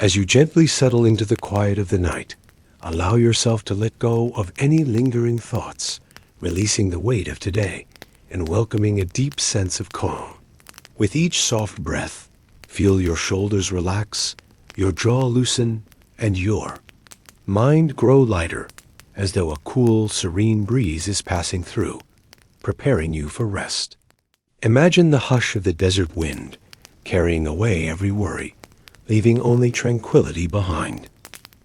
As you gently settle into the quiet of the night, allow yourself to let go of any lingering thoughts, releasing the weight of today and welcoming a deep sense of calm. With each soft breath, feel your shoulders relax, your jaw loosen, and your mind grow lighter, as though a cool, serene breeze is passing through, preparing you for rest. Imagine the hush of the desert wind, carrying away every worry, leaving only tranquility behind.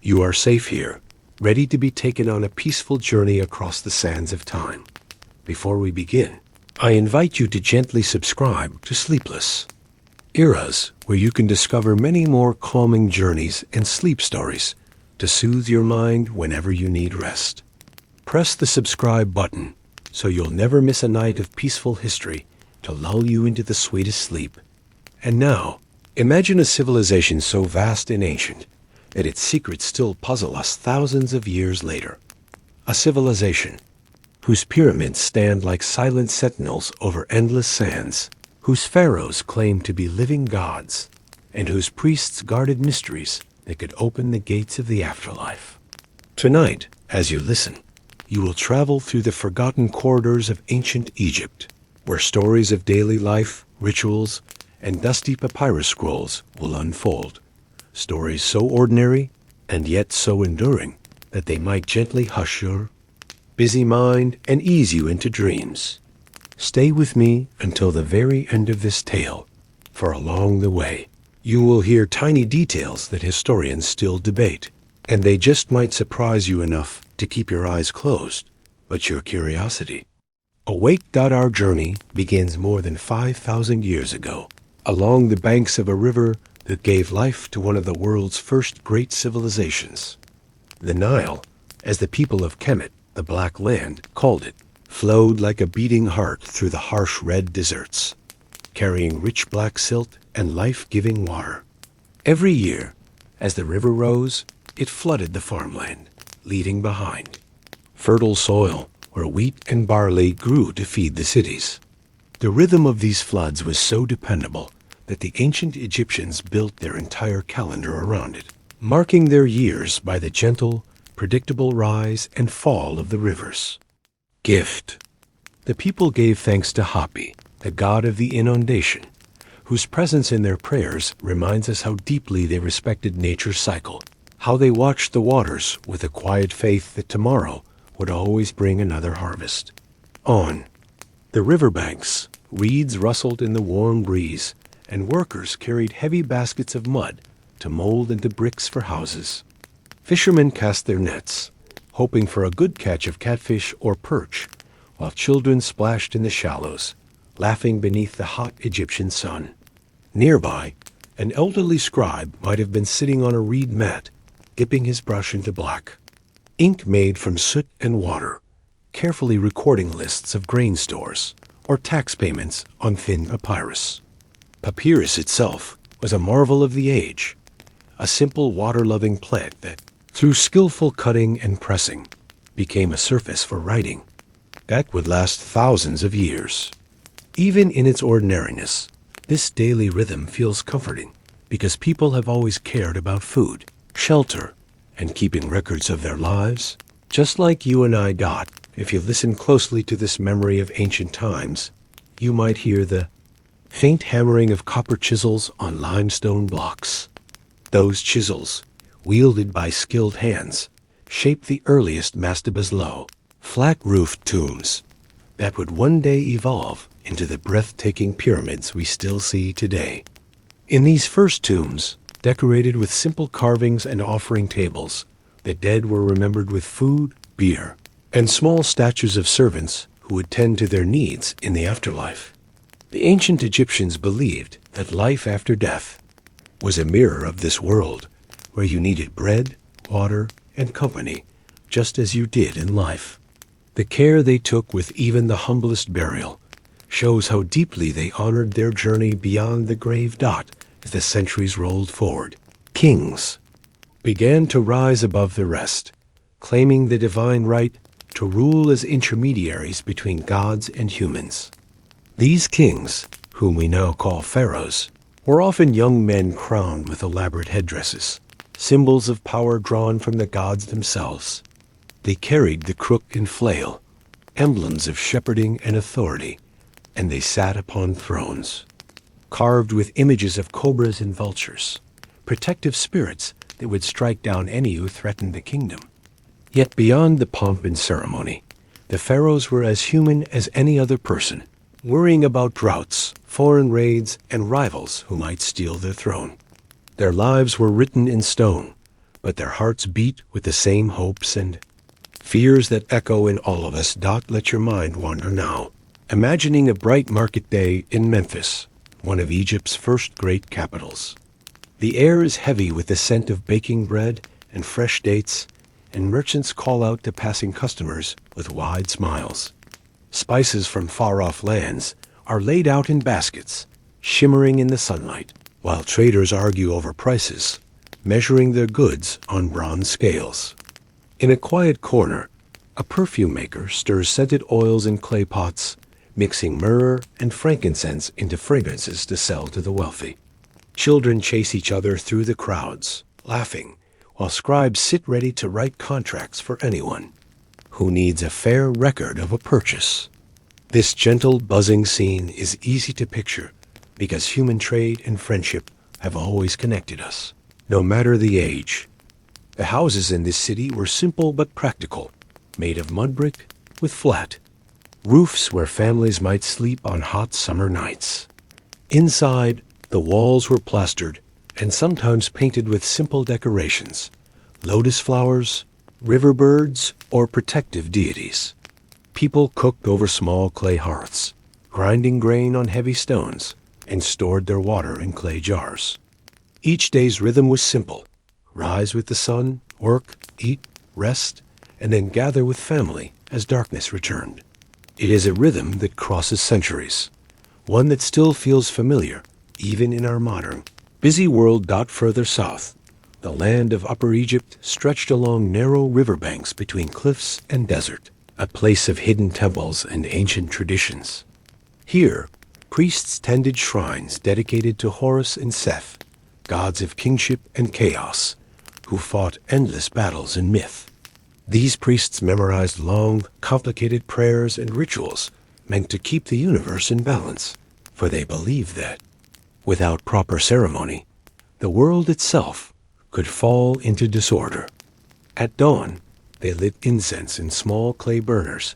You are safe here, ready to be taken on a peaceful journey across the sands of time. Before we begin, I invite you to gently subscribe to Sleepless Eras, where you can discover many more calming journeys and sleep stories to soothe your mind whenever you need rest. Press the subscribe button so you'll never miss a night of peaceful history to lull you into the sweetest sleep. And now, imagine a civilization so vast and ancient that its secrets still puzzle us thousands of years later. A civilization whose pyramids stand like silent sentinels over endless sands, whose pharaohs claim to be living gods, and whose priests guarded mysteries that could open the gates of the afterlife. Tonight, as you listen, you will travel through the forgotten corridors of ancient Egypt, where stories of daily life, rituals, and dusty papyrus scrolls will unfold. Stories so ordinary and yet so enduring that they might gently hush your busy mind and ease you into dreams. Stay with me until the very end of this tale, for along the way, you will hear tiny details that historians still debate, and they just might surprise you enough to keep your eyes closed, but your curiosity awake. Our journey begins more than 5,000 years ago, along the banks of a river that gave life to one of the world's first great civilizations. The Nile, as the people of Kemet, the Black Land, called it, flowed like a beating heart through the harsh red deserts, carrying rich black silt and life-giving water. Every year, as the river rose, it flooded the farmland, leaving behind fertile soil where wheat and barley grew to feed the cities. The rhythm of these floods was so dependable that the ancient Egyptians built their entire calendar around it, marking their years by the gentle, predictable rise and fall of the rivers. Gift. The people gave thanks to Hapi, the god of the inundation, whose presence in their prayers reminds us how deeply they respected nature's cycle, how they watched the waters with a quiet faith that tomorrow would always bring another harvest. On the riverbanks, reeds rustled in the warm breeze, and workers carried heavy baskets of mud to mold into bricks for houses. Fishermen cast their nets, hoping for a good catch of catfish or perch, while children splashed in the shallows, laughing beneath the hot Egyptian sun. Nearby, an elderly scribe might have been sitting on a reed mat, dipping his brush into black ink made from soot and water, carefully recording lists of grain stores or tax payments on thin papyrus. Papyrus itself was a marvel of the age, a simple water-loving plant that, through skillful cutting and pressing, became a surface for writing that would last thousands of years. Even in its ordinariness, this daily rhythm feels comforting because people have always cared about food, shelter, and keeping records of their lives, just like you and I. If you listen closely to this memory of ancient times, you might hear the faint hammering of copper chisels on limestone blocks. Those chisels, wielded by skilled hands, shaped the earliest mastabas, low, flat-roofed tombs that would one day evolve into the breathtaking pyramids we still see today. In these first tombs, decorated with simple carvings and offering tables, the dead were remembered with food, beer, and small statues of servants who would tend to their needs in the afterlife. The ancient Egyptians believed that life after death was a mirror of this world, where you needed bread, water, and company, just as you did in life. The care they took with even the humblest burial shows how deeply they honored their journey beyond the grave. As the centuries rolled forward, kings began to rise above the rest, claiming the divine right to rule as intermediaries between gods and humans. These kings, whom we now call pharaohs, were often young men crowned with elaborate headdresses, symbols of power drawn from the gods themselves. They carried the crook and flail, emblems of shepherding and authority, and they sat upon thrones, carved with images of cobras and vultures, protective spirits that would strike down any who threatened the kingdom. Yet beyond the pomp and ceremony, the pharaohs were as human as any other person, worrying about droughts, foreign raids, and rivals who might steal their throne. Their lives were written in stone, but their hearts beat with the same hopes and fears that echo in all of us. Let your mind wander now, imagining a bright market day in Memphis, one of Egypt's first great capitals. The air is heavy with the scent of baking bread and fresh dates, and merchants call out to passing customers with wide smiles. Spices from far-off lands are laid out in baskets, shimmering in the sunlight, while traders argue over prices, measuring their goods on bronze scales. In a quiet corner, a perfume maker stirs scented oils in clay pots, mixing myrrh and frankincense into fragrances to sell to the wealthy. Children chase each other through the crowds, laughing, while scribes sit ready to write contracts for anyone who needs a fair record of a purchase. This gentle, buzzing scene is easy to picture because human trade and friendship have always connected us, no matter the age. The houses in this city were simple but practical, made of mud brick with flat roofs where families might sleep on hot summer nights. Inside, the walls were plastered and sometimes painted with simple decorations, lotus flowers, river birds, or protective deities. People cooked over small clay hearths, grinding grain on heavy stones, and stored their water in clay jars. Each day's rhythm was simple: rise with the sun, work, eat, rest, and then gather with family as darkness returned. It is a rhythm that crosses centuries, one that still feels familiar even in our modern, busy world. Further south, the land of Upper Egypt stretched along narrow riverbanks between cliffs and desert, a place of hidden temples and ancient traditions. Here, priests tended shrines dedicated to Horus and Seth, gods of kingship and chaos, who fought endless battles in myth. These priests memorized long, complicated prayers and rituals meant to keep the universe in balance, for they believed that, without proper ceremony, the world itself could fall into disorder. At dawn, they lit incense in small clay burners,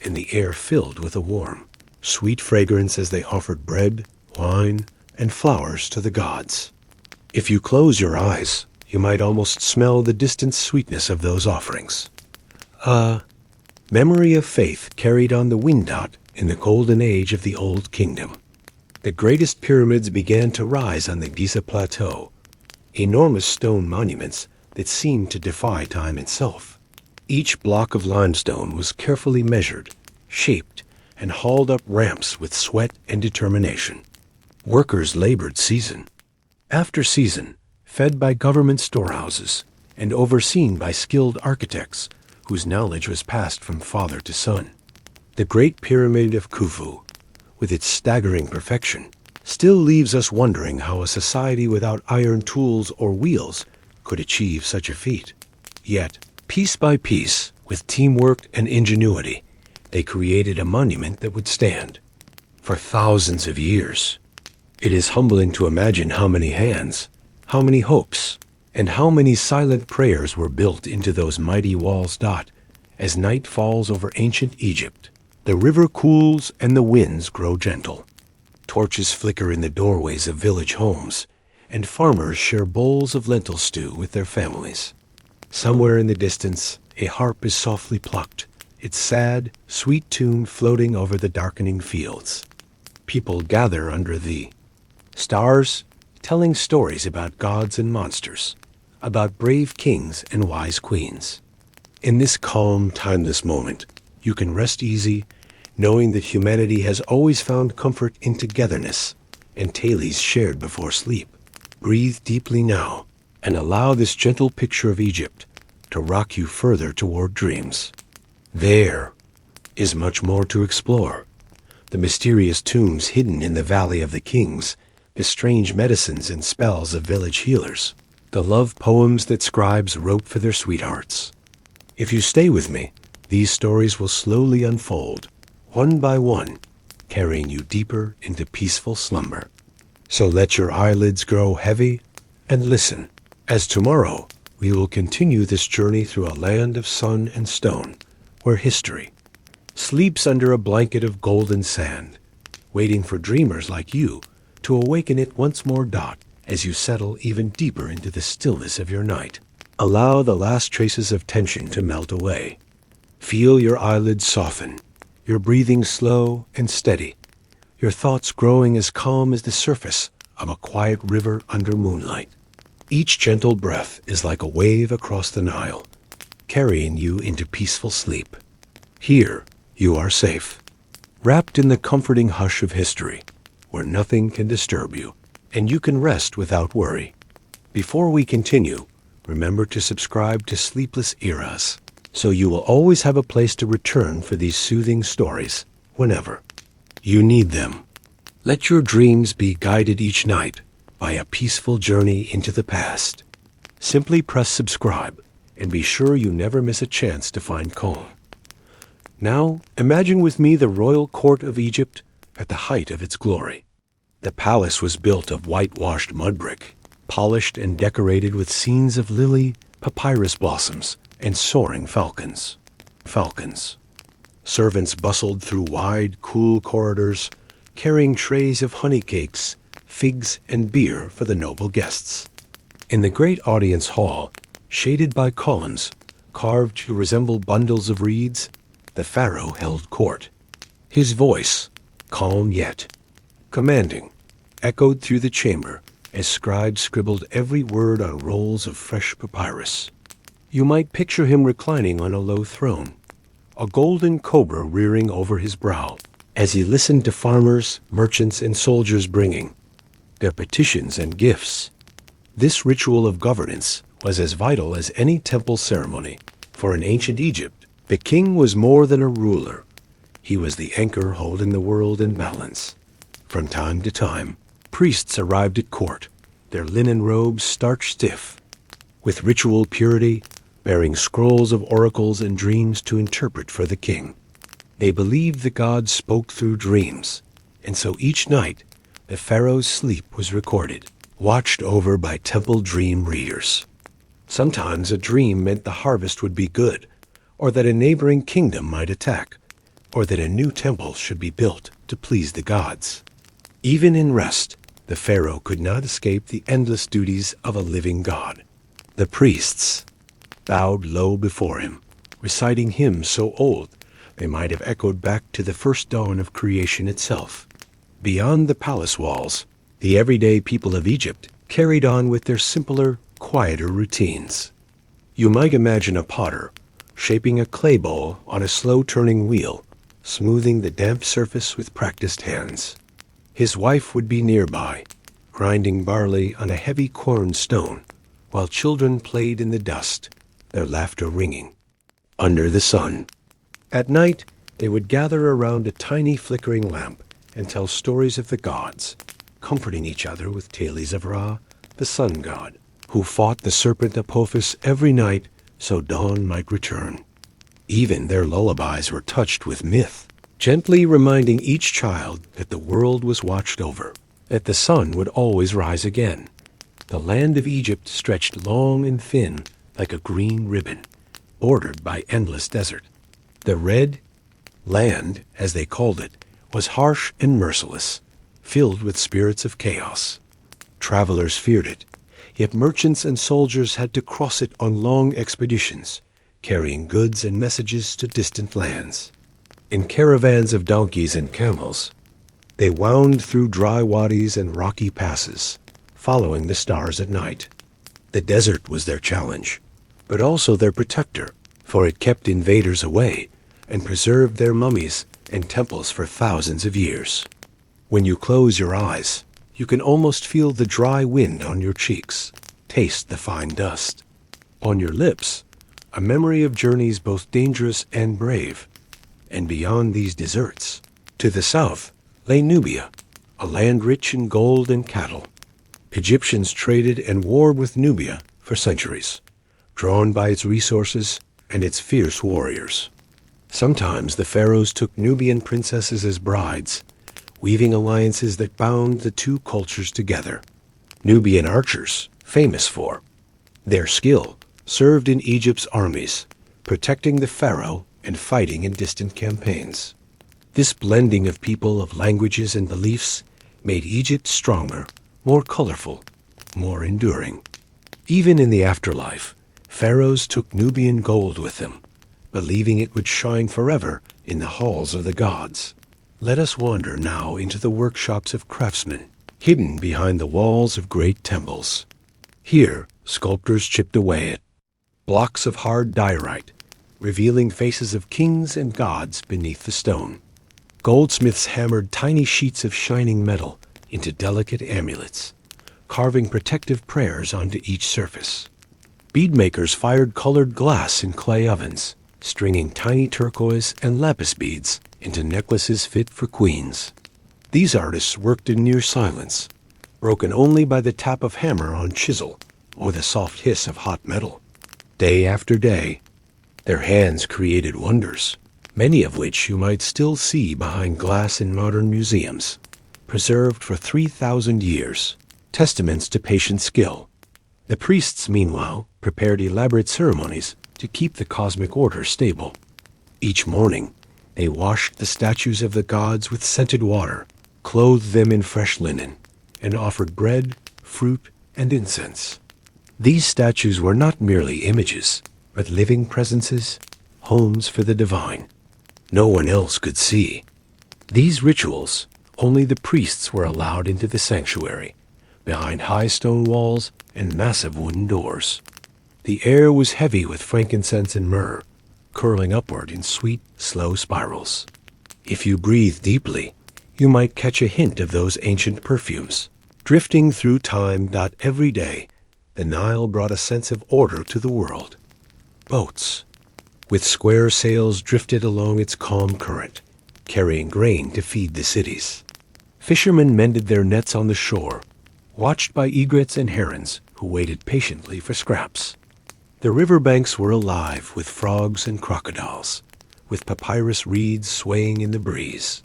and the air filled with a warm, sweet fragrance as they offered bread, wine, and flowers to the gods. If you close your eyes, you might almost smell the distant sweetness of those offerings. A memory of faith carried on the wind in the golden age of the Old Kingdom. The greatest pyramids began to rise on the Giza Plateau, enormous stone monuments that seemed to defy time itself. Each block of limestone was carefully measured, shaped, and hauled up ramps with sweat and determination. Workers labored season after season, fed by government storehouses and overseen by skilled architects whose knowledge was passed from father to son. The Great Pyramid of Khufu, with its staggering perfection, still leaves us wondering how a society without iron tools or wheels could achieve such a feat. Yet, piece by piece, with teamwork and ingenuity, they created a monument that would stand for thousands of years. It is humbling to imagine how many hands, how many hopes, and how many silent prayers were built into those mighty walls. As night falls over ancient Egypt, the river cools and the winds grow gentle. Torches flicker in the doorways of village homes, and farmers share bowls of lentil stew with their families. Somewhere in the distance, a harp is softly plucked, its sad, sweet tune floating over the darkening fields. People gather under the stars, telling stories about gods and monsters, about brave kings and wise queens. In this calm, timeless moment, you can rest easy, knowing that humanity has always found comfort in togetherness and tales shared before sleep. Breathe deeply now and allow this gentle picture of Egypt to rock you further toward dreams. There is much more to explore. The mysterious tombs hidden in the Valley of the Kings, the strange medicines and spells of village healers, the love poems that scribes wrote for their sweethearts. If you stay with me, these stories will slowly unfold, one by one, carrying you deeper into peaceful slumber. So let your eyelids grow heavy and listen, as tomorrow we will continue this journey through a land of sun and stone, where history sleeps under a blanket of golden sand, waiting for dreamers like you to awaken it once more. As you settle even deeper into the stillness of your night, allow the last traces of tension to melt away. Feel your eyelids soften, your breathing slow and steady, your thoughts growing as calm as the surface of a quiet river under moonlight. Each gentle breath is like a wave across the Nile, carrying you into peaceful sleep. Here, you are safe, wrapped in the comforting hush of history, where nothing can disturb you, and you can rest without worry. Before we continue, remember to subscribe to Sleepless Eras, so you will always have a place to return for these soothing stories whenever you need them. Let your dreams be guided each night by a peaceful journey into the past. Simply press subscribe and be sure you never miss a chance to find calm. Now, imagine with me the royal court of Egypt at the height of its glory. The palace was built of whitewashed mud brick, polished and decorated with scenes of lily, papyrus blossoms, and soaring falcons. Servants bustled through wide, cool corridors, carrying trays of honey cakes, figs, and beer for the noble guests. In the great audience hall, shaded by columns, carved to resemble bundles of reeds, the pharaoh held court. His voice, calm yet commanding, echoed through the chamber as scribes scribbled every word on rolls of fresh papyrus. You might picture him reclining on a low throne, a golden cobra rearing over his brow, as he listened to farmers, merchants, and soldiers bringing their petitions and gifts. This ritual of governance was as vital as any temple ceremony, for in ancient Egypt, the king was more than a ruler. He was the anchor holding the world in balance. From time to time, priests arrived at court, their linen robes starched stiff, with ritual purity, bearing scrolls of oracles and dreams to interpret for the king. They believed the gods spoke through dreams, and so each night the pharaoh's sleep was recorded, watched over by temple dream readers. Sometimes a dream meant the harvest would be good, or that a neighboring kingdom might attack, or that a new temple should be built to please the gods. Even in rest, the pharaoh could not escape the endless duties of a living god. The priests bowed low before him, reciting hymns so old they might have echoed back to the first dawn of creation itself. Beyond the palace walls, the everyday people of Egypt carried on with their simpler, quieter routines. You might imagine a potter shaping a clay bowl on a slow-turning wheel, smoothing the damp surface with practiced hands. His wife would be nearby, grinding barley on a heavy corn stone, while children played in the dust, their laughter ringing under the sun. At night, they would gather around a tiny flickering lamp and tell stories of the gods, comforting each other with tales of Ra, the sun god, who fought the serpent Apophis every night so dawn might return. Even their lullabies were touched with myth, gently reminding each child that the world was watched over, that the sun would always rise again. The land of Egypt stretched long and thin like a green ribbon, bordered by endless desert. The Red Land, as they called it, was harsh and merciless, filled with spirits of chaos. Travelers feared it, yet merchants and soldiers had to cross it on long expeditions, carrying goods and messages to distant lands. In caravans of donkeys and camels, they wound through dry wadis and rocky passes, following the stars at night. The desert was their challenge, but also their protector, for it kept invaders away and preserved their mummies and temples for thousands of years. When you close your eyes, you can almost feel the dry wind on your cheeks, taste the fine dust. On your lips, a memory of journeys both dangerous and brave. And beyond these deserts, to the south, lay Nubia, a land rich in gold and cattle. Egyptians traded and warred with Nubia for centuries, drawn by its resources and its fierce warriors. Sometimes the pharaohs took Nubian princesses as brides, weaving alliances that bound the two cultures together. Nubian archers, famous for their skill, served in Egypt's armies, protecting the pharaoh and fighting in distant campaigns. This blending of people, of languages and beliefs made Egypt stronger, more colorful, more enduring. Even in the afterlife, pharaohs took Nubian gold with them, believing it would shine forever in the halls of the gods. Let us wander now into the workshops of craftsmen, hidden behind the walls of great temples. Here, sculptors chipped away at blocks of hard diorite, revealing faces of kings and gods beneath the stone. Goldsmiths hammered tiny sheets of shining metal into delicate amulets, carving protective prayers onto each surface. Beadmakers fired colored glass in clay ovens, stringing tiny turquoise and lapis beads into necklaces fit for queens. These artists worked in near silence, broken only by the tap of hammer on chisel or the soft hiss of hot metal. Day after day, their hands created wonders, many of which you might still see behind glass in modern museums, preserved for 3,000 years, testaments to patient skill. The priests, meanwhile, prepared elaborate ceremonies to keep the cosmic order stable. Each morning, they washed the statues of the gods with scented water, clothed them in fresh linen, and offered bread, fruit, and incense. These statues were not merely images, but living presences, homes for the divine. No one else could see. These rituals, only the priests were allowed into the sanctuary, behind high stone walls and massive wooden doors. The air was heavy with frankincense and myrrh, curling upward in sweet, slow spirals. If you breathe deeply, you might catch a hint of those ancient perfumes. Drifting through time. Every day, the Nile brought a sense of order to the world. Boats, with square sails, drifted along its calm current, carrying grain to feed the cities. Fishermen mended their nets on the shore, watched by egrets and herons who waited patiently for scraps. The riverbanks were alive with frogs and crocodiles, with papyrus reeds swaying in the breeze.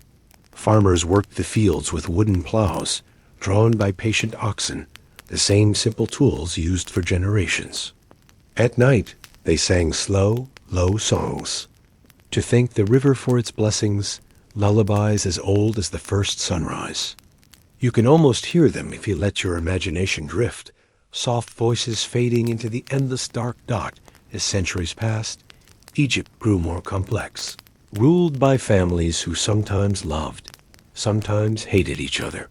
Farmers worked the fields with wooden plows, drawn by patient oxen, the same simple tools used for generations. At night, they sang slow, low songs, to thank the river for its blessings, lullabies as old as the first sunrise. You can almost hear them if you let your imagination drift, soft voices fading into the endless dark dot. As centuries passed, Egypt grew more complex, ruled by families who sometimes loved, sometimes hated each other.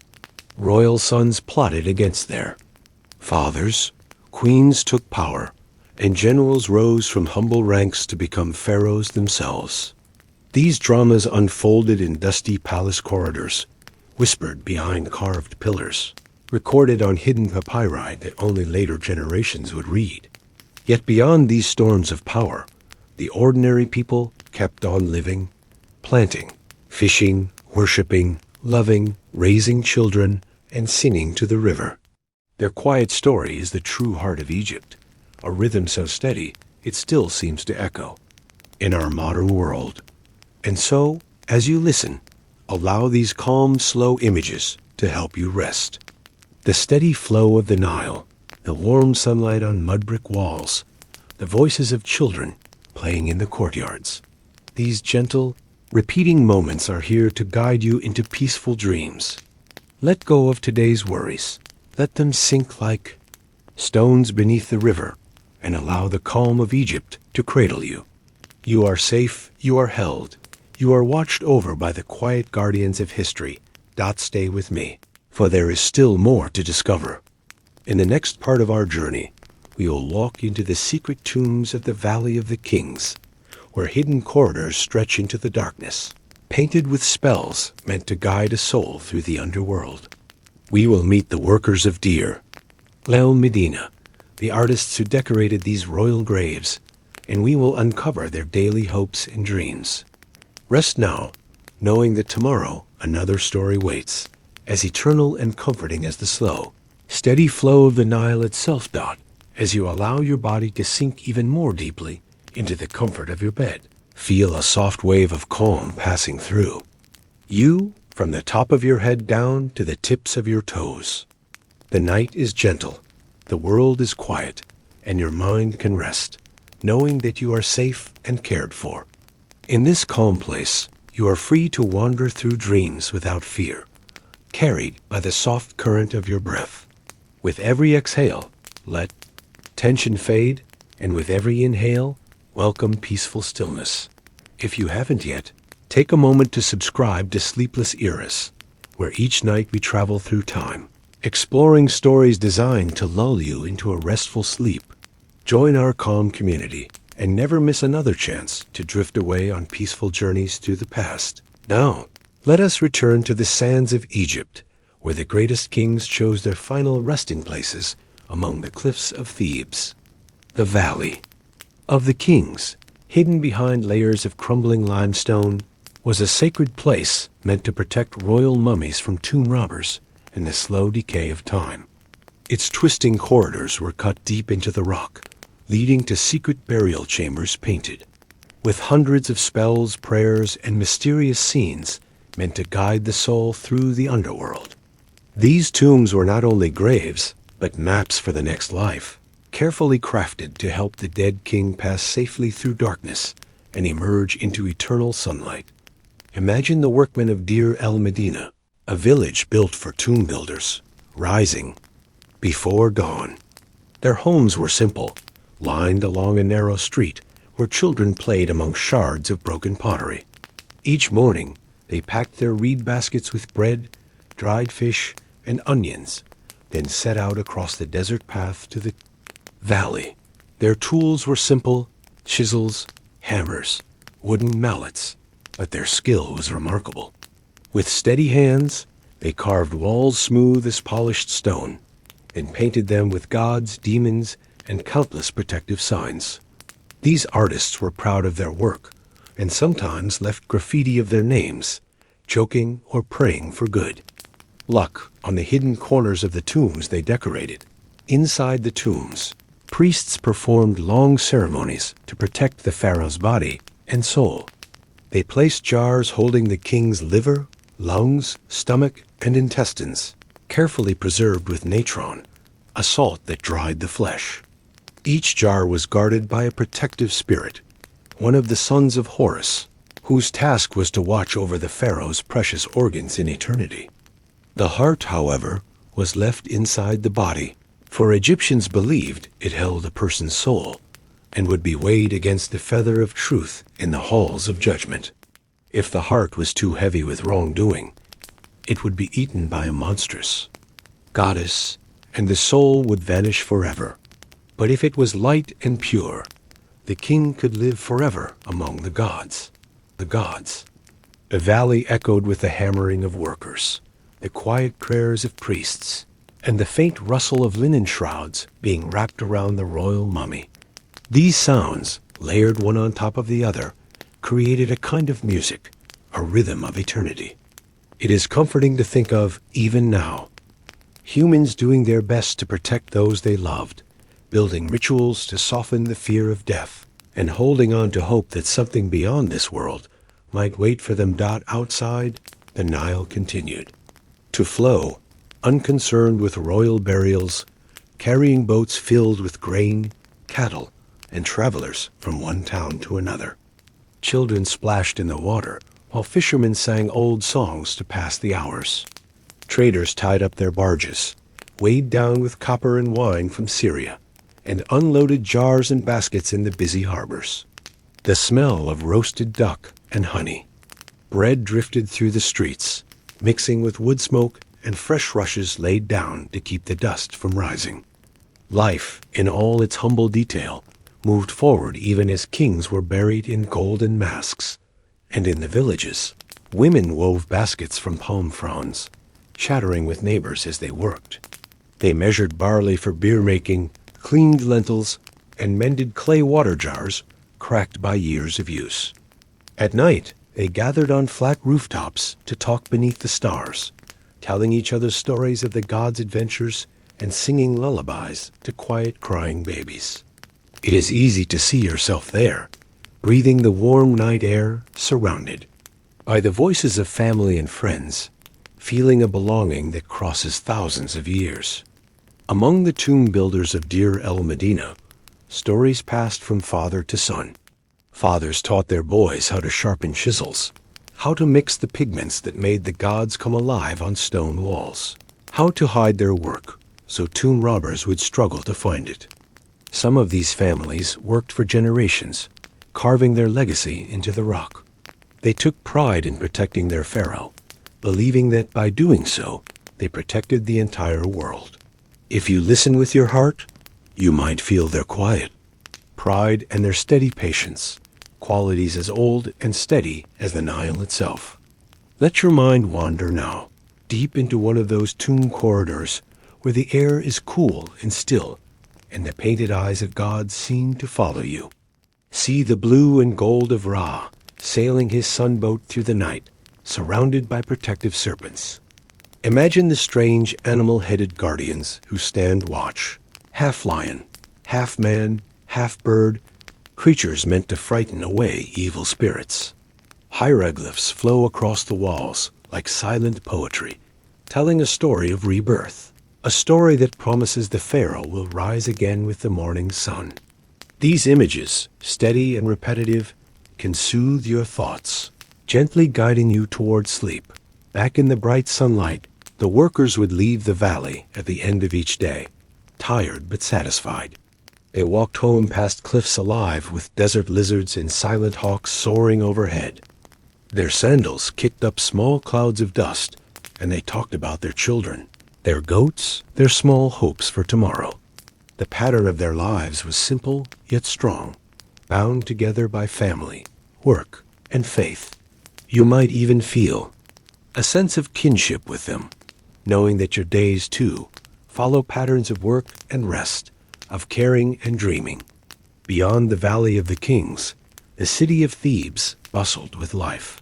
Royal sons plotted against their fathers, queens took power, and generals rose from humble ranks to become pharaohs themselves. These dramas unfolded in dusty palace corridors, whispered behind carved pillars, recorded on hidden papyri that only later generations would read. Yet beyond these storms of power, the ordinary people kept on living, planting, fishing, worshiping, loving, raising children, and singing to the river. Their quiet story is the true heart of Egypt, a rhythm so steady it still seems to echo in our modern world. And so, as you listen, allow these calm, slow images to help you rest. The steady flow of the Nile, the warm sunlight on mud brick walls, the voices of children playing in the courtyards. These gentle, repeating moments are here to guide you into peaceful dreams. Let go of today's worries. Let them sink like stones beneath the river, and allow the calm of Egypt to cradle you. You are safe, you are held, you are watched over by the quiet guardians of history. Stay with me, for there is still more to discover. In the next part of our journey, we will walk into the secret tombs of the Valley of the Kings, where hidden corridors stretch into the darkness, painted with spells meant to guide a soul through the underworld. We will meet the workers of Deir, Lel Medina, the artists who decorated these royal graves, and we will uncover their daily hopes and dreams. Rest now, knowing that tomorrow another story waits, as eternal and comforting as the slow, Steady flow of the Nile itself, as you allow your body to sink even more deeply into the comfort of your bed. Feel a soft wave of calm passing through you from the top of your head down to the tips of your toes. The night is gentle, the world is quiet, and your mind can rest, knowing that you are safe and cared for. In this calm place, you are free to wander through dreams without fear, carried by the soft current of your breath. With every exhale, let tension fade, and with every inhale, welcome peaceful stillness. If you haven't yet, take a moment to subscribe to Sleepless Eras, where each night we travel through time, exploring stories designed to lull you into a restful sleep. Join our calm community and never miss another chance to drift away on peaceful journeys through the past. Now, let us return to the sands of Egypt, where the greatest kings chose their final resting places among the cliffs of Thebes. The Valley of the Kings, hidden behind layers of crumbling limestone, was a sacred place meant to protect royal mummies from tomb robbers and the slow decay of time. Its twisting corridors were cut deep into the rock, leading to secret burial chambers painted with hundreds of spells, prayers, and mysterious scenes meant to guide the soul through the underworld. These tombs were not only graves, but maps for the next life, carefully crafted to help the dead king pass safely through darkness and emerge into eternal sunlight. Imagine the workmen of Deir el-Medina, a village built for tomb builders, rising before dawn. Their homes were simple, lined along a narrow street where children played among shards of broken pottery. Each morning, they packed their reed baskets with bread, dried fish, and onions, then set out across the desert path to the valley. Their tools were simple: chisels, hammers, wooden mallets, but their skill was remarkable. With steady hands, they carved walls smooth as polished stone, and painted them with gods, demons, and countless protective signs. These artists were proud of their work, and sometimes left graffiti of their names, joking or praying for good luck on the hidden corners of the tombs they decorated. Inside the tombs, priests performed long ceremonies to protect the pharaoh's body and soul. They placed jars holding the king's liver, lungs, stomach, and intestines, carefully preserved with natron, a salt that dried the flesh. Each jar was guarded by a protective spirit, one of the sons of Horus, whose task was to watch over the pharaoh's precious organs in eternity. The heart, however, was left inside the body, for Egyptians believed it held a person's soul and would be weighed against the feather of truth in the halls of judgment. If the heart was too heavy with wrongdoing, it would be eaten by a monstrous goddess, and the soul would vanish forever. But if it was light and pure, the king could live forever among the gods. The gods. The valley echoed with the hammering of workers, the quiet prayers of priests, and the faint rustle of linen shrouds being wrapped around the royal mummy. These sounds, layered one on top of the other, created a kind of music, a rhythm of eternity. It is comforting to think of, even now, humans doing their best to protect those they loved, building rituals to soften the fear of death, and holding on to hope that something beyond this world might wait for them. Outside, the Nile continued to flow, unconcerned with royal burials, carrying boats filled with grain, cattle, and travelers from one town to another. Children splashed in the water, while fishermen sang old songs to pass the hours. Traders tied up their barges, weighed down with copper and wine from Syria, and unloaded jars and baskets in the busy harbors. The smell of roasted duck and honey. Bread drifted through the streets, mixing with wood smoke and fresh rushes laid down to keep the dust from rising. Life, in all its humble detail, moved forward even as kings were buried in golden masks. And in the villages, women wove baskets from palm fronds, chattering with neighbors as they worked. They measured barley for beer making, cleaned lentils, and mended clay water jars cracked by years of use. At night, they gathered on flat rooftops to talk beneath the stars, telling each other stories of the gods' adventures and singing lullabies to quiet crying babies. It is easy to see yourself there, breathing the warm night air, surrounded by the voices of family and friends, feeling a belonging that crosses thousands of years. Among the tomb builders of Deir el-Medina, stories passed from father to son. Fathers taught their boys how to sharpen chisels, how to mix the pigments that made the gods come alive on stone walls, how to hide their work so tomb robbers would struggle to find it. Some of these families worked for generations, carving their legacy into the rock. They took pride in protecting their pharaoh, believing that by doing so, they protected the entire world. If you listen with your heart, you might feel their quiet pride and their steady patience, qualities as old and steady as the Nile itself. Let your mind wander now, deep into one of those tomb corridors where the air is cool and still, and the painted eyes of God seem to follow you. See the blue and gold of Ra sailing his sunboat through the night, surrounded by protective serpents. Imagine the strange animal-headed guardians who stand watch, half lion, half man, half bird, creatures meant to frighten away evil spirits. Hieroglyphs flow across the walls like silent poetry, telling a story of rebirth, a story that promises the pharaoh will rise again with the morning sun. These images, steady and repetitive, can soothe your thoughts, gently guiding you toward sleep. Back in the bright sunlight, the workers would leave the valley at the end of each day, tired but satisfied. They walked home past cliffs alive with desert lizards and silent hawks soaring overhead. Their sandals kicked up small clouds of dust, and they talked about their children, their goats, their small hopes for tomorrow. The pattern of their lives was simple yet strong, bound together by family, work, and faith. You might even feel a sense of kinship with them, knowing that your days, too, follow patterns of work and rest, of caring and dreaming. Beyond the Valley of the Kings, the city of Thebes bustled with life.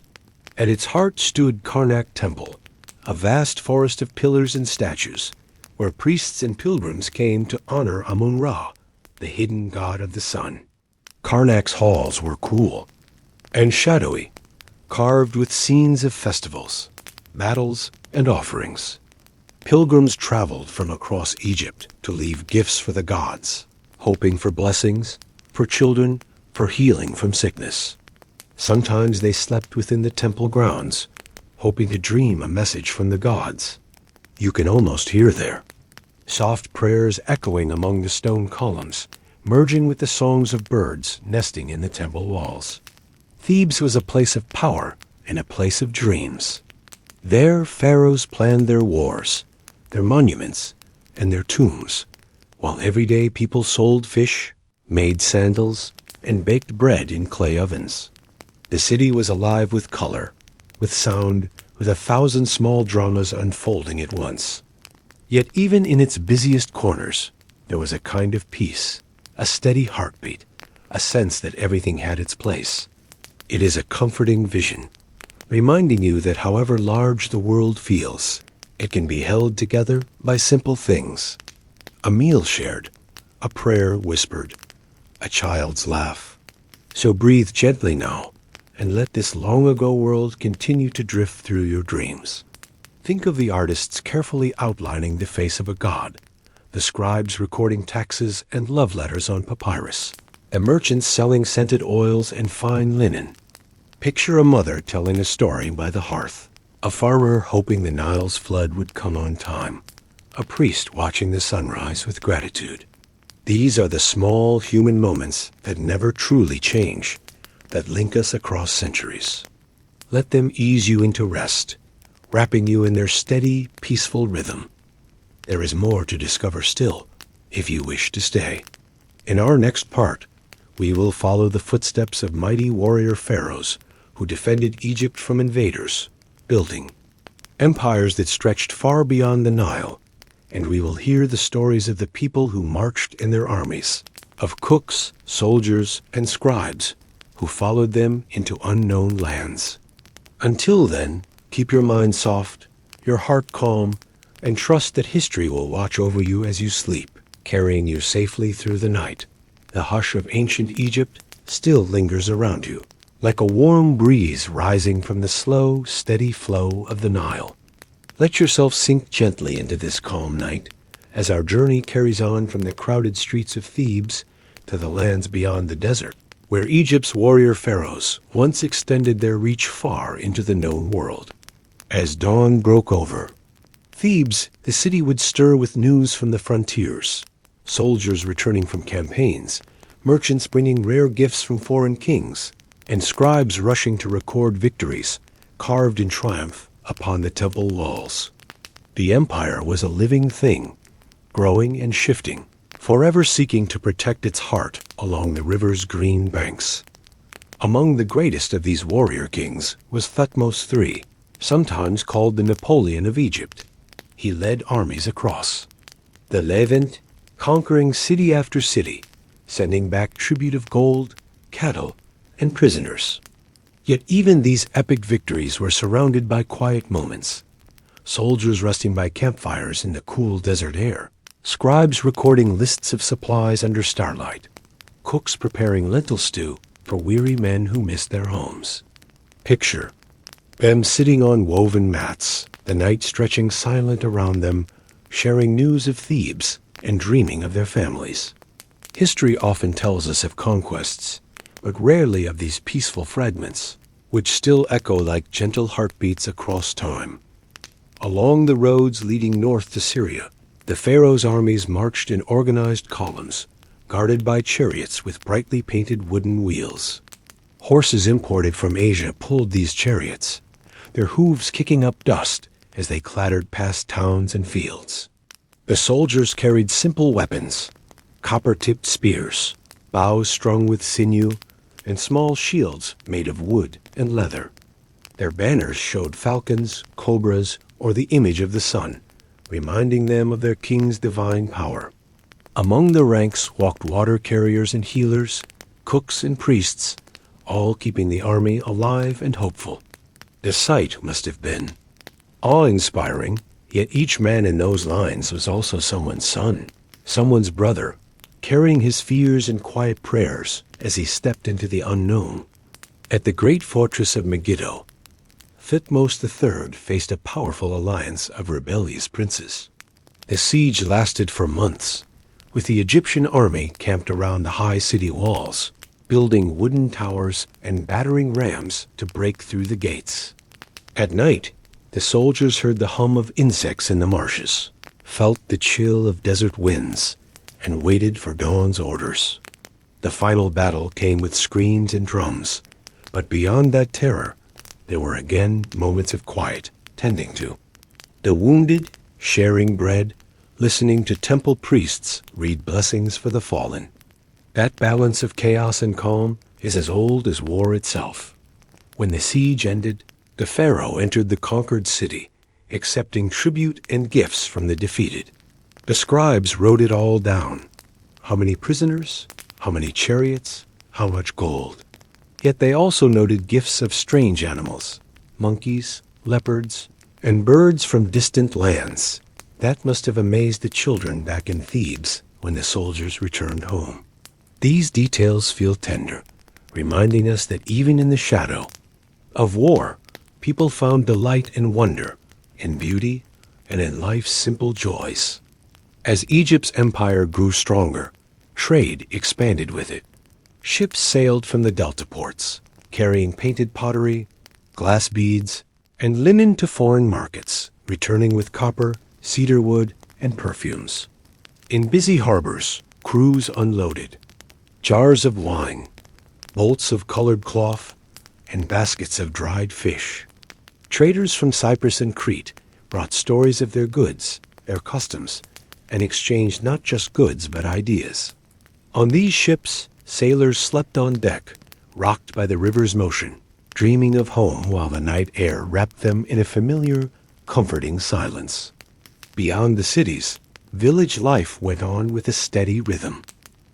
At its heart stood Karnak Temple, a vast forest of pillars and statues, where priests and pilgrims came to honor Amun-Ra, the hidden god of the sun. Karnak's halls were cool and shadowy, carved with scenes of festivals, battles, and offerings. Pilgrims traveled from across Egypt to leave gifts for the gods, hoping for blessings, for children, for healing from sickness. Sometimes they slept within the temple grounds, hoping to dream a message from the gods. You can almost hear there, soft prayers echoing among the stone columns, merging with the songs of birds nesting in the temple walls. Thebes was a place of power and a place of dreams. There pharaohs planned their wars, their monuments, and their tombs, while everyday people sold fish, made sandals, and baked bread in clay ovens. The city was alive with color, with sound, with 1,000 small dramas unfolding at once. Yet even in its busiest corners, there was a kind of peace, a steady heartbeat, a sense that everything had its place. It is a comforting vision, reminding you that however large the world feels, it can be held together by simple things. A meal shared, a prayer whispered, a child's laugh. So breathe gently now, and let this long-ago world continue to drift through your dreams. Think of the artists carefully outlining the face of a god, the scribes recording taxes and love letters on papyrus, a merchant selling scented oils and fine linen. Picture a mother telling a story by the hearth, a farmer hoping the Nile's flood would come on time, a priest watching the sunrise with gratitude. These are the small human moments that never truly change, that link us across centuries. Let them ease you into rest, wrapping you in their steady, peaceful rhythm. There is more to discover still, if you wish to stay. In our next part, we will follow the footsteps of mighty warrior pharaohs who defended Egypt from invaders, building empires that stretched far beyond the Nile, and we will hear the stories of the people who marched in their armies, of cooks, soldiers, and scribes who followed them into unknown lands. Until then, keep your mind soft, your heart calm, and trust that history will watch over you as you sleep, carrying you safely through the night. The hush of ancient Egypt still lingers around you, like a warm breeze rising from the slow, steady flow of the Nile. Let yourself sink gently into this calm night as our journey carries on from the crowded streets of Thebes to the lands beyond the desert, where Egypt's warrior pharaohs once extended their reach far into the known world. As dawn broke over Thebes, the city would stir with news from the frontiers, soldiers returning from campaigns, merchants bringing rare gifts from foreign kings, and scribes rushing to record victories carved in triumph upon the temple walls. The empire was a living thing, growing and shifting, forever seeking to protect its heart along the river's green banks. Among the greatest of these warrior kings was Thutmose III, sometimes called the Napoleon of Egypt. He led armies across the Levant, conquering city after city, sending back tribute of gold, cattle, and prisoners. Yet even these epic victories were surrounded by quiet moments. Soldiers resting by campfires in the cool desert air, scribes recording lists of supplies under starlight, cooks preparing lentil stew for weary men who miss their homes. Picture them sitting on woven mats, the night stretching silent around them, sharing news of Thebes and dreaming of their families. History often tells us of conquests, but rarely of these peaceful fragments, which still echo like gentle heartbeats across time. Along the roads leading north to Syria, the pharaoh's armies marched in organized columns, guarded by chariots with brightly painted wooden wheels. Horses imported from Asia pulled these chariots, their hooves kicking up dust as they clattered past towns and fields. The soldiers carried simple weapons, copper-tipped spears, bows strung with sinew, and small shields made of wood and leather. Their banners showed falcons, cobras, or the image of the sun, reminding them of their king's divine power. Among the ranks walked water carriers and healers, cooks and priests, all keeping the army alive and hopeful. The sight must have been awe-inspiring, yet each man in those lines was also someone's son, someone's brother, carrying his fears and quiet prayers as he stepped into the unknown. At the great fortress of Megiddo, Thutmose III faced a powerful alliance of rebellious princes. The siege lasted for months, with the Egyptian army camped around the high city walls, building wooden towers and battering rams to break through the gates. At night, the soldiers heard the hum of insects in the marshes, felt the chill of desert winds, and waited for dawn's orders. The final battle came with screams and drums, but beyond that terror, there were again moments of quiet, tending to the wounded, sharing bread, listening to temple priests read blessings for the fallen. That balance of chaos and calm is as old as war itself. When the siege ended, the pharaoh entered the conquered city, accepting tribute and gifts from the defeated. The scribes wrote it all down. How many prisoners, how many chariots, how much gold. Yet they also noted gifts of strange animals, monkeys, leopards, and birds from distant lands. That must have amazed the children back in Thebes when the soldiers returned home. These details feel tender, reminding us that even in the shadow of war, people found delight and wonder in beauty and in life's simple joys. As Egypt's empire grew stronger, trade expanded with it. Ships sailed from the delta ports, carrying painted pottery, glass beads, and linen to foreign markets, returning with copper, cedar wood, and perfumes. In busy harbors, crews unloaded. Jars of wine, bolts of colored cloth, and baskets of dried fish. Traders from Cyprus and Crete brought stories of their goods, their customs, and exchanged not just goods but ideas. On these ships, sailors slept on deck, rocked by the river's motion, dreaming of home while the night air wrapped them in a familiar, comforting silence. Beyond the cities, village life went on with a steady rhythm.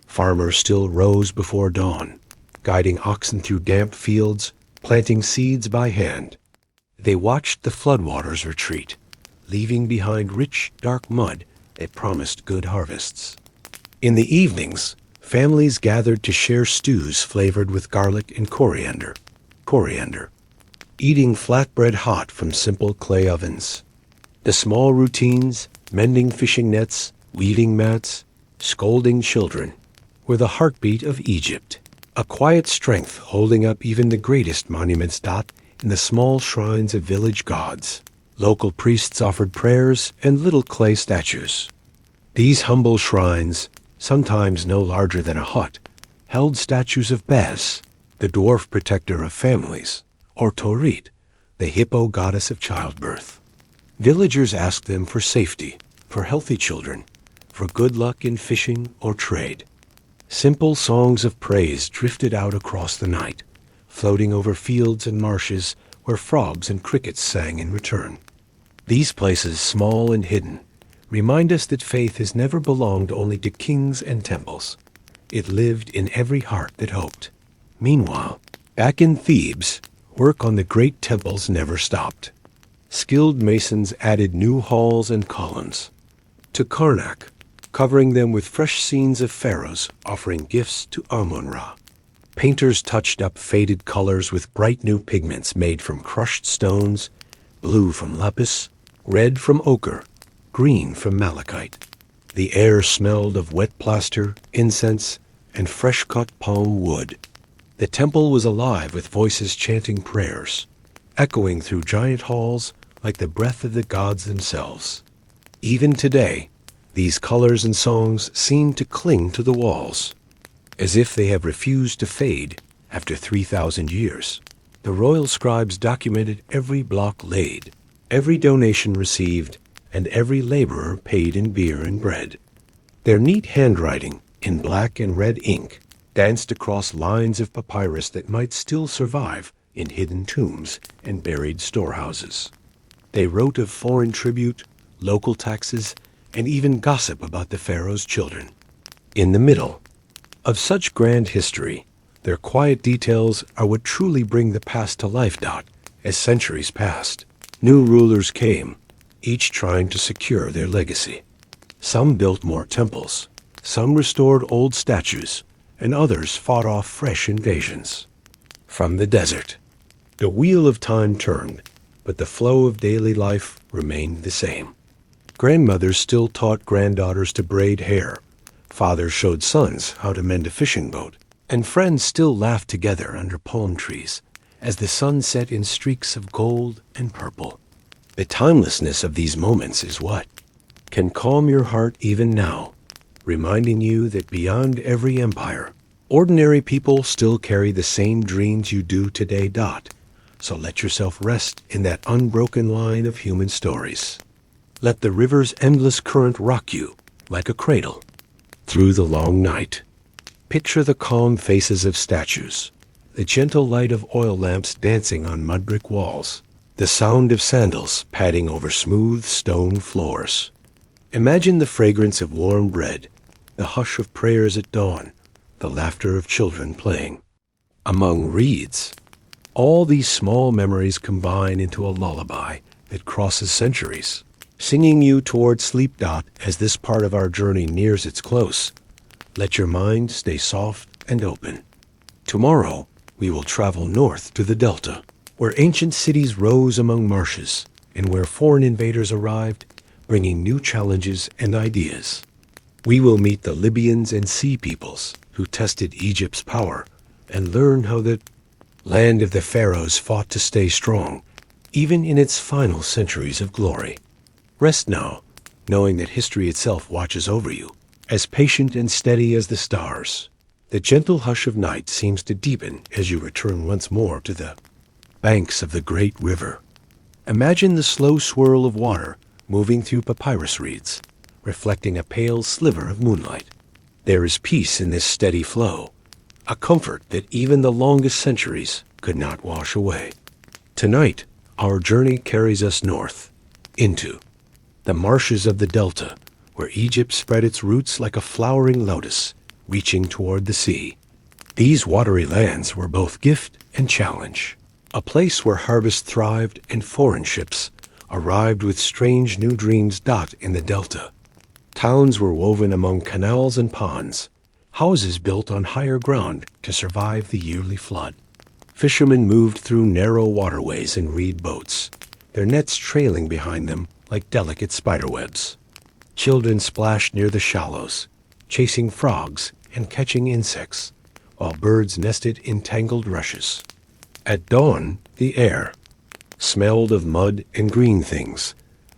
Farmers still rose before dawn, guiding oxen through damp fields, planting seeds by hand. They watched the floodwaters retreat, leaving behind rich, dark mud that promised good harvests. In the evenings, families gathered to share stews flavored with garlic and coriander, eating flatbread hot from simple clay ovens. The small routines, mending fishing nets, weaving mats, scolding children, were the heartbeat of Egypt, a quiet strength holding up even the greatest monuments. In the small shrines of village gods, local priests offered prayers and little clay statues. These humble shrines, sometimes no larger than a hut, held statues of Bes, the dwarf protector of families, or Torit, the hippo goddess of childbirth. Villagers asked them for safety, for healthy children, for good luck in fishing or trade. Simple songs of praise drifted out across the night, floating over fields and marshes where frogs and crickets sang in return. These places, small and hidden, remind us that faith has never belonged only to kings and temples. It lived in every heart that hoped. Meanwhile, back in Thebes, work on the great temples never stopped. Skilled masons added new halls and columns. To Karnak, covering them with fresh scenes of pharaohs offering gifts to Amun-Ra. Painters touched up faded colors with bright new pigments made from crushed stones, blue from lapis, red from ochre, green from malachite. The air smelled of wet plaster, incense, and fresh-cut palm wood. The temple was alive with voices chanting prayers, echoing through giant halls like the breath of the gods themselves. Even today, these colors and songs seem to cling to the walls, as if they have refused to fade after 3,000 years. The royal scribes documented every block laid, every donation received, and every laborer paid in beer and bread. Their neat handwriting, in black and red ink, danced across lines of papyrus that might still survive in hidden tombs and buried storehouses. They wrote of foreign tribute, local taxes, and even gossip about the pharaoh's children. In the middle of such grand history, their quiet details are what truly bring the past to life. As centuries passed, new rulers came, each trying to secure their legacy. Some built more temples, some restored old statues, and others fought off fresh invasions. From the desert, the wheel of time turned, but the flow of daily life remained the same. Grandmothers still taught granddaughters to braid hair, fathers showed sons how to mend a fishing boat, and friends still laughed together under palm trees as the sun set in streaks of gold and purple. The timelessness of these moments is what can calm your heart even now, reminding you that beyond every empire, ordinary people still carry the same dreams you do today. So let yourself rest in that unbroken line of human stories. Let the river's endless current rock you like a cradle through the long night. Picture the calm faces of statues, the gentle light of oil lamps dancing on mud brick walls, the sound of sandals padding over smooth stone floors. Imagine the fragrance of warm bread, the hush of prayers at dawn, the laughter of children playing among reeds. All these small memories combine into a lullaby that crosses centuries, singing you toward sleep. As this part of our journey nears its close, let your mind stay soft and open. Tomorrow, we will travel north to the Delta, where ancient cities rose among marshes and where foreign invaders arrived, bringing new challenges and ideas. We will meet the Libyans and Sea peoples who tested Egypt's power and learn how the land of the Pharaohs fought to stay strong, even in its final centuries of glory. Rest now, knowing that history itself watches over you, as patient and steady as the stars. The gentle hush of night seems to deepen as you return once more to the banks of the great river. Imagine the slow swirl of water moving through papyrus reeds, reflecting a pale sliver of moonlight. There is peace in this steady flow, a comfort that even the longest centuries could not wash away. Tonight, our journey carries us north, into the marshes of the Delta, where Egypt spread its roots like a flowering lotus, reaching toward the sea. These watery lands were both gift and challenge, a place where harvest thrived and foreign ships arrived with strange new dreams in the delta. Towns were woven among canals and ponds, houses built on higher ground to survive the yearly flood. Fishermen moved through narrow waterways in reed boats, their nets trailing behind them like delicate spiderwebs. Children splashed near the shallows, chasing frogs and catching insects, while birds nested in tangled rushes. At dawn, the air smelled of mud and green things,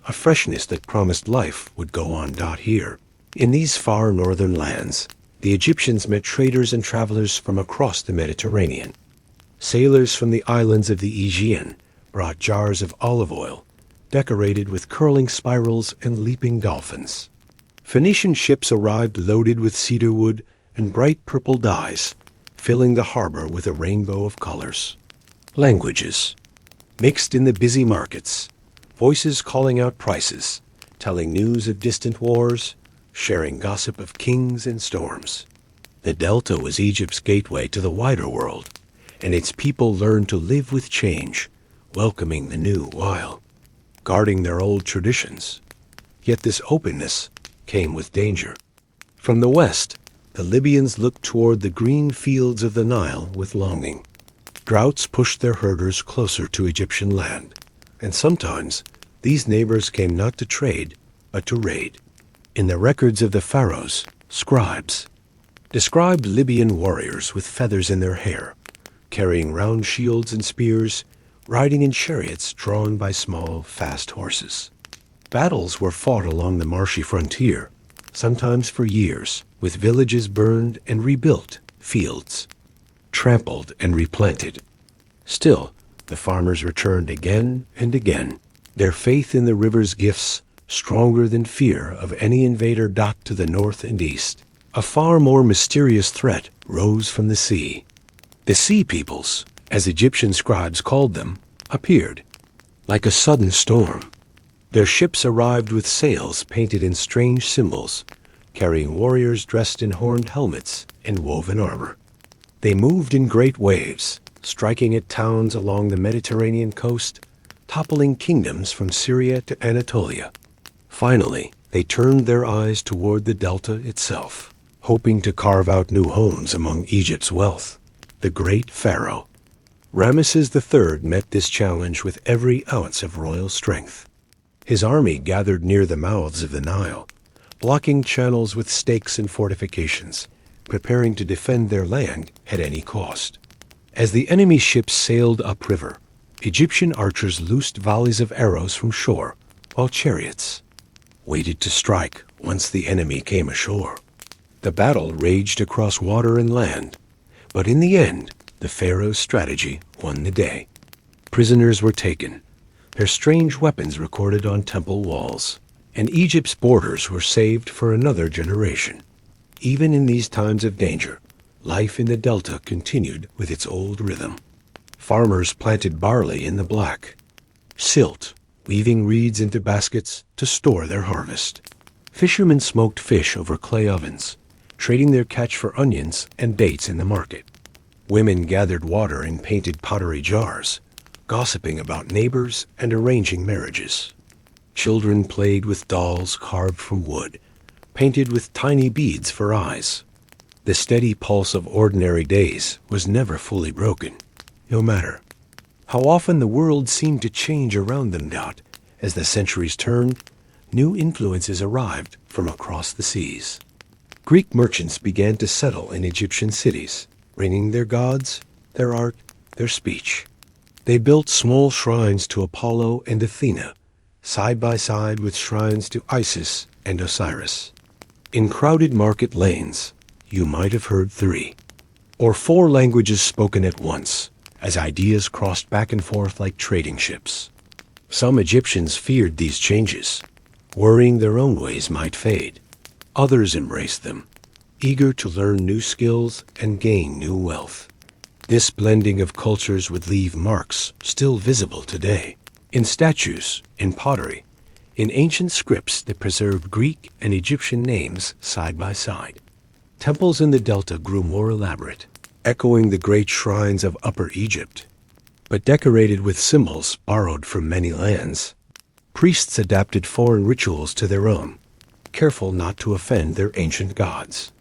a freshness that promised life would go on. Here, in these far northern lands, the Egyptians met traders and travelers from across the Mediterranean. Sailors from the islands of the Aegean brought jars of olive oil, decorated with curling spirals and leaping dolphins. Phoenician ships arrived loaded with cedar wood and bright purple dyes, filling the harbor with a rainbow of colors. Languages mixed in the busy markets, voices calling out prices, telling news of distant wars, sharing gossip of kings and storms. The Delta was Egypt's gateway to the wider world, and its people learned to live with change, welcoming the new while guarding their old traditions. Yet this openness came with danger. From the west, the Libyans looked toward the green fields of the Nile with longing. Droughts pushed their herders closer to Egyptian land, and sometimes these neighbors came not to trade, but to raid. In the records of the Pharaohs, Scribes described Libyan warriors with feathers in their hair, carrying round shields and spears, riding in chariots drawn by small, fast horses. Battles were fought along the marshy frontier, sometimes for years, with villages burned and rebuilt, fields trampled and replanted. Still, the farmers returned again and again, their faith in the river's gifts stronger than fear of any invader. To the north and east, a far more mysterious threat rose from the sea. The sea peoples, as Egyptian scribes called them, appeared like a sudden storm. Their ships arrived with sails painted in strange symbols, carrying warriors dressed in horned helmets and woven armor. They moved in great waves, striking at towns along the Mediterranean coast, toppling kingdoms from Syria to Anatolia. Finally, they turned their eyes toward the delta itself, hoping to carve out new homes among Egypt's wealth. The great pharaoh, Ramesses III, met this challenge with every ounce of royal strength. His army gathered near the mouths of the Nile, blocking channels with stakes and fortifications, preparing to defend their land at any cost. As the enemy ships sailed upriver, Egyptian archers loosed volleys of arrows from shore, while chariots waited to strike once the enemy came ashore. The battle raged across water and land, but in the end, the pharaoh's strategy won the day. Prisoners were taken, their strange weapons recorded on temple walls, and Egypt's borders were saved for another generation. Even in these times of danger, life in the delta continued with its old rhythm. Farmers planted barley in the black, silt, weaving reeds into baskets to store their harvest. Fishermen smoked fish over clay ovens, trading their catch for onions and dates in the market. Women gathered water in painted pottery jars, gossiping about neighbors and arranging marriages. Children played with dolls carved from wood, painted with tiny beads for eyes. The steady pulse of ordinary days was never fully broken, no matter how often the world seemed to change around them. As the centuries turned, new influences arrived from across the seas. Greek merchants began to settle in Egyptian cities, bringing their gods, their art, their speech. They built small shrines to Apollo and Athena, side by side with shrines to Isis and Osiris. In crowded market lanes, you might have heard 3 or 4 languages spoken at once, as ideas crossed back and forth like trading ships. Some Egyptians feared these changes, worrying their own ways might fade. Others embraced them, eager to learn new skills and gain new wealth. This blending of cultures would leave marks still visible today, in statues, in pottery, in ancient scripts that preserved Greek and Egyptian names side by side. Temples in the delta grew more elaborate, echoing the great shrines of Upper Egypt, but decorated with symbols borrowed from many lands. Priests adapted foreign rituals to their own, careful not to offend their ancient gods.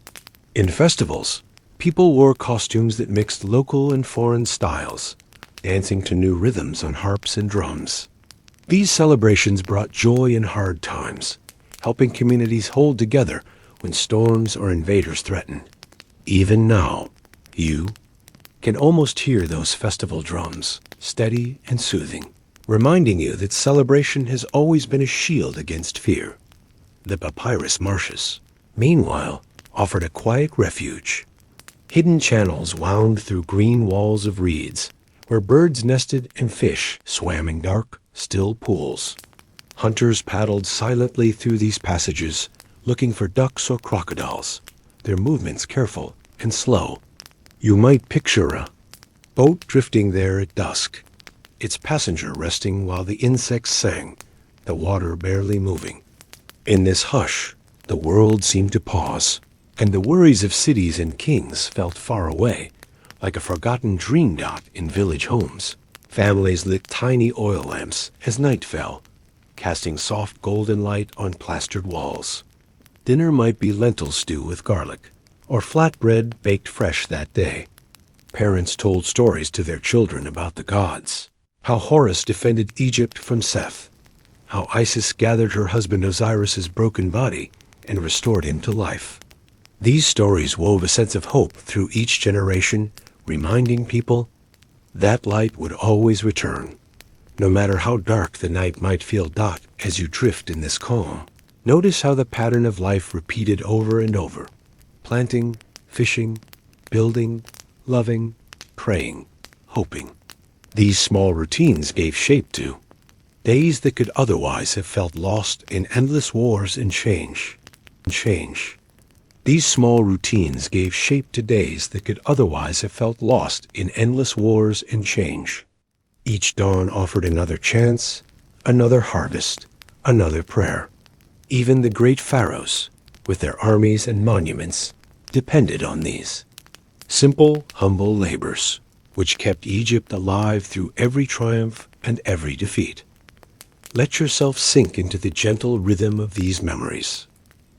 In festivals, people wore costumes that mixed local and foreign styles, dancing to new rhythms on harps and drums. These celebrations brought joy in hard times, helping communities hold together when storms or invaders threatened. Even now, you can almost hear those festival drums, steady and soothing, reminding you that celebration has always been a shield against fear. The papyrus marshes, meanwhile, offered a quiet refuge. Hidden channels wound through green walls of reeds, where birds nested and fish swam in dark, still pools. Hunters paddled silently through these passages, looking for ducks or crocodiles, their movements careful and slow. You might picture a boat drifting there at dusk, its passenger resting while the insects sang, the water barely moving. In this hush, the world seemed to pause, and the worries of cities and kings felt far away, like a forgotten dream dot in village homes. Families lit tiny oil lamps as night fell, casting soft golden light on plastered walls. Dinner might be lentil stew with garlic, or flatbread baked fresh that day. Parents told stories to their children about the gods, how Horus defended Egypt from Seth, how Isis gathered her husband Osiris's broken body and restored him to life. These stories wove a sense of hope through each generation, reminding people that light would always return. No matter how dark the night might feel as you drift in this calm, notice how the pattern of life repeated over and over. Planting, fishing, building, loving, praying, hoping. These small routines gave shape to days that could otherwise have felt lost in endless wars and change. These small routines gave shape to days that could otherwise have felt lost in endless wars and change. Each dawn offered another chance, another harvest, another prayer. Even the great pharaohs, with their armies and monuments, depended on these simple, humble labors, which kept Egypt alive through every triumph and every defeat. Let yourself sink into the gentle rhythm of these memories.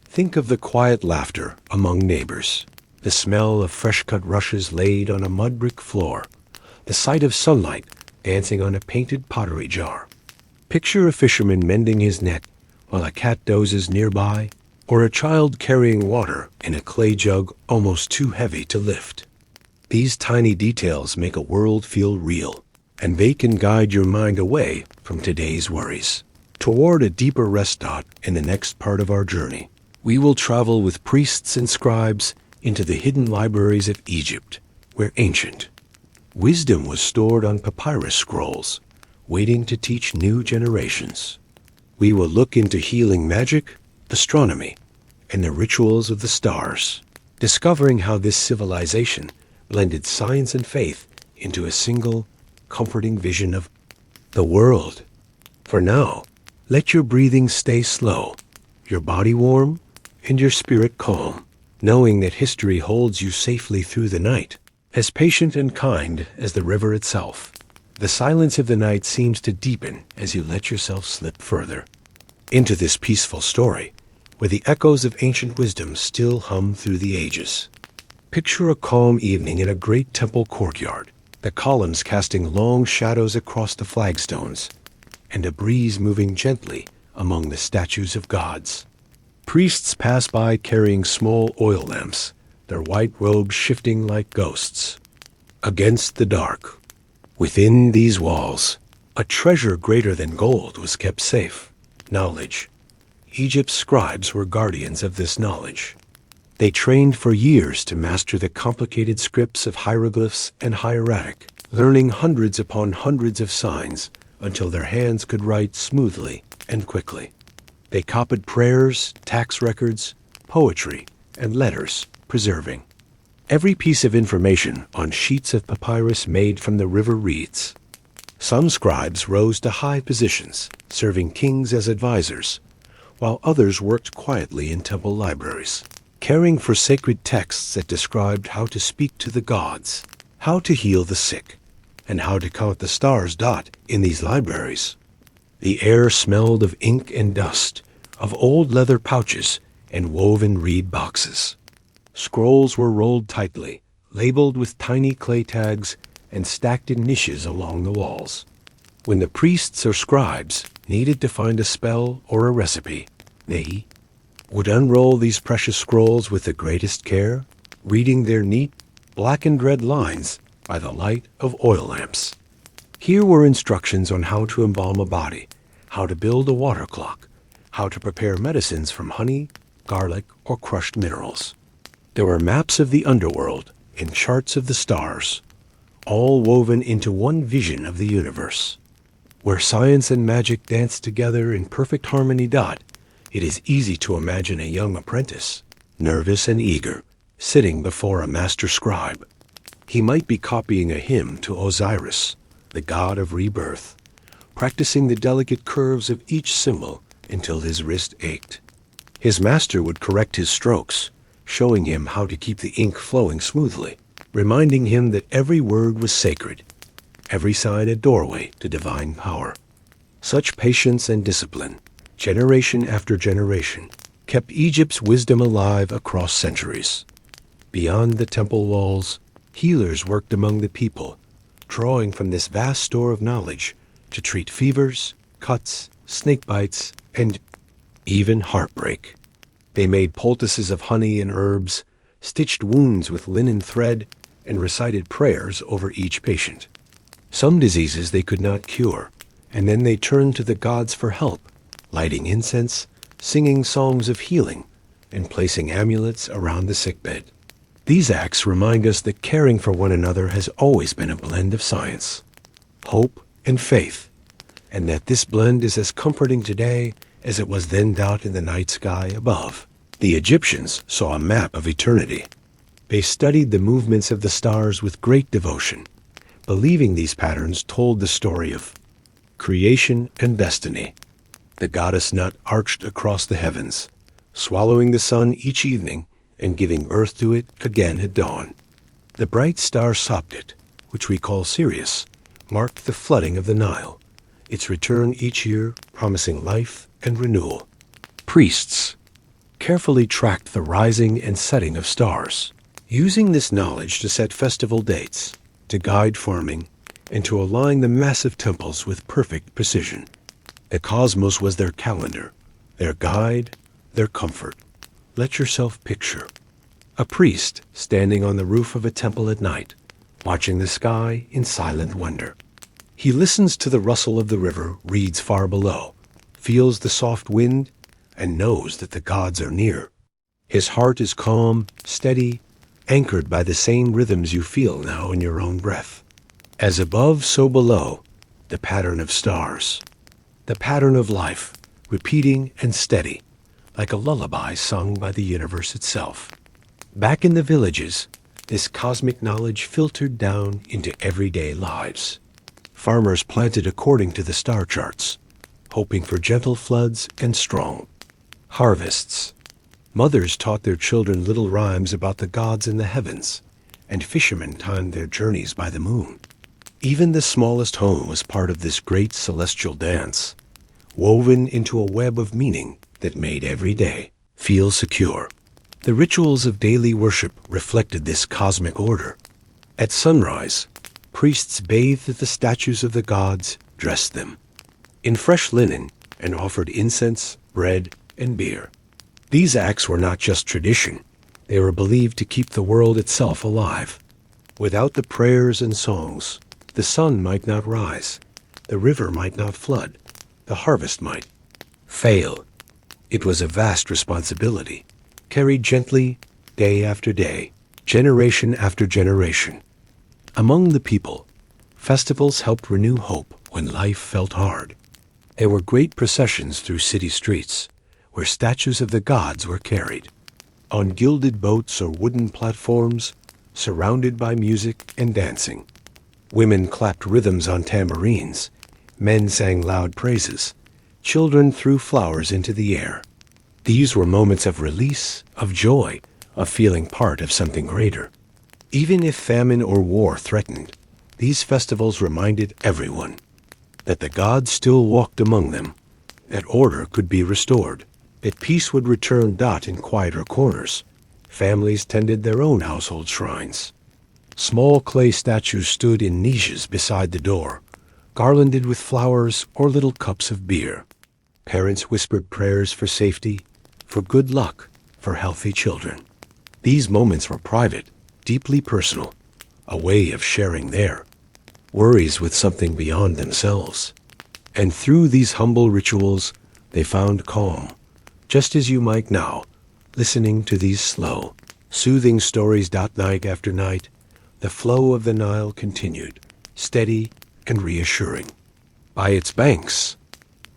Think of the quiet laughter among neighbors, the smell of fresh-cut rushes laid on a mud brick floor, the sight of sunlight dancing on a painted pottery jar. Picture a fisherman mending his net while a cat dozes nearby, or a child carrying water in a clay jug almost too heavy to lift. These tiny details make a world feel real, and they can guide your mind away from today's worries, toward a deeper rest stop in the next part of our journey. We will travel with priests and scribes into the hidden libraries of Egypt, where ancient wisdom was stored on papyrus scrolls, waiting to teach new generations. We will look into healing magic, astronomy, and the rituals of the stars, discovering how this civilization blended science and faith into a single, comforting vision of the world. For now, let your breathing stay slow, your body warm, and your spirit calm, knowing that history holds you safely through the night, as patient and kind as the river itself. The silence of the night seems to deepen as you let yourself slip further into this peaceful story, where the echoes of ancient wisdom still hum through the ages. Picture a calm evening in a great temple courtyard, the columns casting long shadows across the flagstones, and a breeze moving gently among the statues of gods. Priests pass by carrying small oil lamps, their white robes shifting like ghosts. Against the dark, within these walls, a treasure greater than gold was kept safe: knowledge. Egypt's scribes were guardians of this knowledge. They trained for years to master the complicated scripts of hieroglyphs and hieratic, learning hundreds upon hundreds of signs until their hands could write smoothly and quickly. They copied prayers, tax records, poetry, and letters, preserving every piece of information on sheets of papyrus made from the river reeds. Some scribes rose to high positions, serving kings as advisors, while others worked quietly in temple libraries, caring for sacred texts that described how to speak to the gods, how to heal the sick, and how to count the stars in these libraries. The air smelled of ink and dust, of old leather pouches and woven reed boxes. Scrolls were rolled tightly, labeled with tiny clay tags, and stacked in niches along the walls. When the priests or scribes needed to find a spell or a recipe, they would unroll these precious scrolls with the greatest care, reading their neat, blackened red lines by the light of oil lamps. Here were instructions on how to embalm a body, how to build a water clock, how to prepare medicines from honey, garlic, or crushed minerals. There were maps of the underworld and charts of the stars, all woven into one vision of the universe. Where science and magic dance together in perfect harmony. It is easy to imagine a young apprentice, nervous and eager, sitting before a master scribe. He might be copying a hymn to Osiris, the god of rebirth, practicing the delicate curves of each symbol until his wrist ached. His master would correct his strokes, showing him how to keep the ink flowing smoothly, reminding him that every word was sacred, every sign a doorway to divine power. Such patience and discipline, generation after generation, kept Egypt's wisdom alive across centuries. Beyond the temple walls, healers worked among the people, drawing from this vast store of knowledge to treat fevers, cuts, snake bites, and even heartbreak. They made poultices of honey and herbs, stitched wounds with linen thread, and recited prayers over each patient. Some diseases they could not cure, and then they turned to the gods for help, lighting incense, singing songs of healing, and placing amulets around the sickbed. These acts remind us that caring for one another has always been a blend of science, hope, and faith, and that this blend is as comforting today as it was then out in the night sky above. The Egyptians saw a map of eternity. They studied the movements of the stars with great devotion, believing these patterns told the story of creation and destiny. The goddess nut arched across the heavens, swallowing the sun each evening and giving birth to it again at dawn. The bright star Sopdet, which we call Sirius, marked the flooding of the Nile, its return each year promising life and renewal. Priests carefully tracked the rising and setting of stars, using this knowledge to set festival dates, to guide farming, and to align the massive temples with perfect precision. The cosmos was their calendar, their guide, their comfort. Let yourself picture a priest standing on the roof of a temple at night, watching the sky in silent wonder. He listens to the rustle of the river reeds far below, feels the soft wind, and knows that the gods are near. His heart is calm, steady, anchored by the same rhythms you feel now in your own breath. As above, so below, the pattern of stars, the pattern of life, repeating and steady, like a lullaby sung by the universe itself. Back in the villages, this cosmic knowledge filtered down into everyday lives. Farmers planted according to the star charts, hoping for gentle floods and strong harvests. Mothers taught their children little rhymes about the gods in the heavens, and fishermen timed their journeys by the moon. Even the smallest home was part of this great celestial dance, woven into a web of meaning that made every day feel secure. The rituals of daily worship reflected this cosmic order. At sunrise, priests bathed the statues of the gods, dressed them in fresh linen, and offered incense, bread, and beer. These acts were not just tradition. They were believed to keep the world itself alive. Without the prayers and songs, the sun might not rise, the river might not flood, the harvest might fail. It was a vast responsibility, carried gently, day after day, generation after generation. Among the people, festivals helped renew hope when life felt hard. There were great processions through city streets, where statues of the gods were carried. On gilded boats or wooden platforms, surrounded by music and dancing. Women clapped rhythms on tambourines, men sang loud praises, children threw flowers into the air. These were moments of release, of joy, of feeling part of something greater. Even if famine or war threatened, these festivals reminded everyone, that the gods still walked among them, that order could be restored, that peace would return in quieter corners. Families tended their own household shrines. Small clay statues stood in niches beside the door, garlanded with flowers or little cups of beer. Parents whispered prayers for safety, for good luck, for healthy children. These moments were private, deeply personal, a way of sharing their worries with something beyond themselves. And through these humble rituals, they found calm, just as you might now, listening to these slow, soothing stories. Night after night, the flow of the Nile continued, steady and reassuring. By its banks,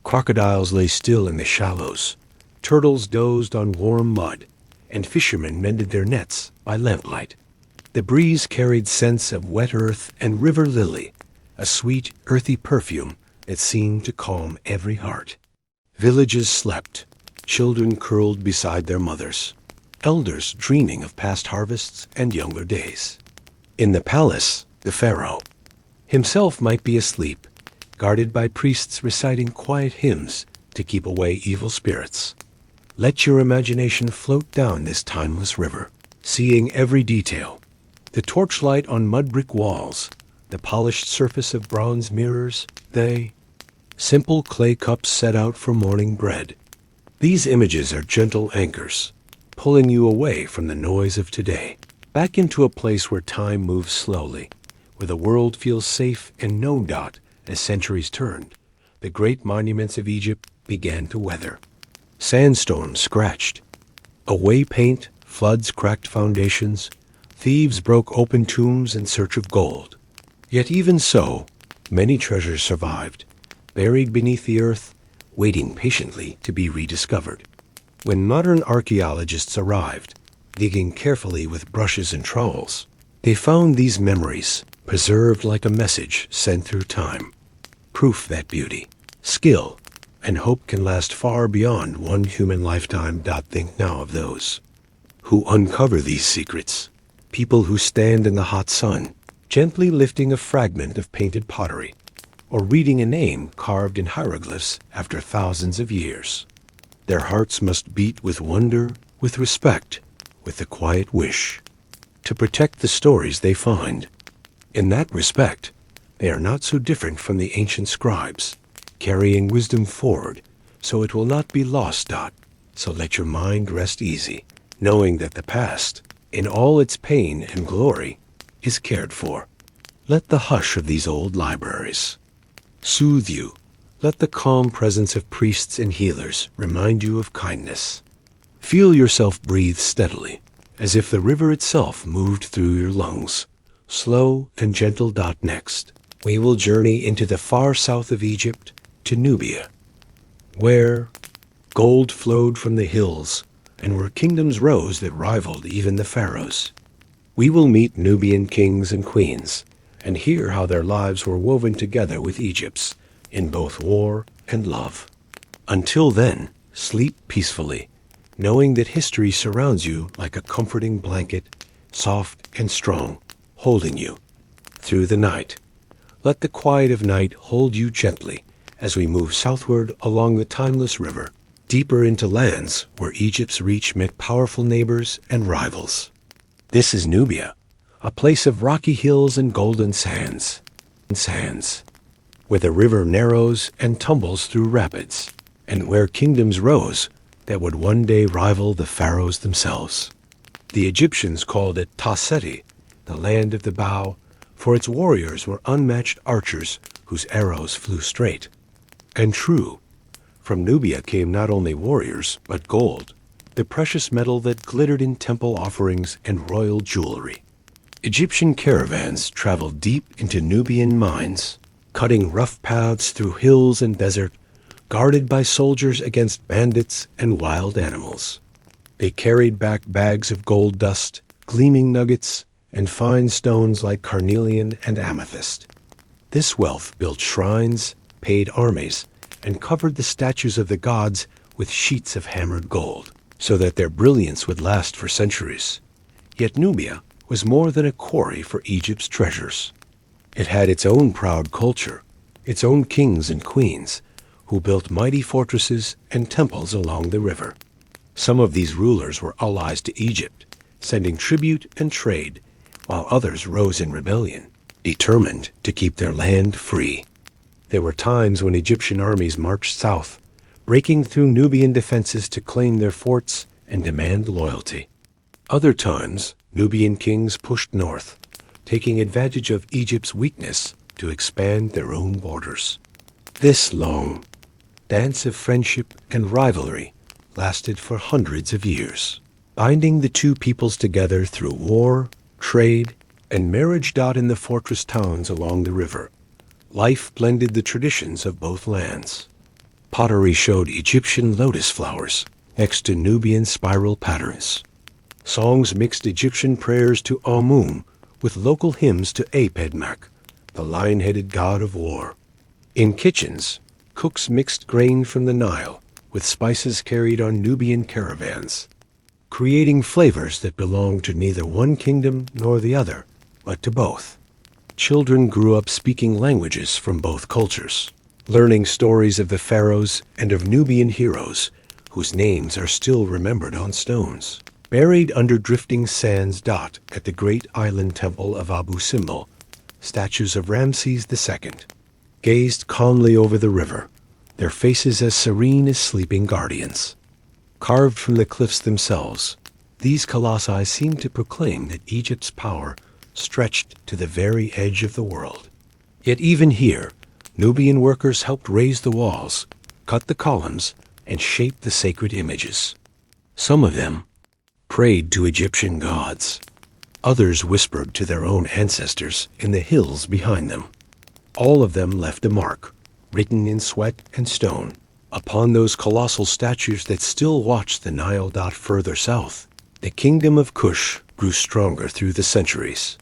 crocodiles lay still in the shallows, turtles dozed on warm mud, and fishermen mended their nets by lamplight. The breeze carried scents of wet earth and river lily, a sweet, earthy perfume that seemed to calm every heart. Villages slept, children curled beside their mothers, elders dreaming of past harvests and younger days. In the palace, the Pharaoh himself might be asleep, guarded by priests reciting quiet hymns to keep away evil spirits. Let your imagination float down this timeless river, seeing every detail. The torchlight on mud brick walls, the polished surface of bronze mirrors, the simple clay cups set out for morning bread. These images are gentle anchors, pulling you away from the noise of today, back into a place where time moves slowly, where the world feels safe and known. As centuries turned, the great monuments of Egypt began to weather. Sandstorms scratched away paint, floods cracked foundations, thieves broke open tombs in search of gold. Yet even so, many treasures survived, buried beneath the earth, waiting patiently to be rediscovered. When modern archaeologists arrived, digging carefully with brushes and trowels, they found these memories preserved like a message sent through time. Proof that beauty, skill, and hope can last far beyond one human lifetime. Think now of those who uncover these secrets, people who stand in the hot sun, gently lifting a fragment of painted pottery, or reading a name carved in hieroglyphs after thousands of years. Their hearts must beat with wonder, with respect, with the quiet wish to protect the stories they find. In that respect, they are not so different from the ancient scribes, carrying wisdom forward so it will not be lost. So let your mind rest easy, knowing that the past, in all its pain and glory, is cared for. Let the hush of these old libraries soothe you. Let the calm presence of priests and healers remind you of kindness. Feel yourself breathe steadily, as if the river itself moved through your lungs, slow and gentle. Next, we will journey into the far south of Egypt to Nubia, where gold flowed from the hills and where kingdoms rose that rivaled even the Pharaohs. We will meet Nubian kings and queens and hear how their lives were woven together with Egypt's in both war and love. Until then, sleep peacefully, knowing that history surrounds you like a comforting blanket, soft and strong, holding you through the night. Let the quiet of night hold you gently as we move southward along the timeless river, deeper into lands where Egypt's reach met powerful neighbors and rivals. This is Nubia, a place of rocky hills and golden sands, where the river narrows and tumbles through rapids, and where kingdoms rose that would one day rival the pharaohs themselves. The Egyptians called it Taseti, the land of the bow, for its warriors were unmatched archers whose arrows flew straight and true. From Nubia came not only warriors, but gold, the precious metal that glittered in temple offerings and royal jewelry. Egyptian caravans traveled deep into Nubian mines, cutting rough paths through hills and desert, guarded by soldiers against bandits and wild animals. They carried back bags of gold dust, gleaming nuggets, and fine stones like carnelian and amethyst. This wealth built shrines, paid armies, and covered the statues of the gods with sheets of hammered gold, so that their brilliance would last for centuries. Yet Nubia was more than a quarry for Egypt's treasures. It had its own proud culture, its own kings and queens, who built mighty fortresses and temples along the river. Some of these rulers were allies to Egypt, sending tribute and trade, while others rose in rebellion, determined to keep their land free. There were times when Egyptian armies marched south, breaking through Nubian defenses to claim their forts and demand loyalty. Other times, Nubian kings pushed north, taking advantage of Egypt's weakness to expand their own borders. This long dance of friendship and rivalry lasted for hundreds of years, binding the two peoples together through war, trade, and marriage. In the fortress towns along the river, life blended the traditions of both lands. Pottery showed Egyptian lotus flowers next to Nubian spiral patterns. Songs mixed Egyptian prayers to Amun with local hymns to Apedmak, the lion-headed god of war. In kitchens, cooks mixed grain from the Nile with spices carried on Nubian caravans, creating flavors that belonged to neither one kingdom nor the other, but to both. Children grew up speaking languages from both cultures, learning stories of the pharaohs and of Nubian heroes, whose names are still remembered on stones. Buried under drifting sands. At the great island temple of Abu Simbel, statues of Ramses II gazed calmly over the river, their faces as serene as sleeping guardians. Carved from the cliffs themselves, these colossi seemed to proclaim that Egypt's power stretched to the very edge of the world. Yet even here, Nubian workers helped raise the walls, cut the columns, and shape the sacred images. Some of them prayed to Egyptian gods. Others whispered to their own ancestors in the hills behind them. All of them left a mark, written in sweat and stone, upon those colossal statues that still watch the Nile. Further south, the kingdom of Kush grew stronger through the centuries.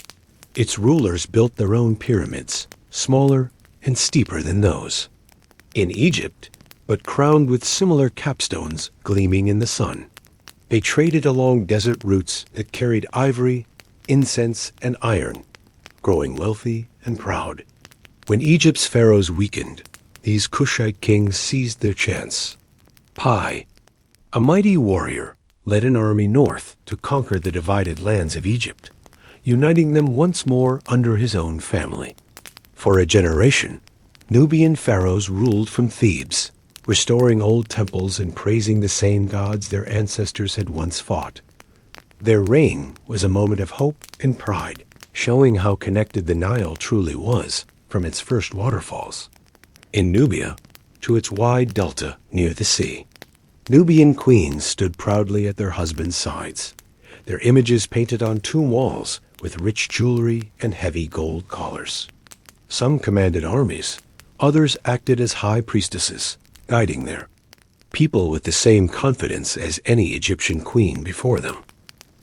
Its rulers built their own pyramids, smaller and steeper than those in Egypt, but crowned with similar capstones gleaming in the sun. They traded along desert routes that carried ivory, incense, and iron, growing wealthy and proud. When Egypt's pharaohs weakened, these Kushite kings seized their chance. Pi, a mighty warrior, led an army north to conquer the divided lands of Egypt, uniting them once more under his own family. For a generation, Nubian pharaohs ruled from Thebes, restoring old temples and praising the same gods their ancestors had once fought. Their reign was a moment of hope and pride, showing how connected the Nile truly was from its first waterfalls in Nubia to its wide delta near the sea. Nubian queens stood proudly at their husbands' sides, their images painted on tomb walls with rich jewelry and heavy gold collars. Some commanded armies, others acted as high priestesses, guiding their people with the same confidence as any Egyptian queen before them.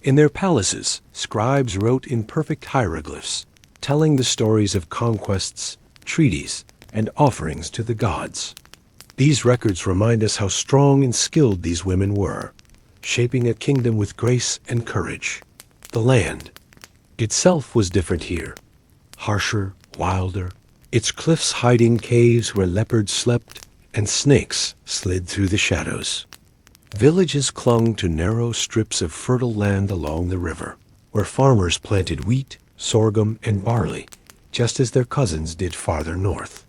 In their palaces, scribes wrote in perfect hieroglyphs, telling the stories of conquests, treaties, and offerings to the gods. These records remind us how strong and skilled these women were, shaping a kingdom with grace and courage. The land itself was different here, harsher, wilder, its cliffs hiding caves where leopards slept and snakes slid through the shadows. Villages clung to narrow strips of fertile land along the river, where farmers planted wheat, sorghum, and barley, just as their cousins did farther north.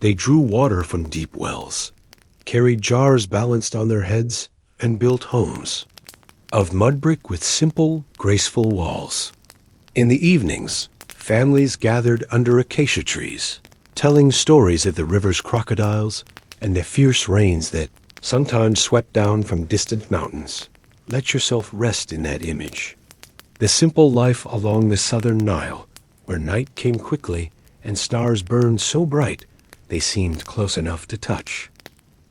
They drew water from deep wells, carried jars balanced on their heads, and built homes of mud brick with simple, graceful walls. In the evenings, families gathered under acacia trees, telling stories of the river's crocodiles and the fierce rains that sometimes swept down from distant mountains. Let yourself rest in that image. The simple life along the southern Nile, where night came quickly and stars burned so bright they seemed close enough to touch.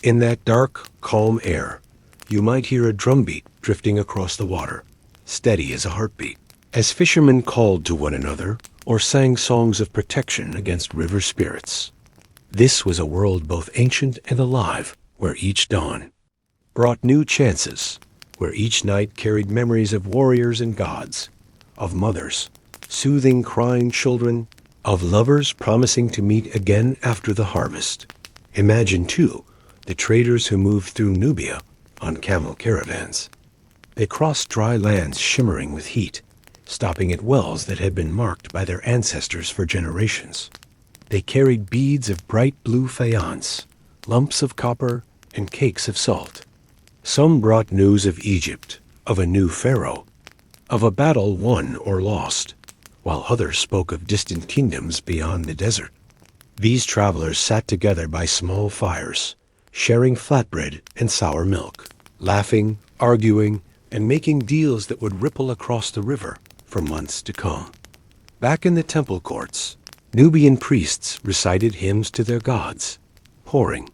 In that dark, calm air, you might hear a drumbeat drifting across the water, steady as a heartbeat, as fishermen called to one another or sang songs of protection against river spirits. This was a world both ancient and alive, where each dawn brought new chances, where each night carried memories of warriors and gods, of mothers soothing crying children, of lovers promising to meet again after the harvest. Imagine, too, the traders who moved through Nubia on camel caravans. They crossed dry lands shimmering with heat, stopping at wells that had been marked by their ancestors for generations. They carried beads of bright blue faience, lumps of copper, and cakes of salt. Some brought news of Egypt, of a new pharaoh, of a battle won or lost, while others spoke of distant kingdoms beyond the desert. These travelers sat together by small fires, sharing flatbread and sour milk, laughing, arguing, and making deals that would ripple across the river for months to come. Back in the temple courts, Nubian priests recited hymns to their gods, pouring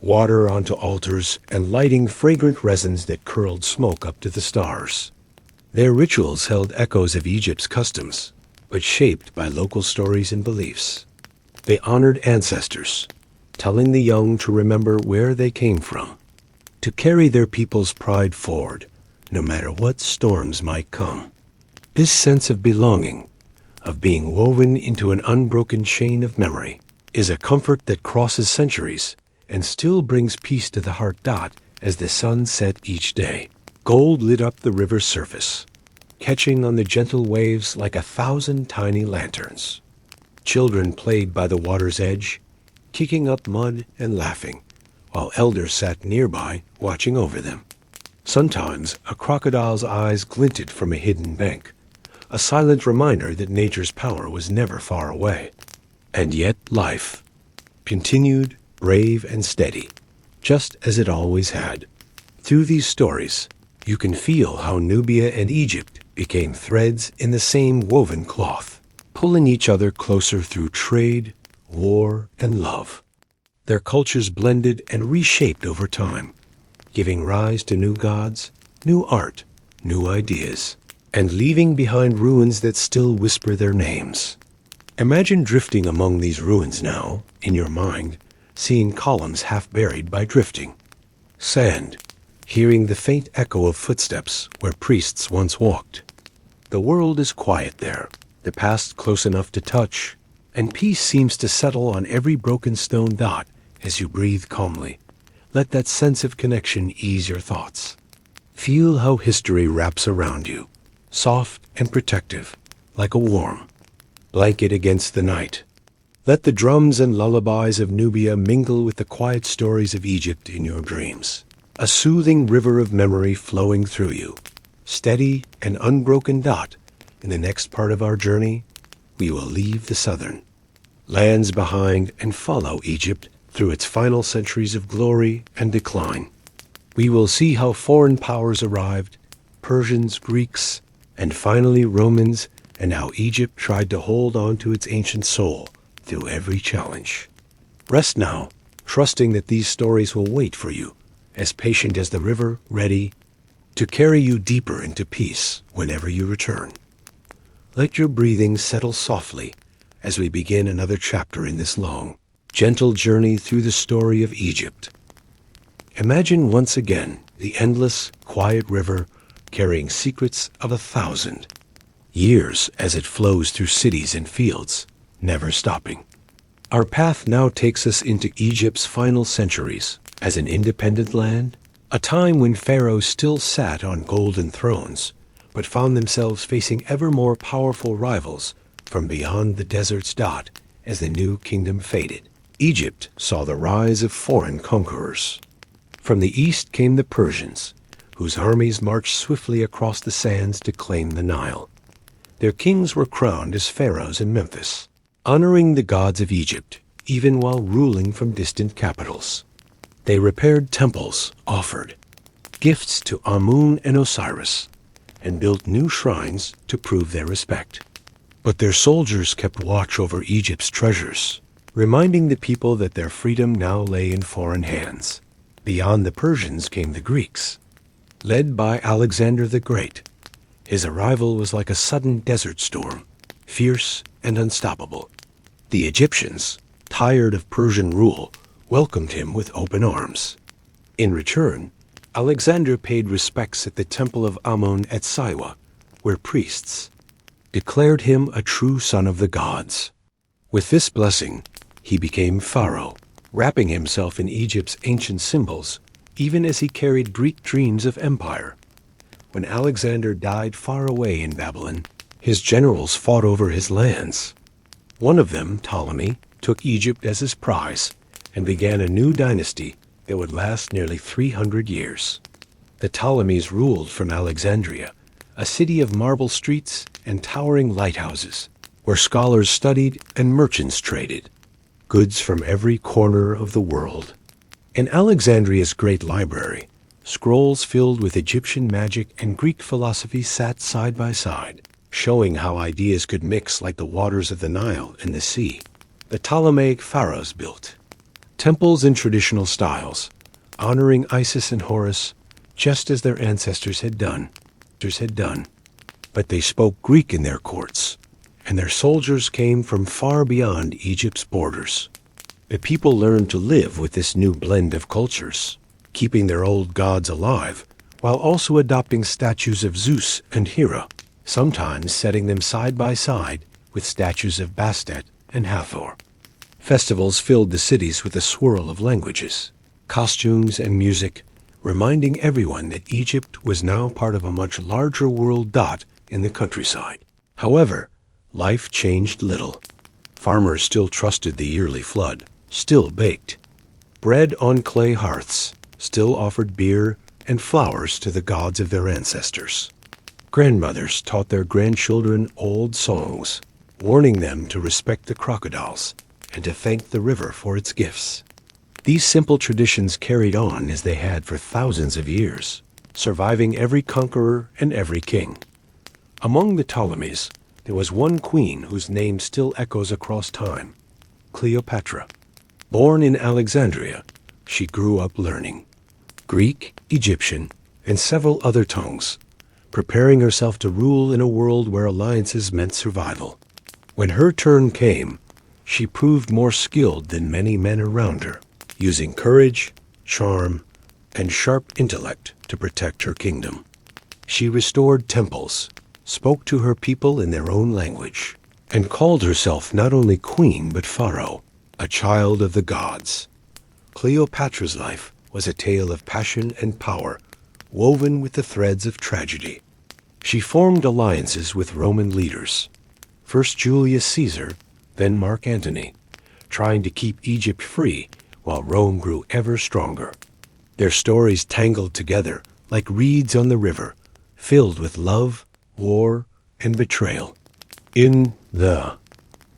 water onto altars and lighting fragrant resins that curled smoke up to the stars. Their rituals held echoes of Egypt's customs, but shaped by local stories and beliefs. They honored ancestors, telling the young to remember where they came from, to carry their people's pride forward, no matter what storms might come. This sense of belonging, of being woven into an unbroken chain of memory, is a comfort that crosses centuries and still brings peace to the heart. As the sun set each day, gold lit up the river's surface, catching on the gentle waves like 1,000 tiny lanterns. Children played by the water's edge, kicking up mud and laughing, while elders sat nearby watching over them. Sometimes a crocodile's eyes glinted from a hidden bank, a silent reminder that nature's power was never far away. And yet life continued, brave and steady, just as it always had. Through these stories, you can feel how Nubia and Egypt became threads in the same woven cloth, pulling each other closer through trade, war, and love. Their cultures blended and reshaped over time, giving rise to new gods, new art, new ideas, and leaving behind ruins that still whisper their names. Imagine drifting among these ruins now, in your mind, seeing columns half buried by drifting, sand, hearing the faint echo of footsteps where priests once walked. The world is quiet there, the past close enough to touch, and peace seems to settle on every broken stone dot as you breathe calmly. Let that sense of connection ease your thoughts. Feel how history wraps around you, soft and protective, like a warm blanket against the night. Let the drums and lullabies of Nubia mingle with the quiet stories of Egypt in your dreams. A soothing river of memory flowing through you, steady and unbroken. In the next part of our journey, we will leave the southern lands behind and follow Egypt through its final centuries of glory and decline. We will see how foreign powers arrived, Persians, Greeks, and finally Romans, and how Egypt tried to hold on to its ancient soul through every challenge. Rest now, trusting that these stories will wait for you, as patient as the river, ready to carry you deeper into peace whenever you return. Let your breathing settle softly as we begin another chapter in this long, gentle journey through the story of Egypt. Imagine once again the endless, quiet river carrying secrets of 1,000 years as it flows through cities and fields, never stopping. Our path now takes us into Egypt's final centuries as an independent land, a time when pharaohs still sat on golden thrones, but found themselves facing ever more powerful rivals from beyond the desert's as the new kingdom faded. Egypt saw the rise of foreign conquerors. From the east came the Persians, whose armies marched swiftly across the sands to claim the Nile. Their kings were crowned as pharaohs in Memphis, honoring the gods of Egypt, even while ruling from distant capitals. They repaired temples, offered gifts to Amun and Osiris, and built new shrines to prove their respect. But their soldiers kept watch over Egypt's treasures, reminding the people that their freedom now lay in foreign hands. Beyond the Persians came the Greeks, led by Alexander the Great. His arrival was like a sudden desert storm, fierce and unstoppable. The Egyptians, tired of Persian rule, welcomed him with open arms. In return, Alexander paid respects at the temple of Amun at Siwa, where priests declared him a true son of the gods. With this blessing, he became Pharaoh, wrapping himself in Egypt's ancient symbols, even as he carried Greek dreams of empire. When Alexander died far away in Babylon, his generals fought over his lands. One of them, Ptolemy, took Egypt as his prize and began a new dynasty that would last nearly 300 years. The Ptolemies ruled from Alexandria, a city of marble streets and towering lighthouses, where scholars studied and merchants traded, goods from every corner of the world. In Alexandria's great library, scrolls filled with Egyptian magic and Greek philosophy sat side by side, showing how ideas could mix like the waters of the Nile and the sea. The Ptolemaic pharaohs built temples in traditional styles, honoring Isis and Horus, just as their ancestors had done. But they spoke Greek in their courts, and their soldiers came from far beyond Egypt's borders. The people learned to live with this new blend of cultures, keeping their old gods alive, while also adopting statues of Zeus and Hera, sometimes setting them side by side with statues of Bastet and Hathor. Festivals filled the cities with a swirl of languages, costumes, and music, reminding everyone that Egypt was now part of a much larger world dot in the countryside. However, life changed little. Farmers still trusted the yearly flood, still baked bread on clay hearths, still offered beer and flowers to the gods of their ancestors. Grandmothers taught their grandchildren old songs, warning them to respect the crocodiles and to thank the river for its gifts. These simple traditions carried on as they had for thousands of years, surviving every conqueror and every king. Among the Ptolemies, there was one queen whose name still echoes across time, Cleopatra. Born in Alexandria, she grew up learning Greek, Egyptian, and several other tongues, preparing herself to rule in a world where alliances meant survival. When her turn came, she proved more skilled than many men around her, using courage, charm, and sharp intellect to protect her kingdom. She restored temples, spoke to her people in their own language, and called herself not only queen but pharaoh, a child of the gods. Cleopatra's life was a tale of passion and power, woven with the threads of tragedy. She formed alliances with Roman leaders, first Julius Caesar, then Mark Antony, trying to keep Egypt free while Rome grew ever stronger. Their stories tangled together like reeds on the river, filled with love, war, and betrayal. In the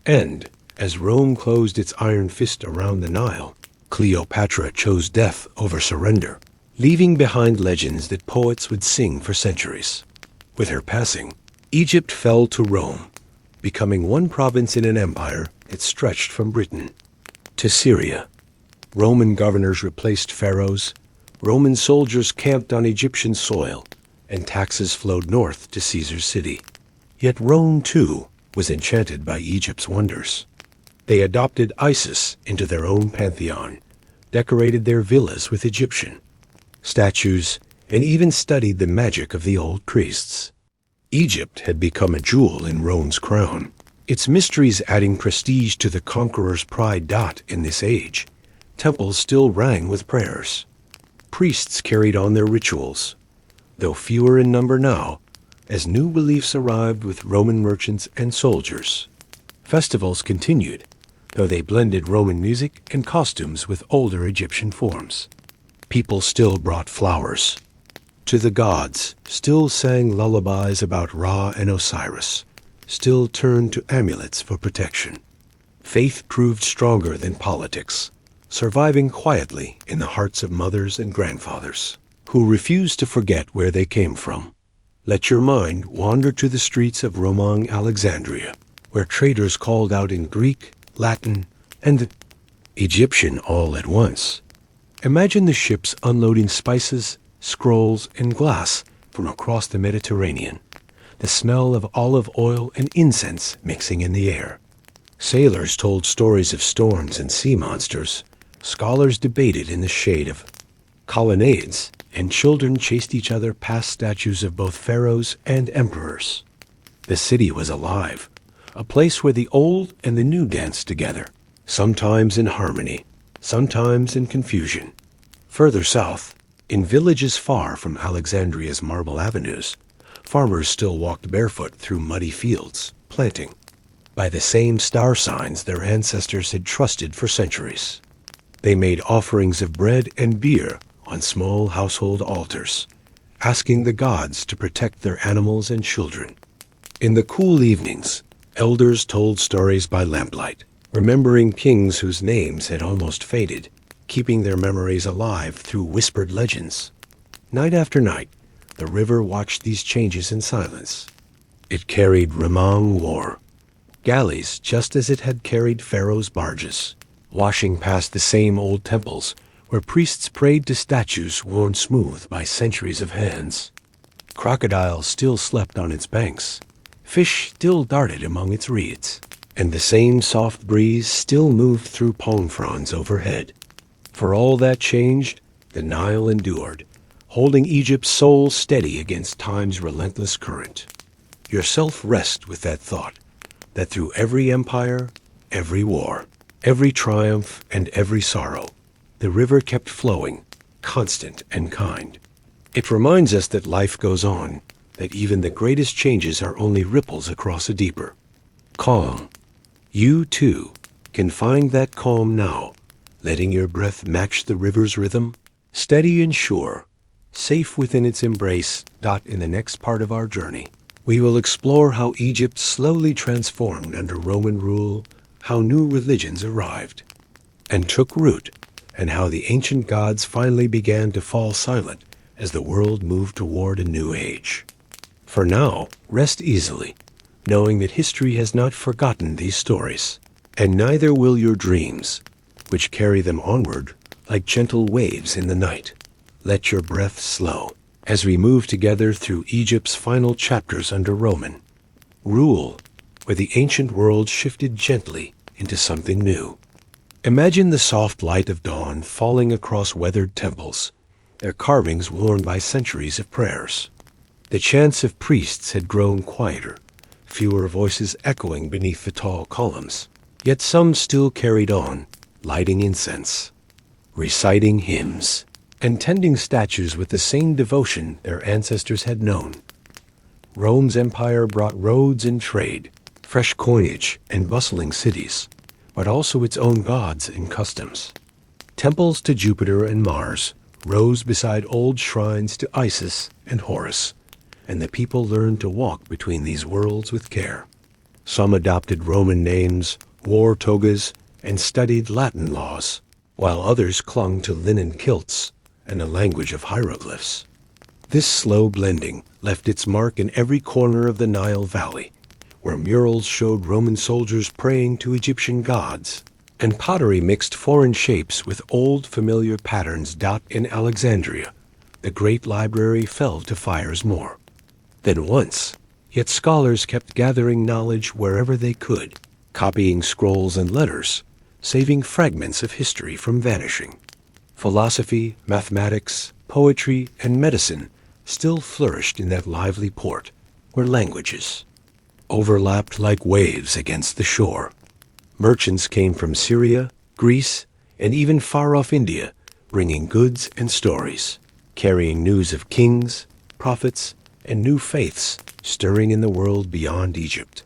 end, as Rome closed its iron fist around the Nile, Cleopatra chose death over surrender, leaving behind legends that poets would sing for centuries. With her passing, Egypt fell to Rome, becoming one province in an empire that stretched from Britain to Syria. Roman governors replaced pharaohs, Roman soldiers camped on Egyptian soil, and taxes flowed north to Caesar's city. Yet Rome, too, was enchanted by Egypt's wonders. They adopted Isis into their own pantheon, decorated their villas with Egyptian statues, and even studied the magic of the old priests. Egypt had become a jewel in Rome's crown, its mysteries adding prestige to the conqueror's pride. In this age, temples still rang with prayers. Priests carried on their rituals, though fewer in number now, as new beliefs arrived with Roman merchants and soldiers. Festivals continued, though they blended Roman music and costumes with older Egyptian forms. People still brought flowers to the gods, still sang lullabies about Ra and Osiris, still turned to amulets for protection. Faith proved stronger than politics, surviving quietly in the hearts of mothers and grandfathers, who refused to forget where they came from. Let your mind wander to the streets of Roman Alexandria, where traders called out in Greek, Latin, and Egyptian all at once. Imagine the ships unloading spices, scrolls, and glass from across the Mediterranean, the smell of olive oil and incense mixing in the air. Sailors told stories of storms and sea monsters, scholars debated in the shade of colonnades, and children chased each other past statues of both pharaohs and emperors. The city was alive, a place where the old and the new danced together, sometimes in harmony, sometimes in confusion. Further south, in villages far from Alexandria's marble avenues, farmers still walked barefoot through muddy fields, planting by the same star signs their ancestors had trusted for centuries. They made offerings of bread and beer on small household altars, asking the gods to protect their animals and children. In the cool evenings, elders told stories by lamplight, remembering kings whose names had almost faded, keeping their memories alive through whispered legends. Night after night, the river watched these changes in silence. It carried Remang war, galleys just as it had carried Pharaohs' barges, washing past the same old temples where priests prayed to statues worn smooth by centuries of hands. Crocodiles still slept on its banks, fish still darted among its reeds, and the same soft breeze still moved through palm fronds overhead. For all that changed, the Nile endured, holding Egypt's soul steady against time's relentless current. Yourself rest with that thought, that through every empire, every war, every triumph, and every sorrow, the river kept flowing, constant and kind. It reminds us that life goes on, that even the greatest changes are only ripples across a deeper calm. You, too, can find that calm now, letting your breath match the river's rhythm, steady and sure, safe within its embrace. In the next part of our journey, we will explore how Egypt slowly transformed under Roman rule, how new religions arrived and took root, and how the ancient gods finally began to fall silent as the world moved toward a new age. For now, rest easily, knowing that history has not forgotten these stories, and neither will your dreams, which carry them onward like gentle waves in the night. Let your breath slow as we move together through Egypt's final chapters under Roman rule, where the ancient world shifted gently into something new. Imagine the soft light of dawn falling across weathered temples, their carvings worn by centuries of prayers. The chants of priests had grown quieter, fewer voices echoing beneath the tall columns, yet some still carried on, lighting incense, reciting hymns, and tending statues with the same devotion their ancestors had known. Rome's empire brought roads and trade, fresh coinage and bustling cities, but also its own gods and customs. Temples to Jupiter and Mars rose beside old shrines to Isis and Horus, and the people learned to walk between these worlds with care. Some adopted Roman names, wore togas, and studied Latin laws, while others clung to linen kilts and a language of hieroglyphs. This slow blending left its mark in every corner of the Nile Valley, where murals showed Roman soldiers praying to Egyptian gods, and pottery mixed foreign shapes with old familiar patterns. In Alexandria, the great library fell to fires more than once, yet scholars kept gathering knowledge wherever they could, copying scrolls and letters, saving fragments of history from vanishing. Philosophy, mathematics, poetry, and medicine still flourished in that lively port, where languages overlapped like waves against the shore. Merchants came from Syria, Greece, and even far-off India, bringing goods and stories, carrying news of kings, prophets, and new faiths stirring in the world beyond Egypt.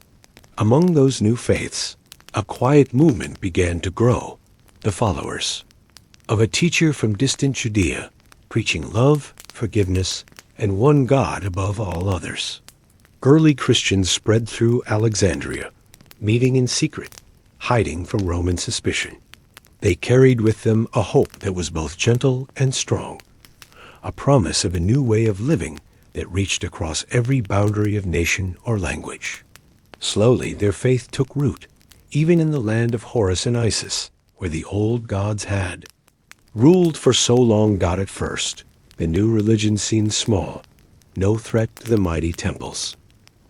Among those new faiths, a quiet movement began to grow, the followers of a teacher from distant Judea, preaching love, forgiveness, and one God above all others. Early Christians spread through Alexandria, meeting in secret, hiding from Roman suspicion. They carried with them a hope that was both gentle and strong, a promise of a new way of living that reached across every boundary of nation or language. Slowly, their faith took root, even in the land of Horus and Isis, where the old gods had ruled for so long. At first, the new religion seemed small, no threat to the mighty temples.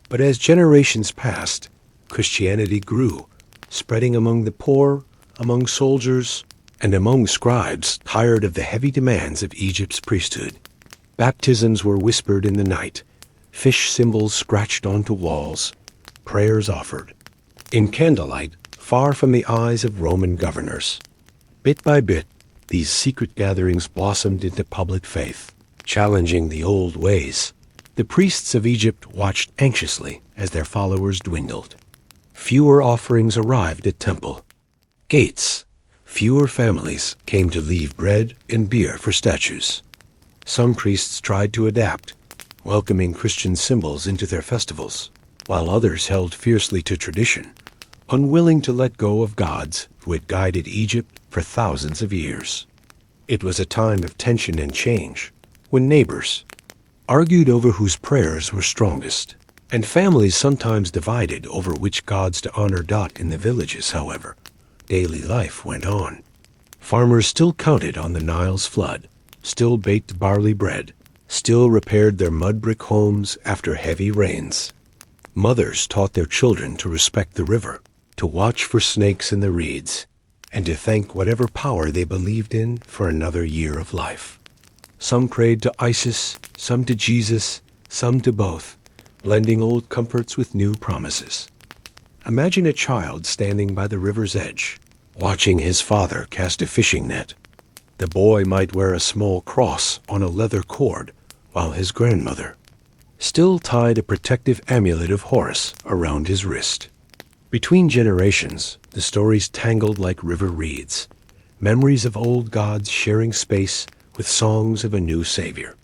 But as generations passed, Christianity grew, spreading among the poor, among soldiers, and among scribes tired of the heavy demands of Egypt's priesthood. Baptisms were whispered in the night, fish symbols scratched onto walls, prayers offered, in candlelight, far from the eyes of Roman governors. Bit by bit, these secret gatherings blossomed into public faith, challenging the old ways. The priests of Egypt watched anxiously as their followers dwindled. Fewer offerings arrived at temple gates. Fewer families came to leave bread and beer for statues. Some priests tried to adapt, welcoming Christian symbols into their festivals, while others held fiercely to tradition, unwilling to let go of gods who had guided Egypt for thousands of years. It was a time of tension and change, when neighbors argued over whose prayers were strongest, and families sometimes divided over which gods to honor. In the villages, however, daily life went on. Farmers still counted on the Nile's flood, still baked barley bread, still repaired their mud brick homes after heavy rains. Mothers taught their children to respect the river, to watch for snakes in the reeds, and to thank whatever power they believed in for another year of life. Some prayed to Isis, some to Jesus, some to both, blending old comforts with new promises. Imagine a child standing by the river's edge, watching his father cast a fishing net. The boy might wear a small cross on a leather cord, while his grandmother still tied a protective amulet of Horus around his wrist. Between generations, the stories tangled like river reeds, memories of old gods sharing space with songs of a new savior.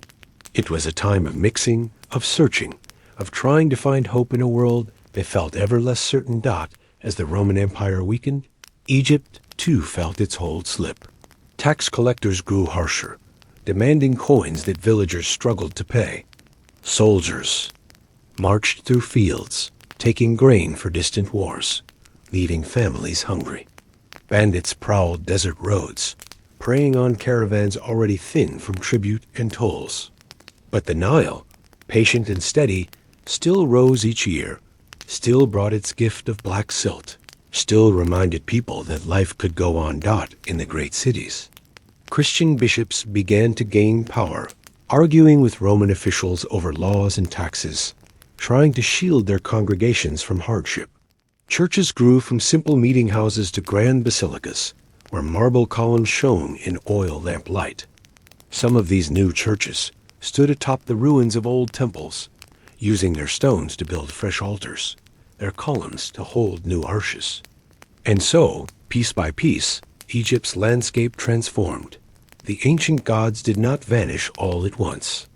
It was a time of mixing, of searching, of trying to find hope in a world that felt ever less certain. As the Roman Empire weakened, Egypt too felt its hold slip. Tax collectors grew harsher, demanding coins that villagers struggled to pay. Soldiers marched through fields, taking grain for distant wars, leaving families hungry. Bandits prowled desert roads, preying on caravans already thin from tribute and tolls. But the Nile, patient and steady, still rose each year, still brought its gift of black silt, still reminded people that life could go on. In the great cities, Christian bishops began to gain power, arguing with Roman officials over laws and taxes, trying to shield their congregations from hardship. Churches grew from simple meeting houses to grand basilicas, where marble columns shone in oil lamp light. Some of these new churches stood atop the ruins of old temples, using their stones to build fresh altars, their columns to hold new arches. And so, piece by piece, Egypt's landscape transformed. The ancient gods did not vanish all at once.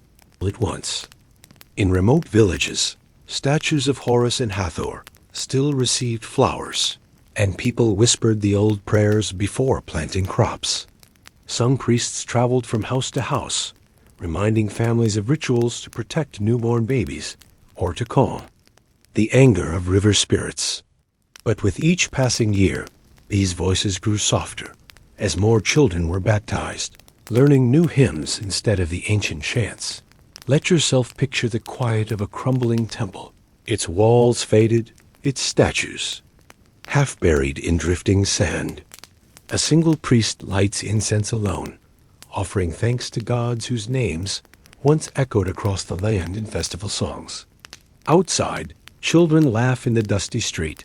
In remote villages, statues of Horus and Hathor still received flowers, and people whispered the old prayers before planting crops. Some priests traveled from house to house, reminding families of rituals to protect newborn babies or to calm the anger of river spirits. But with each passing year, these voices grew softer as more children were baptized, learning new hymns instead of the ancient chants. Let yourself picture the quiet of a crumbling temple, its walls faded, its statues half buried in drifting sand. A single priest lights incense alone, offering thanks to gods whose names once echoed across the land in festival songs. Outside, children laugh in the dusty street,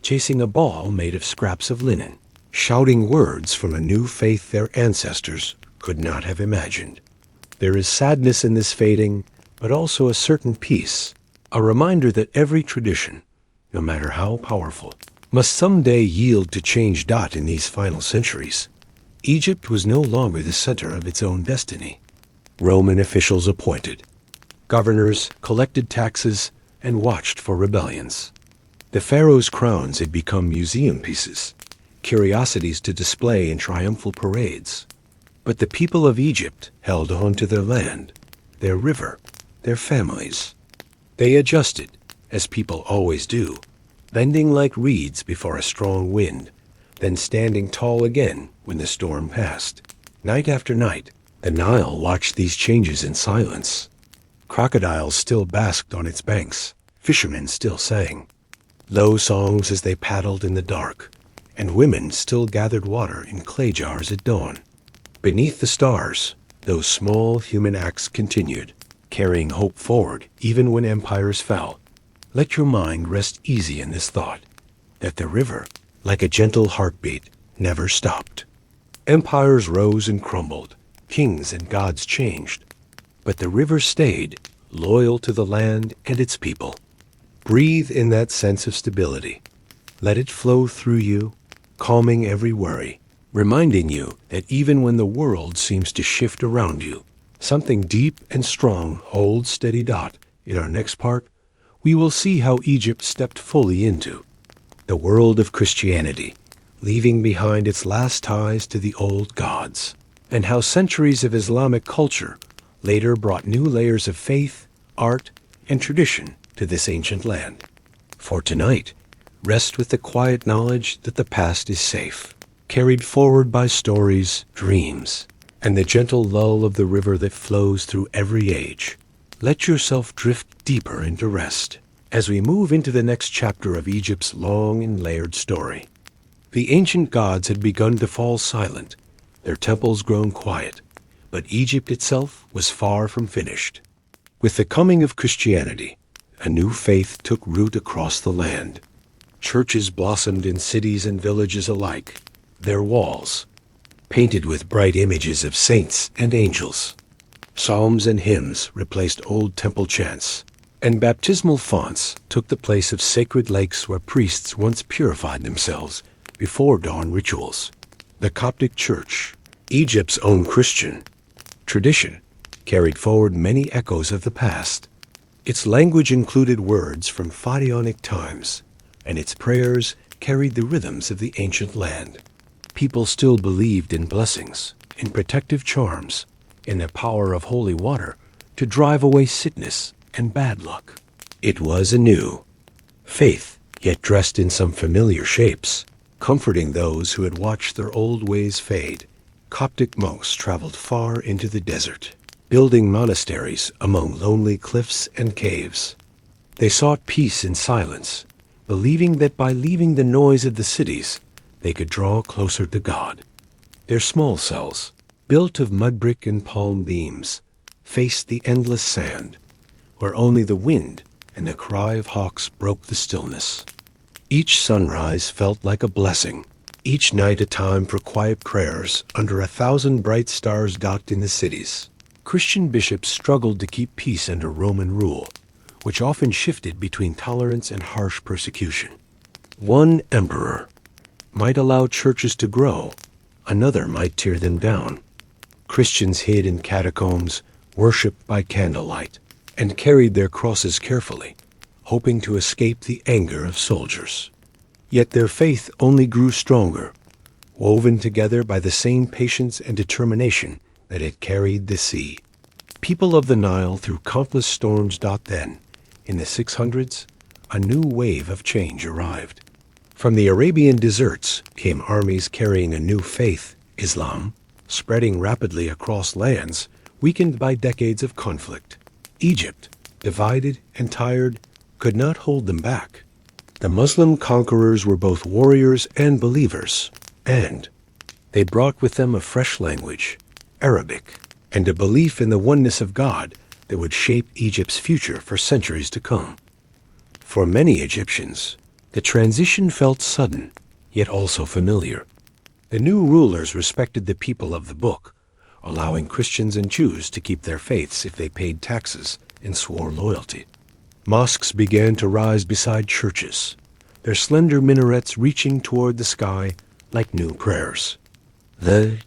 chasing a ball made of scraps of linen, shouting words from a new faith their ancestors could not have imagined. There is sadness in this fading, but also a certain peace, a reminder that every tradition, no matter how powerful, must someday yield to change. In these final centuries, Egypt was no longer the center of its own destiny. Roman officials appointed governors, collected taxes, and watched for rebellions. The pharaohs' crowns had become museum pieces, curiosities to display in triumphal parades. But the people of Egypt held on to their land, their river, their families. They adjusted, as people always do, bending like reeds before a strong wind, then standing tall again when the storm passed. Night after night, the Nile watched these changes in silence. Crocodiles still basked on its banks, fishermen still sang low songs as they paddled in the dark, and women still gathered water in clay jars at dawn. Beneath the stars, those small human acts continued, carrying hope forward even when empires fell. Let your mind rest easy in this thought. that the river, like a gentle heartbeat, never stopped. Empires rose and crumbled, kings and gods changed, but the river stayed, loyal to the land and its people. Breathe in that sense of stability. Let it flow through you, calming every worry, reminding you that even when the world seems to shift around you, something deep and strong holds steady. In our next part, we will see how Egypt stepped fully into the world of Christianity, leaving behind its last ties to the old gods, and how centuries of Islamic culture later brought new layers of faith, art, and tradition to this ancient land. For tonight, rest with the quiet knowledge that the past is safe, carried forward by stories, dreams, and the gentle lull of the river that flows through every age. Let yourself drift deeper into rest as we move into the next chapter of Egypt's long and layered story. The ancient gods had begun to fall silent, their temples grown quiet, but Egypt itself was far from finished. With the coming of Christianity, a new faith took root across the land. Churches blossomed in cities and villages alike, their walls painted with bright images of saints and angels. Psalms and hymns replaced old temple chants, and baptismal fonts took the place of sacred lakes where priests once purified themselves before dawn rituals. The Coptic Church, Egypt's own Christian tradition, carried forward many echoes of the past. Its language included words from pharaonic times, and its prayers carried the rhythms of the ancient land. People still believed in blessings, in protective charms, in the power of holy water to drive away sickness and bad luck. It was a new faith, yet dressed in some familiar shapes, comforting those who had watched their old ways fade. Coptic monks traveled far into the desert, building monasteries among lonely cliffs and caves. They sought peace in silence, believing that by leaving the noise of the cities, they could draw closer to God. Their small cells, built of mud brick and palm beams, faced the endless sand, where only the wind and the cry of hawks broke the stillness. Each sunrise felt like a blessing, each night a time for quiet prayers under 1,000 bright stars in the cities. Christian bishops struggled to keep peace under Roman rule, which often shifted between tolerance and harsh persecution. One emperor might allow churches to grow, another might tear them down. Christians hid in catacombs, worshipped by candlelight, and carried their crosses carefully, hoping to escape the anger of soldiers. Yet their faith only grew stronger, woven together by the same patience and determination that had carried the sea. People of the Nile through countless storms. Then, in the 600s, a new wave of change arrived. From the Arabian deserts came armies carrying a new faith, Islam, spreading rapidly across lands weakened by decades of conflict. Egypt, divided and tired, could not hold them back. The Muslim conquerors were both warriors and believers, and they brought with them a fresh language, Arabic, and a belief in the oneness of God that would shape Egypt's future for centuries to come. For many Egyptians, the transition felt sudden, yet also familiar. The new rulers respected the people of the book, allowing Christians and Jews to keep their faiths if they paid taxes and swore loyalty. Mosques began to rise beside churches, their slender minarets reaching toward the sky like new prayers. The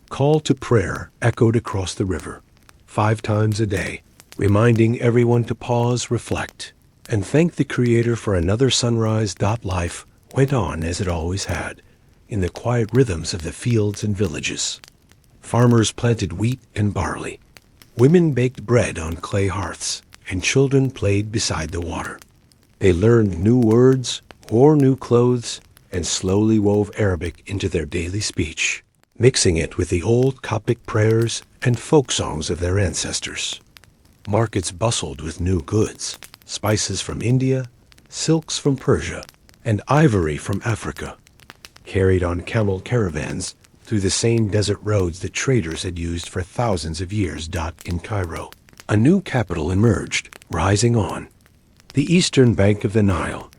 call to prayer echoed across the river, 5 times a day, reminding everyone to pause, reflect, and thank the Creator for another sunrise. Life went on as it always had, in the quiet rhythms of the fields and villages. Farmers planted wheat and barley. Women baked bread on clay hearths, and children played beside the water. They learned new words, wore new clothes, and slowly wove Arabic into their daily speech, mixing it with the old Coptic prayers and folk songs of their ancestors. Markets bustled with new goods, spices from India, silks from Persia, and ivory from Africa, carried on camel caravans through the same desert roads that traders had used for thousands of years. In Cairo, a new capital emerged, rising on the eastern bank of the Nile.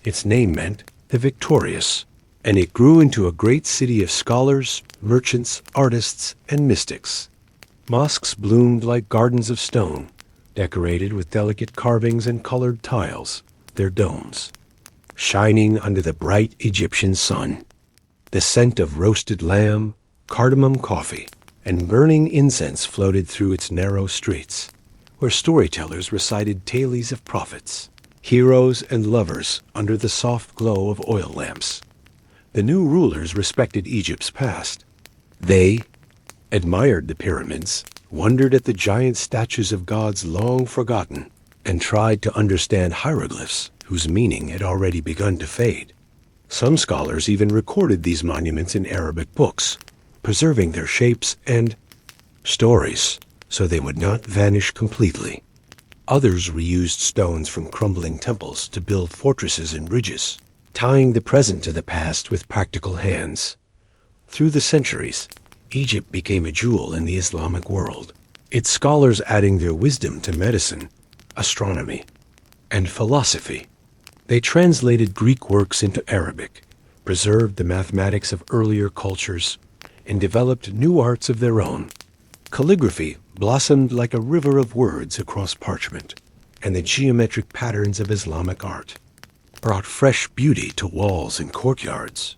Its name meant the victorious, and it grew into a great city of scholars, merchants, artists, and mystics. Mosques bloomed like gardens of stone, decorated with delicate carvings and colored tiles, their domes shining under the bright Egyptian sun. The scent of roasted lamb, cardamom coffee, and burning incense floated through its narrow streets, where storytellers recited tales of prophets, heroes, and lovers under the soft glow of oil lamps. The new rulers respected Egypt's past. They admired the pyramids, wondered at the giant statues of gods long forgotten, and tried to understand hieroglyphs whose meaning had already begun to fade. Some scholars even recorded these monuments in Arabic books, preserving their shapes and stories so they would not vanish completely. Others reused stones from crumbling temples to build fortresses and bridges, tying the present to the past with practical hands. Through the centuries, Egypt became a jewel in the Islamic world, its scholars adding their wisdom to medicine, astronomy, and philosophy. They translated Greek works into Arabic, preserved the mathematics of earlier cultures, and developed new arts of their own. Calligraphy blossomed like a river of words across parchment, and the geometric patterns of Islamic art brought fresh beauty to walls and courtyards.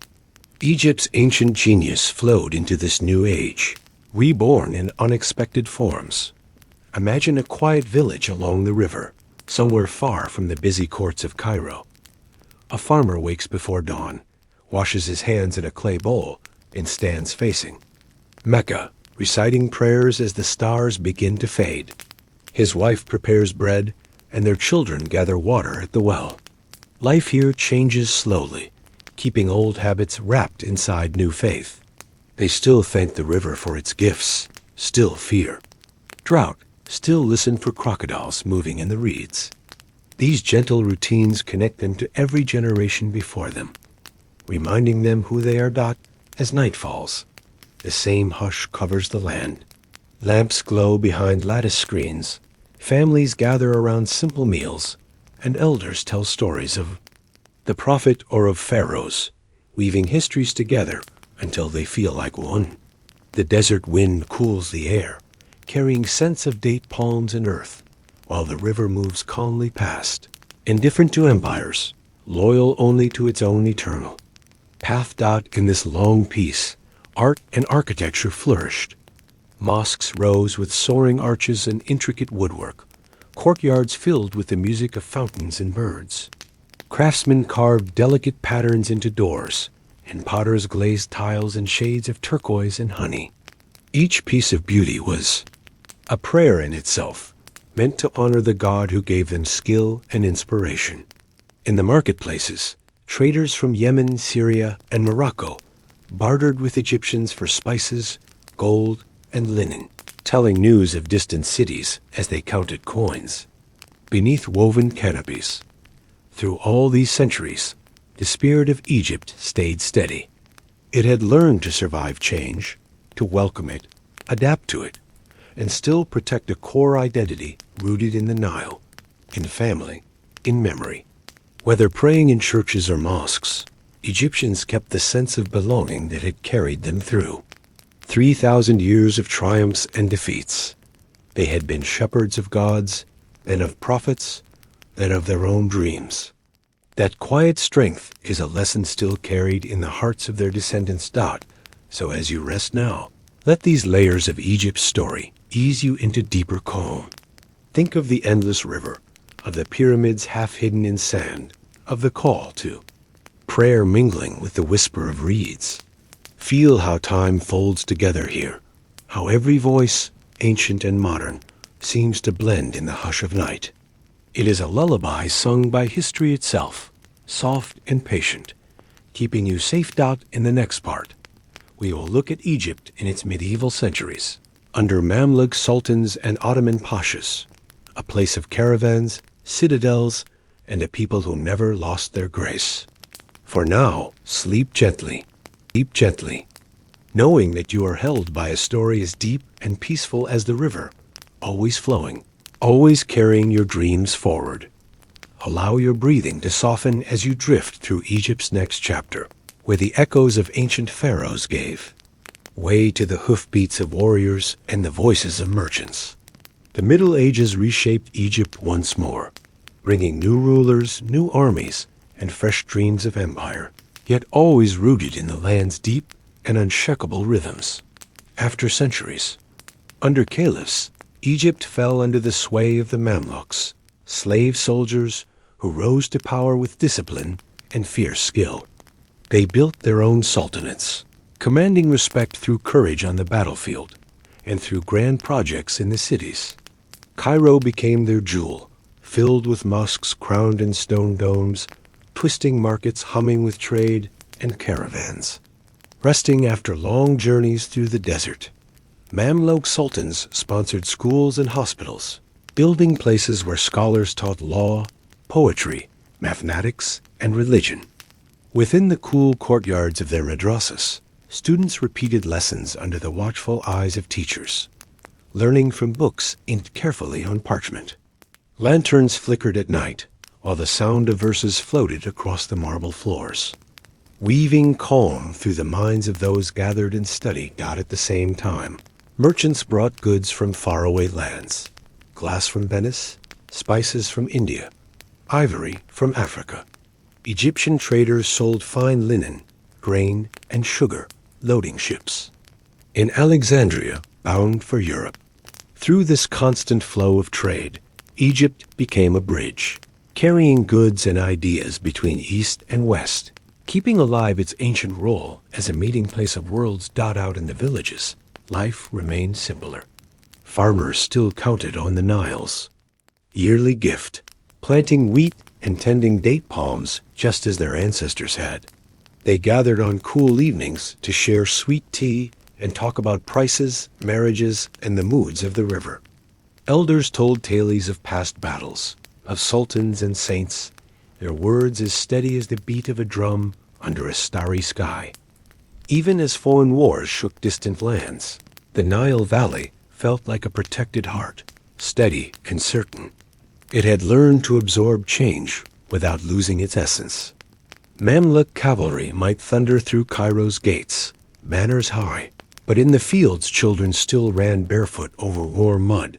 Egypt's ancient genius flowed into this new age, reborn in unexpected forms. Imagine a quiet village along the river, somewhere far from the busy courts of Cairo. A farmer wakes before dawn, washes his hands in a clay bowl, and stands facing Mecca, reciting prayers as the stars begin to fade. His wife prepares bread, and their children gather water at the well. Life here changes slowly, keeping old habits wrapped inside new faith. They still thank the river for its gifts, still fear drought, still listen for crocodiles moving in the reeds. These gentle routines connect them to every generation before them, reminding them who they are not as night falls. The same hush covers the land. Lamps glow behind lattice screens. Families gather around simple meals, and elders tell stories of the prophet or of pharaohs, weaving histories together until they feel like one. The desert wind cools the air, carrying scents of date palms and earth, while the river moves calmly past, indifferent to empires, loyal only to its own eternal. Pathed out in this long peace, art and architecture flourished. Mosques rose with soaring arches and intricate woodwork, courtyards filled with the music of fountains and birds. Craftsmen carved delicate patterns into doors, and potters glazed tiles in shades of turquoise and honey. Each piece of beauty was a prayer in itself, meant to honor the God who gave them skill and inspiration. In the marketplaces, traders from Yemen, Syria, and Morocco bartered with Egyptians for spices, gold, and linen, telling news of distant cities as they counted coins. Beneath woven canopies, through all these centuries, the spirit of Egypt stayed steady. It had learned to survive change, to welcome it, adapt to it, and still protect a core identity rooted in the Nile, in family, in memory. Whether praying in churches or mosques, Egyptians kept the sense of belonging that had carried them through 3,000 years of triumphs and defeats. They had been shepherds of gods, then of prophets, then of their own dreams. That quiet strength is a lesson still carried in the hearts of their descendants. So as you rest now, let these layers of Egypt's story ease you into deeper calm. Think of the endless river, of the pyramids half hidden in sand, of the call to prayer mingling with the whisper of reeds. Feel how time folds together here, how every voice, ancient and modern, seems to blend in the hush of night. It is a lullaby sung by history itself, soft and patient, keeping you safe out in the next part. We will look at Egypt in its medieval centuries, under Mamluk sultans and Ottoman pashas, a place of caravans, citadels, and a people who never lost their grace. For now, sleep gently, knowing that you are held by a story as deep and peaceful as the river, always flowing, always carrying your dreams forward. Allow your breathing to soften as you drift through Egypt's next chapter, where the echoes of ancient pharaohs gave way to the hoofbeats of warriors and the voices of merchants. The Middle Ages reshaped Egypt once more, bringing new rulers, new armies, and fresh dreams of empire, yet always rooted in the land's deep and unshakable rhythms. After centuries, under caliphs, Egypt fell under the sway of the Mamluks, slave soldiers who rose to power with discipline and fierce skill. They built their own sultanates, commanding respect through courage on the battlefield and through grand projects in the cities. Cairo became their jewel, filled with mosques crowned in stone domes, twisting markets humming with trade and caravans. Resting after long journeys through the desert, Mamluk sultans sponsored schools and hospitals, building places where scholars taught law, poetry, mathematics, and religion. Within the cool courtyards of their madrasas, students repeated lessons under the watchful eyes of teachers, learning from books inked carefully on parchment. Lanterns flickered at night, while the sound of verses floated across the marble floors, weaving calm through the minds of those gathered and studied God at the same time. Merchants brought goods from faraway lands, glass from Venice, spices from India, ivory from Africa. Egyptian traders sold fine linen, grain, and sugar, loading ships in Alexandria, bound for Europe. Through this constant flow of trade, Egypt became a bridge, carrying goods and ideas between East and West, keeping alive its ancient role as a meeting place of worlds. Out in the villages, life remained simpler. Farmers still counted on the Nile's yearly gift, planting wheat and tending date palms just as their ancestors had. They gathered on cool evenings to share sweet tea and talk about prices, marriages, and the moods of the river. Elders told tales of past battles, of sultans and saints, their words as steady as the beat of a drum under a starry sky. Even as foreign wars shook distant lands, the Nile Valley felt like a protected heart, steady and certain. It had learned to absorb change without losing its essence. Mamluk cavalry might thunder through Cairo's gates, banners high, but in the fields children still ran barefoot over warm mud,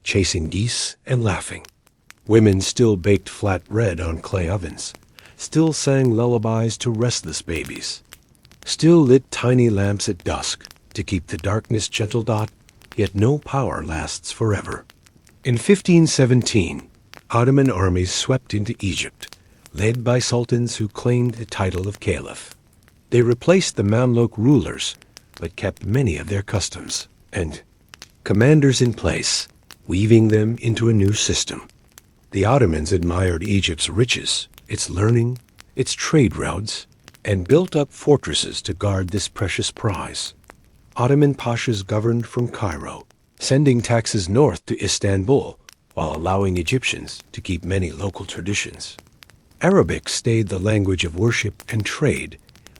chasing geese and laughing. Women still baked flat bread on clay ovens, still sang lullabies to restless babies, still lit tiny lamps at dusk to keep the darkness gentle. Yet no power lasts forever. In 1517, Ottoman armies swept into Egypt, led by sultans who claimed the title of caliph. They replaced the Mamluk rulers, but kept many of their customs and commanders in place, weaving them into a new system. The Ottomans admired Egypt's riches, its learning, its trade routes, and built up fortresses to guard this precious prize. Ottoman pashas governed from Cairo, sending taxes north to Istanbul, while allowing Egyptians to keep many local traditions. Arabic stayed the language of worship and trade,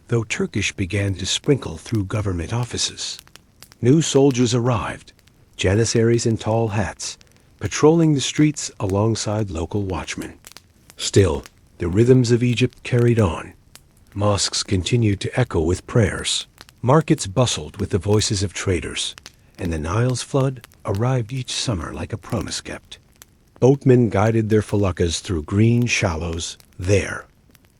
though Turkish began to sprinkle through government offices. New soldiers arrived, janissaries in tall hats, patrolling the streets alongside local watchmen. Still, the rhythms of Egypt carried on. Mosques continued to echo with prayers. Markets bustled with the voices of traders, and the Nile's flood arrived each summer like a promise kept. Boatmen guided their feluccas through green shallows there,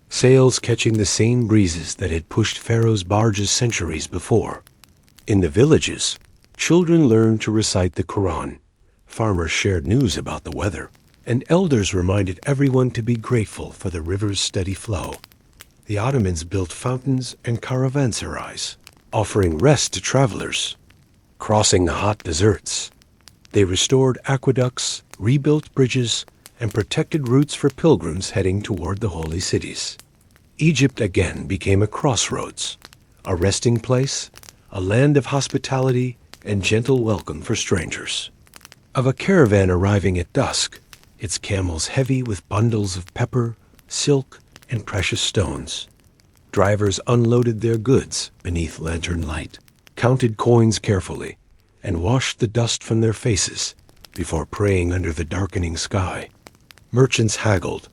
sails catching the same breezes that had pushed Pharaoh's barges centuries before. In the villages, children learned to recite the Quran, farmers shared news about the weather, and elders reminded everyone to be grateful for the river's steady flow. The Ottomans built fountains and caravanserais, offering rest to travelers crossing the hot deserts. They restored aqueducts, rebuilt bridges, and protected routes for pilgrims heading toward the holy cities. Egypt again became a crossroads, a resting place, a land of hospitality and gentle welcome for strangers. Of a caravan arriving at dusk, its camels heavy with bundles of pepper, silk, and precious stones. Drivers unloaded their goods beneath lantern light, counted coins carefully, and washed the dust from their faces before praying under the darkening sky. Merchants haggled,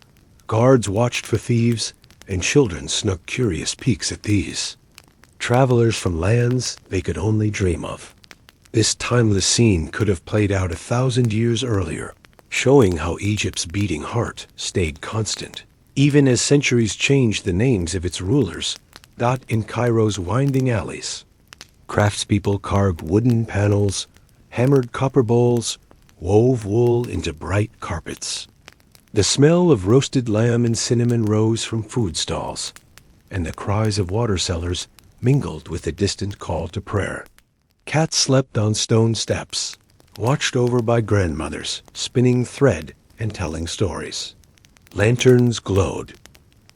Guards watched for thieves, and children snuck curious peeks at these. Travelers from lands they could only dream of. This timeless scene could have played out 1,000 years earlier, showing how Egypt's beating heart stayed constant, even as centuries changed the names of its rulers. In Cairo's winding alleys, craftspeople carved wooden panels, hammered copper bowls, wove wool into bright carpets. The smell of roasted lamb and cinnamon rose from food stalls, and the cries of water sellers mingled with the distant call to prayer. Cats slept on stone steps, watched over by grandmothers, spinning thread and telling stories. Lanterns glowed.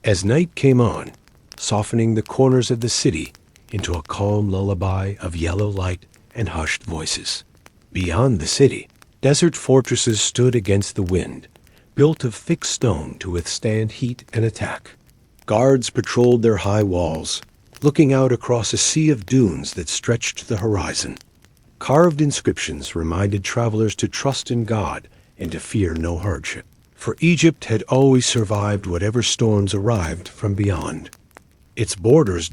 As night came on, softening the corners of the city into a calm lullaby of yellow light and hushed voices. Beyond the city, desert fortresses stood against the wind, built of thick stone to withstand heat and attack. Guards patrolled their high walls, looking out across a sea of dunes that stretched to the horizon. Carved inscriptions reminded travelers to trust in God and to fear no hardship, for Egypt had always survived whatever storms arrived from beyond. Its borders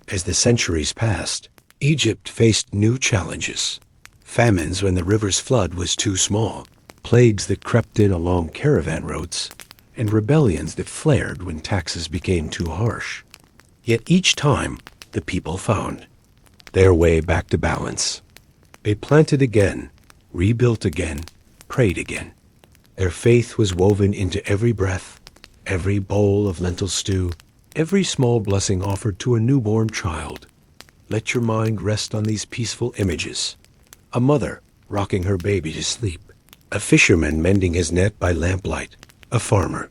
as the centuries passed, Egypt faced new challenges. Famines when the river's flood was too small, plagues that crept in along caravan routes, and rebellions that flared when taxes became too harsh. Yet each time, the people found their way back to balance. They planted again, rebuilt again, prayed again. Their faith was woven into every breath, every bowl of lentil stew, every small blessing offered to a newborn child. Let your mind rest on these peaceful images. A mother rocking her baby to sleep, a fisherman mending his net by lamplight, a farmer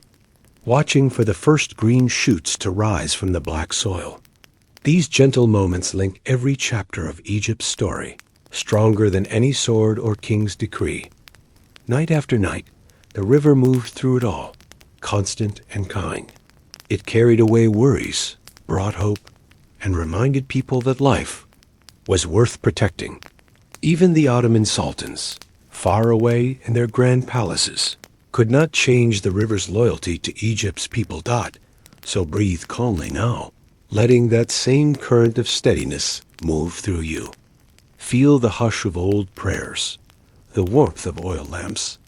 watching for the first green shoots to rise from the black soil. These gentle moments link every chapter of Egypt's story, stronger than any sword or king's decree. Night after night, the river moved through it all, constant and kind. It carried away worries, brought hope, and reminded people that life was worth protecting. Even the Ottoman sultans, far away in their grand palaces, could not change the river's loyalty to Egypt's people. So breathe calmly now, letting that same current of steadiness move through you. Feel the hush of old prayers, the warmth of oil lamps,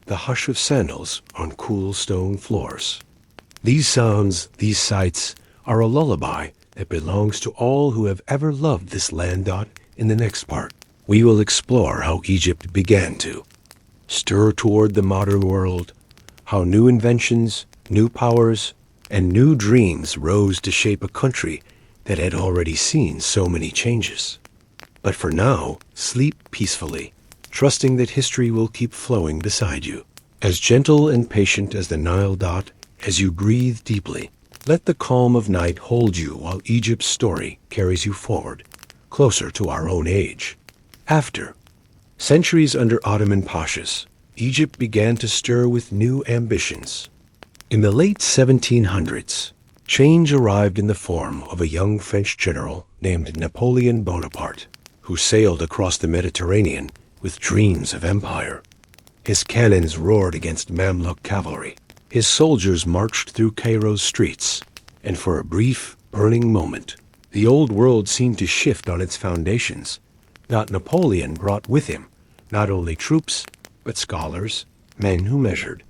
the hush of sandals on cool stone floors. These sounds, these sights, are a lullaby that belongs to all who have ever loved this land. In the next part, we will explore how Egypt began to stir toward the modern world, how new inventions, new powers, and new dreams rose to shape a country that had already seen so many changes. But for now, sleep peacefully, trusting that history will keep flowing beside you. As gentle and patient as the Nile. As you breathe deeply, let the calm of night hold you while Egypt's story carries you forward, closer to our own age. After centuries under Ottoman pashas, Egypt began to stir with new ambitions. In the late 1700s, change arrived in the form of a young French general named Napoleon Bonaparte, who sailed across the Mediterranean with dreams of empire. His cannons roared against Mamluk cavalry. His soldiers marched through Cairo's streets, and for a brief, burning moment, the old world seemed to shift on its foundations. Napoleon brought with him not only troops, but scholars, men who measured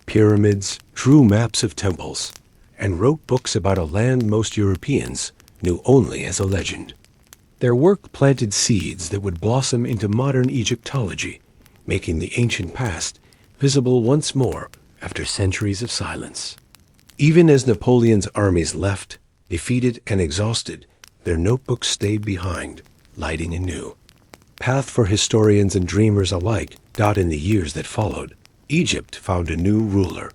pyramids, drew maps of temples, and wrote books about a land most Europeans knew only as a legend. Their work planted seeds that would blossom into modern Egyptology, making the ancient past visible once more after centuries of silence. Even as Napoleon's armies left, defeated and exhausted, their notebooks stayed behind, lighting anew. Path for historians and dreamers alike. In the years that followed, Egypt found a new ruler,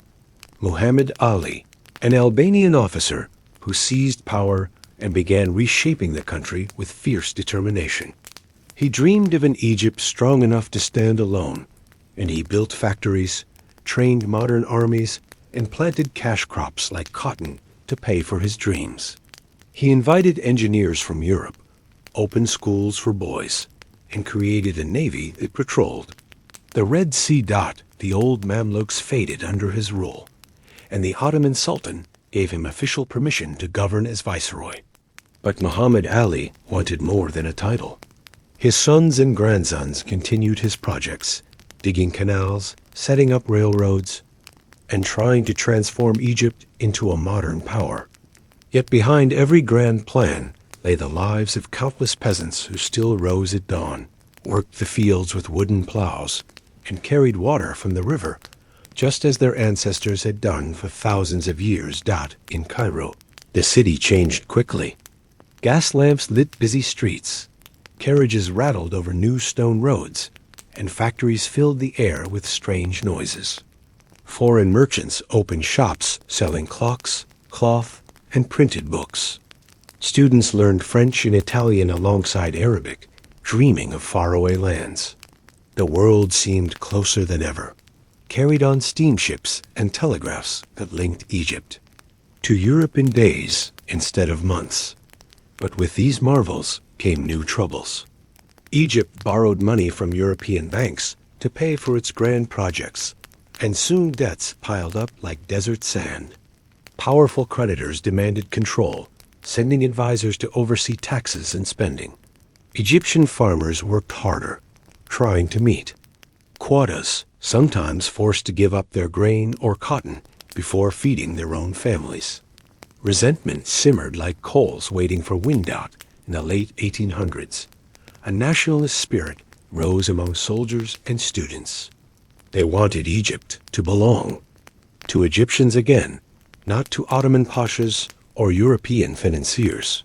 Muhammad Ali, an Albanian officer who seized power and began reshaping the country with fierce determination. He dreamed of an Egypt strong enough to stand alone, and he built factories, trained modern armies, and planted cash crops like cotton to pay for his dreams. He invited engineers from Europe, opened schools for boys, and created a navy that patrolled the Red Sea. The old Mamluks faded under his rule, and the Ottoman Sultan gave him official permission to govern as viceroy. But Muhammad Ali wanted more than a title. His sons and grandsons continued his projects, digging canals, setting up railroads, and trying to transform Egypt into a modern power. Yet behind every grand plan lay the lives of countless peasants who still rose at dawn, worked the fields with wooden plows, and carried water from the river, just as their ancestors had done for thousands of years. In Cairo, the city changed quickly. Gas lamps lit busy streets, carriages rattled over new stone roads, and factories filled the air with strange noises. Foreign merchants opened shops selling clocks, cloth, and printed books. Students learned French and Italian alongside Arabic, dreaming of faraway lands. The world seemed closer than ever, carried on steamships and telegraphs that linked Egypt to Europe in days instead of months. But with these marvels came new troubles. Egypt borrowed money from European banks to pay for its grand projects, and soon debts piled up like desert sand. Powerful creditors demanded control, sending advisors to oversee taxes and spending. Egyptian farmers worked harder, trying to meet quotas, sometimes forced to give up their grain or cotton before feeding their own families. Resentment simmered like coals waiting for wind out in the late 1800s. A nationalist spirit rose among soldiers and students. They wanted Egypt to belong to Egyptians again, not to Ottoman pashas or European financiers.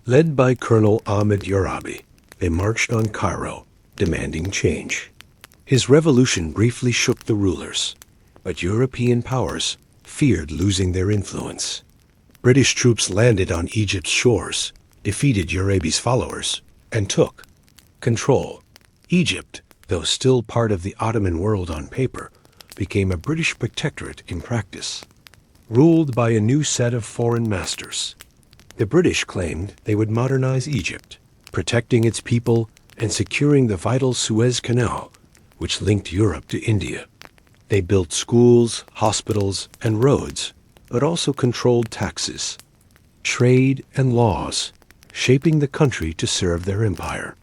Led by Colonel Ahmed Yarabi, they marched on Cairo, demanding change. His revolution briefly shook the rulers, but European powers feared losing their influence. British troops landed on Egypt's shores, defeated Yarabi's followers, and took control. Egypt, though still part of the Ottoman world on paper, became a British protectorate in practice, ruled by a new set of foreign masters. The British claimed they would modernize Egypt, protecting its people and securing the vital Suez Canal, which linked Europe to India. They built schools, hospitals, and roads, but also controlled taxes, trade, and laws, shaping the country to serve their empire.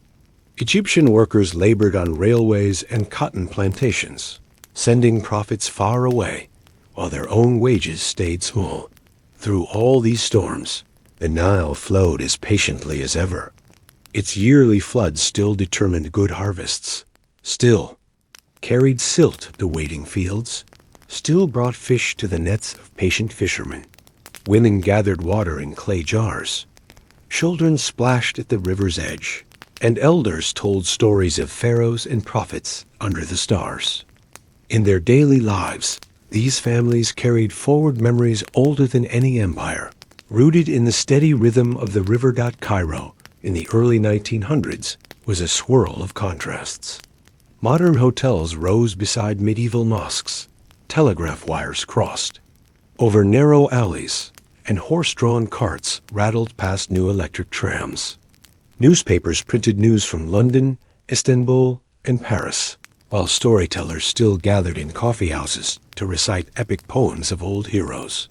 Egyptian workers labored on railways and cotton plantations, sending profits far away, while their own wages stayed small. Through all these storms, the Nile flowed as patiently as ever. Its yearly floods still determined good harvests, still carried silt to waiting fields, still brought fish to the nets of patient fishermen. Women gathered water in clay jars. Children splashed at the river's edge, and elders told stories of pharaohs and prophets under the stars. In their daily lives, these families carried forward memories older than any empire, rooted in the steady rhythm of the river. Cairo, in the early 1900s, was a swirl of contrasts. Modern hotels rose beside medieval mosques, telegraph wires crossed over narrow alleys, and horse-drawn carts rattled past new electric trams. Newspapers printed news from London, Istanbul, and Paris, while storytellers still gathered in coffeehouses to recite epic poems of old heroes.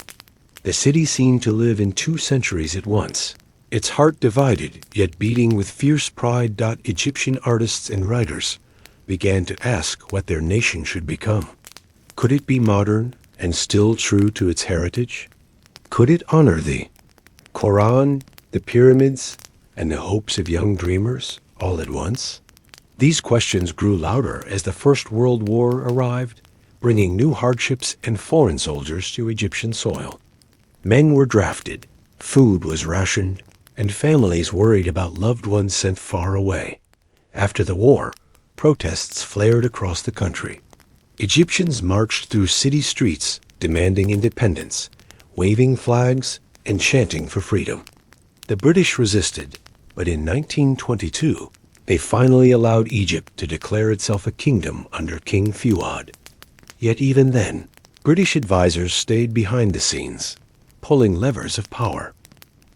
The city seemed to live in 2 centuries at once, its heart divided yet beating with fierce pride. Egyptian artists and writers began to ask what their nation should become. Could it be modern and still true to its heritage? Could it honor the Quran, the pyramids, and the hopes of young dreamers all at once? These questions grew louder as the First World War arrived, bringing new hardships and foreign soldiers to Egyptian soil. Men were drafted, food was rationed, and families worried about loved ones sent far away. After the war, protests flared across the country. Egyptians marched through city streets demanding independence, waving flags and chanting for freedom. The British resisted, but in 1922, they finally allowed Egypt to declare itself a kingdom under King Fuad. Yet even then, British advisors stayed behind the scenes, pulling levers of power.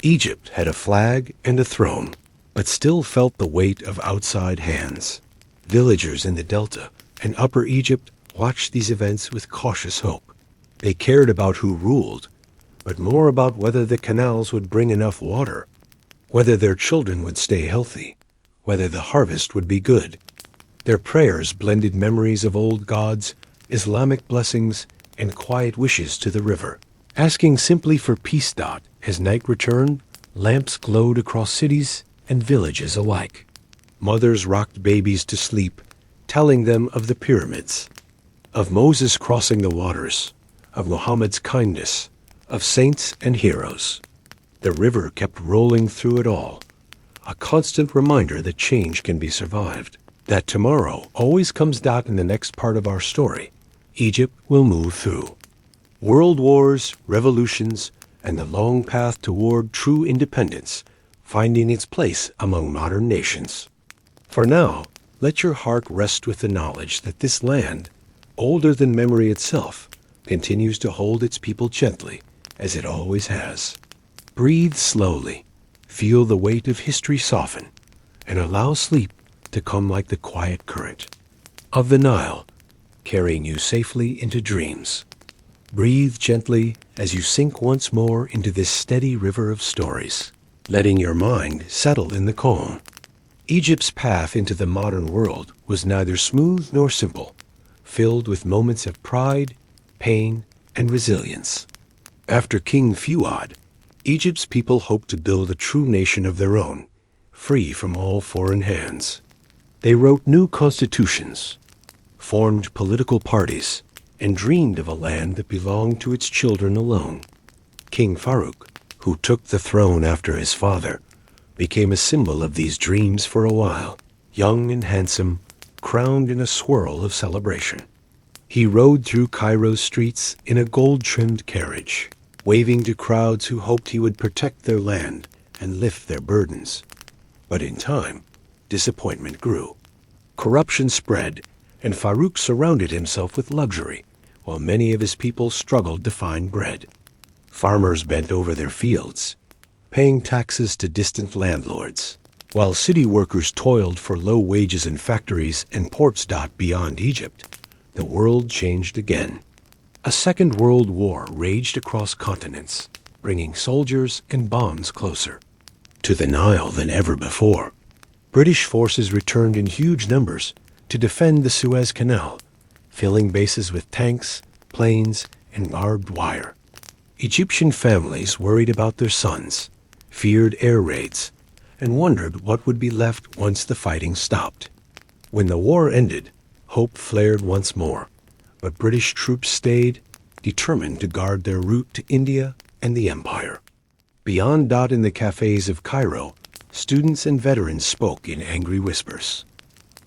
Egypt had a flag and a throne, but still felt the weight of outside hands. Villagers in the Delta and Upper Egypt watched these events with cautious hope. They cared about who ruled, but more about whether the canals would bring enough water, whether their children would stay healthy, whether the harvest would be good. Their prayers blended memories of old gods, Islamic blessings, and quiet wishes to the river, asking simply for peace. As night returned, lamps glowed across cities and villages alike. Mothers rocked babies to sleep, telling them of the pyramids, of Moses crossing the waters, of Muhammad's kindness, of saints and heroes. The river kept rolling through it all, a constant reminder that change can be survived, that tomorrow always comes. In the next part of our story, Egypt will move through world wars, revolutions, and the long path toward true independence, finding its place among modern nations. For now, let your heart rest with the knowledge that this land, older than memory itself, continues to hold its people gently, as it always has. Breathe slowly, feel the weight of history soften, and allow sleep to come like the quiet current of the Nile, carrying you safely into dreams. Breathe gently as you sink once more into this steady river of stories, letting your mind settle in the calm. Egypt's path into the modern world was neither smooth nor simple, filled with moments of pride, pain, and resilience. After King Fuad, Egypt's people hoped to build a true nation of their own, free from all foreign hands. They wrote new constitutions, formed political parties, and dreamed of a land that belonged to its children alone. King Farouk, who took the throne after his father, became a symbol of these dreams for a while, young and handsome, crowned in a swirl of celebration. He rode through Cairo's streets in a gold-trimmed carriage, waving to crowds who hoped he would protect their land and lift their burdens. But in time, disappointment grew. Corruption spread, and Farouk surrounded himself with luxury, while many of his people struggled to find bread. Farmers bent over their fields, paying taxes to distant landlords, while city workers toiled for low wages in factories and ports. Beyond Egypt, the world changed again. A second world war raged across continents, bringing soldiers and bombs closer to the Nile than ever before. British forces returned in huge numbers to defend the Suez Canal, filling bases with tanks, planes, and barbed wire. Egyptian families worried about their sons, feared air raids, and wondered what would be left once the fighting stopped. When the war ended, hope flared once more, but British troops stayed, determined to guard their route to India and the Empire. Beyond. In the cafes of Cairo, students and veterans spoke in angry whispers.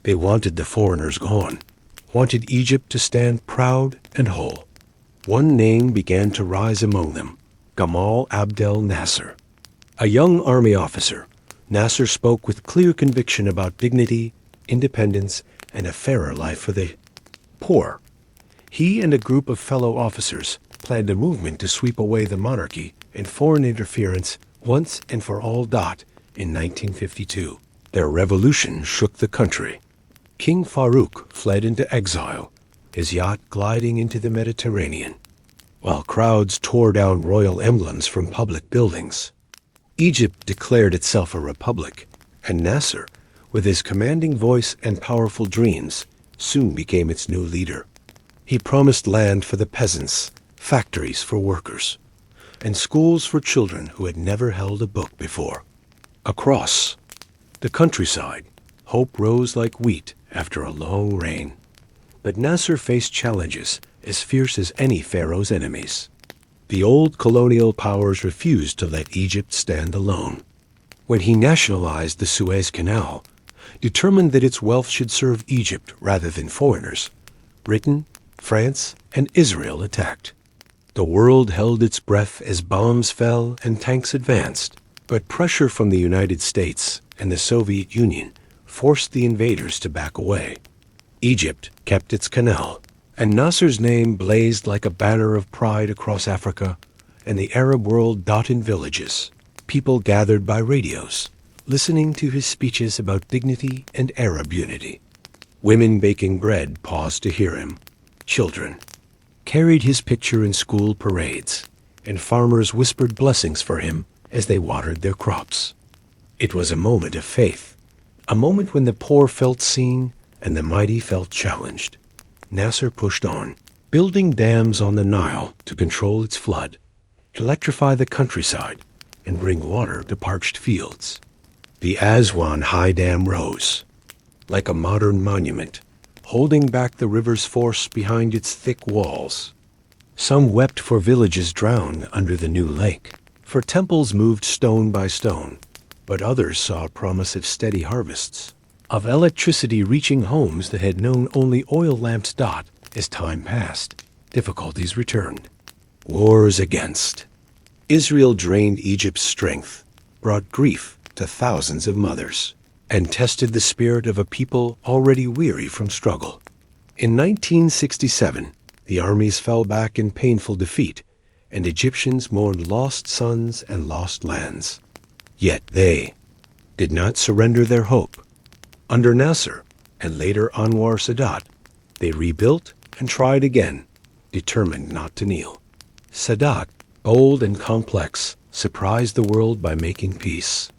They wanted the foreigners gone, wanted Egypt to stand proud and whole. One name began to rise among them, Gamal Abdel Nasser. A young army officer, Nasser spoke with clear conviction about dignity, independence, and a fairer life for the poor. He and a group of fellow officers planned a movement to sweep away the monarchy and foreign interference once and for all. In 1952, their revolution shook the country. King Farouk fled into exile, his yacht gliding into the Mediterranean, while crowds tore down royal emblems from public buildings. Egypt declared itself a republic, and Nasser, with his commanding voice and powerful dreams, soon became its new leader. He promised land for the peasants, factories for workers, and schools for children who had never held a book before. Across the countryside, hope rose like wheat after a long reign. But Nasser faced challenges as fierce as any pharaoh's enemies. The old colonial powers refused to let Egypt stand alone. When he nationalized the Suez Canal, determined that its wealth should serve Egypt rather than foreigners, Britain, France, and Israel attacked. The world held its breath as bombs fell and tanks advanced, but pressure from the United States and the Soviet Union forced the invaders to back away. Egypt kept its canal, and Nasser's name blazed like a banner of pride across Africa and the Arab world. In villages, people gathered by radios, listening to his speeches about dignity and Arab unity. Women baking bread paused to hear him. Children carried his picture in school parades, and farmers whispered blessings for him as they watered their crops. It was a moment of faith, a moment when the poor felt seen and the mighty felt challenged. Nasser pushed on, building dams on the Nile to control its flood, electrify the countryside, and bring water to parched fields. The Aswan High Dam rose, like a modern monument, holding back the river's force behind its thick walls. Some wept for villages drowned under the new lake, for temples moved stone by stone, but others saw a promise of steady harvests, of electricity reaching homes that had known only oil lamps. As time passed, difficulties returned. Wars against. Israel drained Egypt's strength, brought grief to thousands of mothers, and tested the spirit of a people already weary from struggle. In 1967, the armies fell back in painful defeat, and Egyptians mourned lost sons and lost lands. Yet they did not surrender their hope. Under Nasser, and later Anwar Sadat, they rebuilt and tried again, determined not to kneel. Sadat, bold and complex, surprised the world by making peace.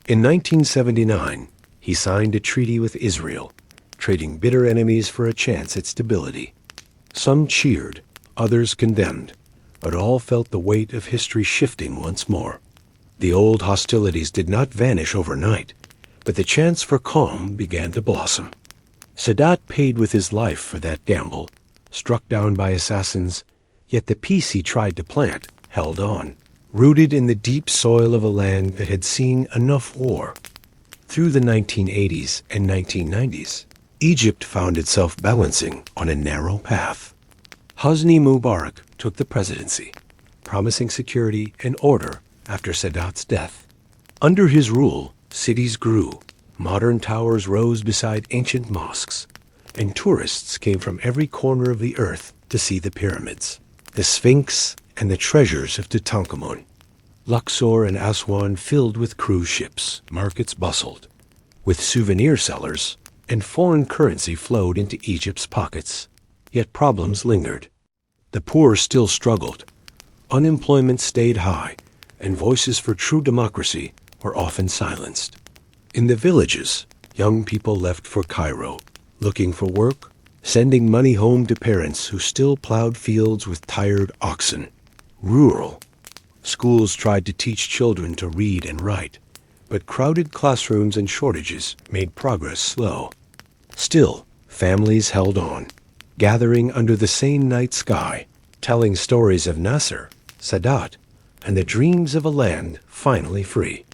In 1979, he signed a treaty with Israel, trading bitter enemies for a chance at stability. Some cheered, others condemned, but all felt the weight of history shifting once more. The old hostilities did not vanish overnight, but the chance for calm began to blossom. Sadat paid with his life for that gamble, struck down by assassins, yet the peace he tried to plant held on, rooted in the deep soil of a land that had seen enough war. Through the 1980s and 1990s, Egypt found itself balancing on a narrow path. Hosni Mubarak took the presidency, promising security and order after Sadat's death. Under his rule, cities grew, modern towers rose beside ancient mosques, and tourists came from every corner of the earth to see the pyramids, the Sphinx, and the treasures of Tutankhamun. Luxor and Aswan filled with cruise ships, markets bustled, with souvenir sellers, and foreign currency flowed into Egypt's pockets. Yet problems lingered. The poor still struggled. Unemployment stayed high, and voices for true democracy were often silenced. In the villages, young people left for Cairo, looking for work, sending money home to parents who still plowed fields with tired oxen. Rural. Schools tried to teach children to read and write, but crowded classrooms and shortages made progress slow. Still, families held on, gathering under the same night sky, telling stories of Nasser, Sadat, and the dreams of a land finally free.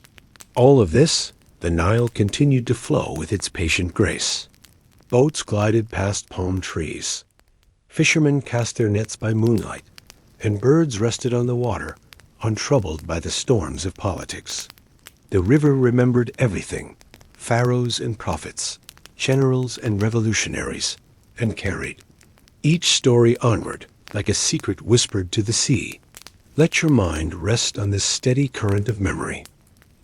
All of this, the Nile continued to flow with its patient grace. Boats glided past palm trees. Fishermen cast their nets by moonlight, and birds rested on the water, untroubled by the storms of politics. The river remembered everything, pharaohs and prophets, generals and revolutionaries, and carried each story onward like a secret whispered to the sea. Let your mind rest on this steady current of memory.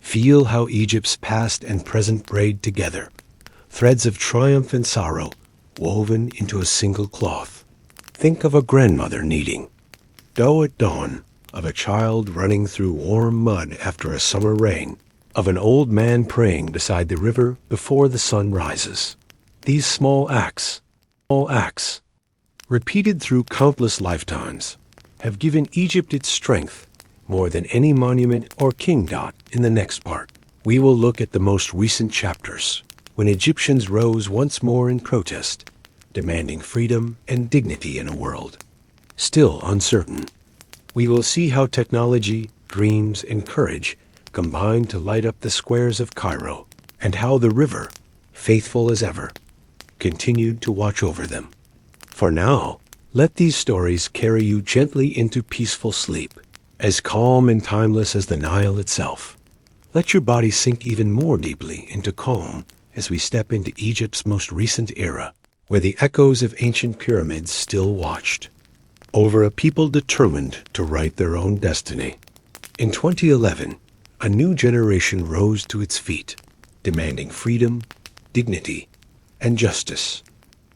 Feel how Egypt's past and present braid together, threads of triumph and sorrow woven into a single cloth. Think of a grandmother kneading, dough at dawn, of a child running through warm mud after a summer rain, of an old man praying beside the river before the sun rises. These small acts, repeated through countless lifetimes, have given Egypt its strength more than any monument or king. In the next part, we will look at the most recent chapters, when Egyptians rose once more in protest, demanding freedom and dignity in a world still uncertain. We will see how technology, dreams, and courage combined to light up the squares of Cairo, and how the river, faithful as ever, continued to watch over them. For now, let these stories carry you gently into peaceful sleep, as calm and timeless as the Nile itself. Let your body sink even more deeply into calm as we step into Egypt's most recent era, where the echoes of ancient pyramids still watched over a people determined to write their own destiny. In 2011, a new generation rose to its feet, demanding freedom, dignity, and justice.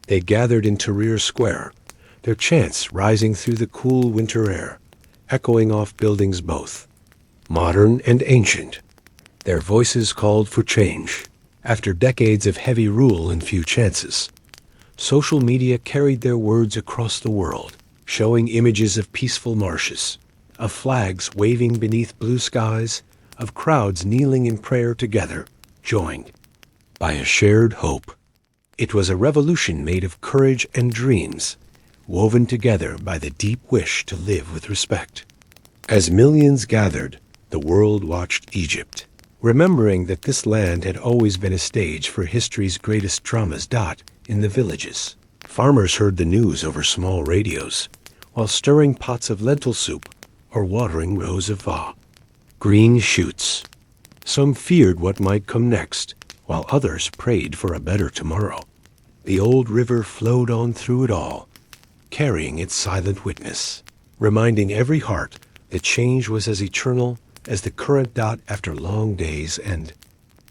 They gathered in Tahrir Square, their chants rising through the cool winter air, echoing off buildings both modern and ancient. Their voices called for change. After decades of heavy rule and few chances, social media carried their words across the world, showing images of peaceful marshes, of flags waving beneath blue skies, of crowds kneeling in prayer together, joined by a shared hope. It was a revolution made of courage and dreams, woven together by the deep wish to live with respect. As millions gathered, the world watched Egypt, remembering that this land had always been a stage for history's greatest dramas. In the villages, farmers heard the news over small radios, while stirring pots of lentil soup or watering rows of green shoots. Some feared what might come next, while others prayed for a better tomorrow. The old river flowed on through it all, carrying its silent witness, reminding every heart that change was as eternal as the current. After long days and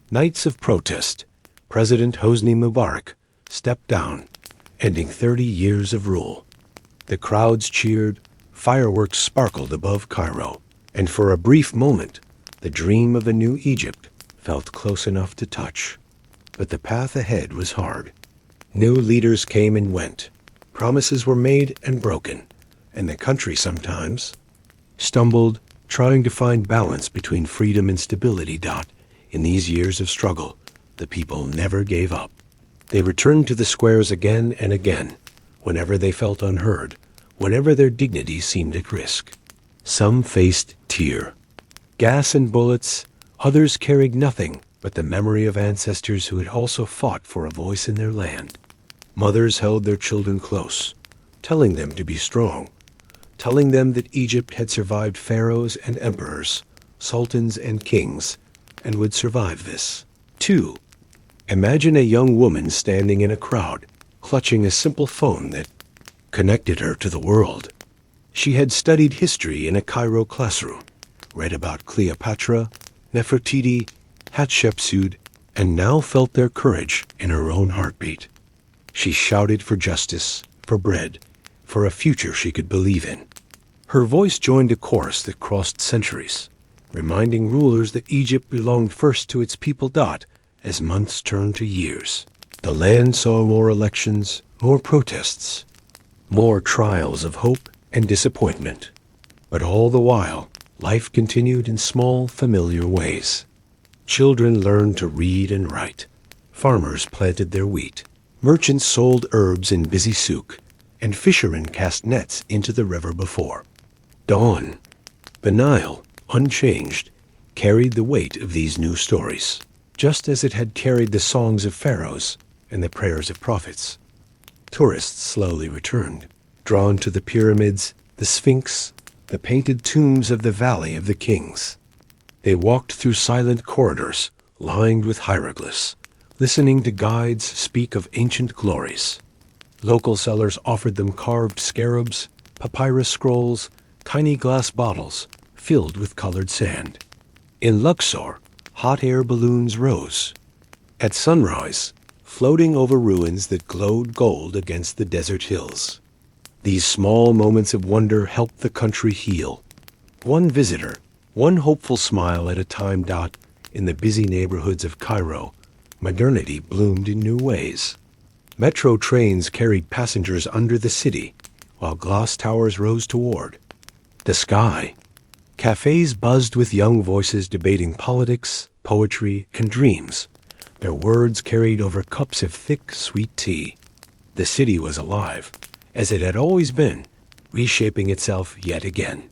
nights of protest, President Hosni Mubarak stepped down, ending 30 years of rule. The crowds cheered, fireworks sparkled above Cairo, and for a brief moment, the dream of a new Egypt felt close enough to touch. But the path ahead was hard. New leaders came and went. Promises were made and broken, and the country sometimes stumbled, trying to find balance between freedom and stability. In these years of struggle, the people never gave up. They returned to the squares again and again, whenever they felt unheard, whenever their dignity seemed at risk. Some faced tear, gas and bullets, others carried nothing but the memory of ancestors who had also fought for a voice in their land. Mothers held their children close, telling them to be strong, telling them that Egypt had survived pharaohs and emperors, sultans and kings, and would survive this, too. Imagine a young woman standing in a crowd, clutching a simple phone that connected her to the world. She had studied history in a Cairo classroom, read about Cleopatra, Nefertiti, Hatshepsut, and now felt their courage in her own heartbeat. She shouted for justice, for bread, for a future she could believe in. Her voice joined a chorus that crossed centuries, reminding rulers that Egypt belonged first to its people. As months turned to years, the land saw more elections, more protests, more trials of hope and disappointment. But all the while, life continued in small, familiar ways. Children learned to read and write. Farmers planted their wheat. Merchants sold herbs in busy souk, and fishermen cast nets into the river before dawn. The Nile, unchanged, carried the weight of these new stories, just as it had carried the songs of pharaohs and the prayers of prophets. Tourists slowly returned, drawn to the pyramids, the Sphinx, the painted tombs of the Valley of the Kings. They walked through silent corridors lined with hieroglyphs, listening to guides speak of ancient glories. Local sellers offered them carved scarabs, papyrus scrolls, tiny glass bottles filled with colored sand. In Luxor, hot air balloons rose. At sunrise, floating over ruins that glowed gold against the desert hills. These small moments of wonder helped the country heal. One visitor, one hopeful smile at a time. In the busy neighborhoods of Cairo, modernity bloomed in new ways. Metro trains carried passengers under the city, while glass towers rose toward the sky. Cafes buzzed with young voices debating politics, poetry, and dreams. Their words carried over cups of thick, sweet tea. The city was alive, as it had always been, reshaping itself yet again.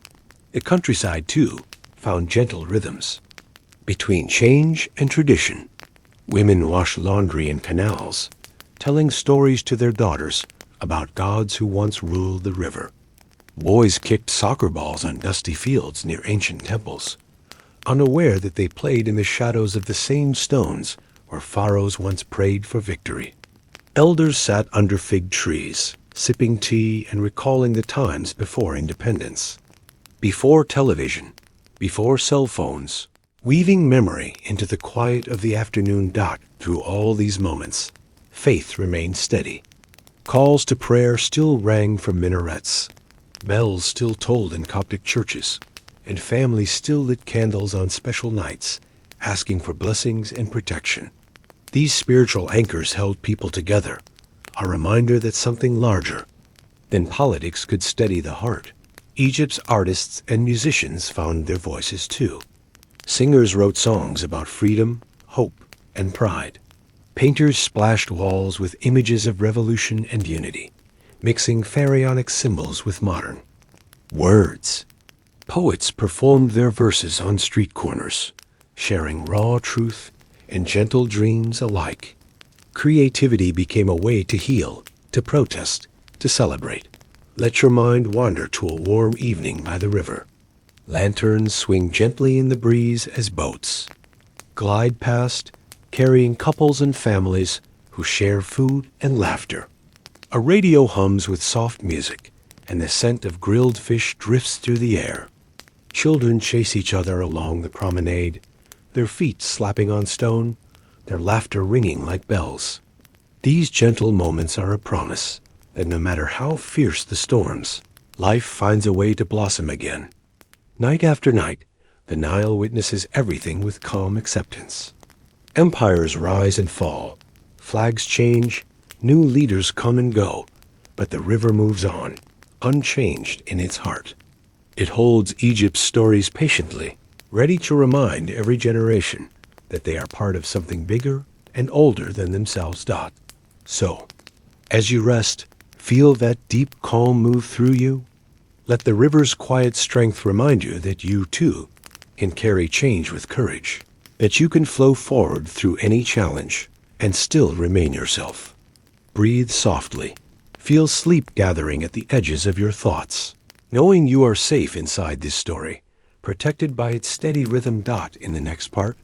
The countryside, too, found gentle rhythms. Between change and tradition, women washed laundry in canals, telling stories to their daughters about gods who once ruled the river. Boys kicked soccer balls on dusty fields near ancient temples, unaware that they played in the shadows of the same stones where pharaohs once prayed for victory. Elders sat under fig trees, sipping tea and recalling the times before independence. Before television, before cell phones, weaving memory into the quiet of the afternoon. Through all these moments, faith remained steady. Calls to prayer still rang from minarets. Bells still tolled in Coptic churches, and families still lit candles on special nights, asking for blessings and protection. These spiritual anchors held people together, a reminder that something larger than politics could steady the heart. Egypt's artists and musicians found their voices too. Singers wrote songs about freedom, hope, and pride. Painters splashed walls with images of revolution and unity, mixing pharaonic symbols with modern words. Poets performed their verses on street corners, sharing raw truth and gentle dreams alike. Creativity became a way to heal, to protest, to celebrate. Let your mind wander to a warm evening by the river. Lanterns swing gently in the breeze as boats glide past, carrying couples and families who share food and laughter. A radio hums with soft music, and the scent of grilled fish drifts through the air. Children chase each other along the promenade, their feet slapping on stone, their laughter ringing like bells. These gentle moments are a promise that no matter how fierce the storms, life finds a way to blossom again. Night after night, the Nile witnesses everything with calm acceptance. Empires rise and fall, flags change, new leaders come and go, but the river moves on, unchanged in its heart. It holds Egypt's stories patiently, ready to remind every generation that they are part of something bigger and older than themselves. So, as you rest, feel that deep calm move through you. Let the river's quiet strength remind you that you, too, can carry change with courage, that you can flow forward through any challenge and still remain yourself. Breathe softly. Feel sleep gathering at the edges of your thoughts, knowing you are safe inside this story, protected by its steady rhythm. In the next part,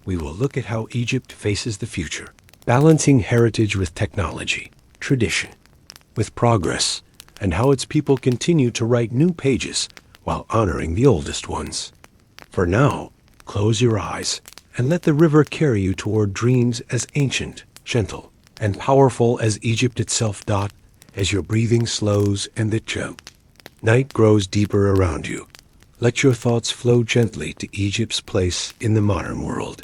we will look at how Egypt faces the future, balancing heritage with technology, tradition with progress, and how its people continue to write new pages while honoring the oldest ones. For now, close your eyes and let the river carry you toward dreams as ancient, gentle, and powerful as Egypt itself. As your breathing slows and the night grows deeper around you, let your thoughts flow gently to Egypt's place in the modern world.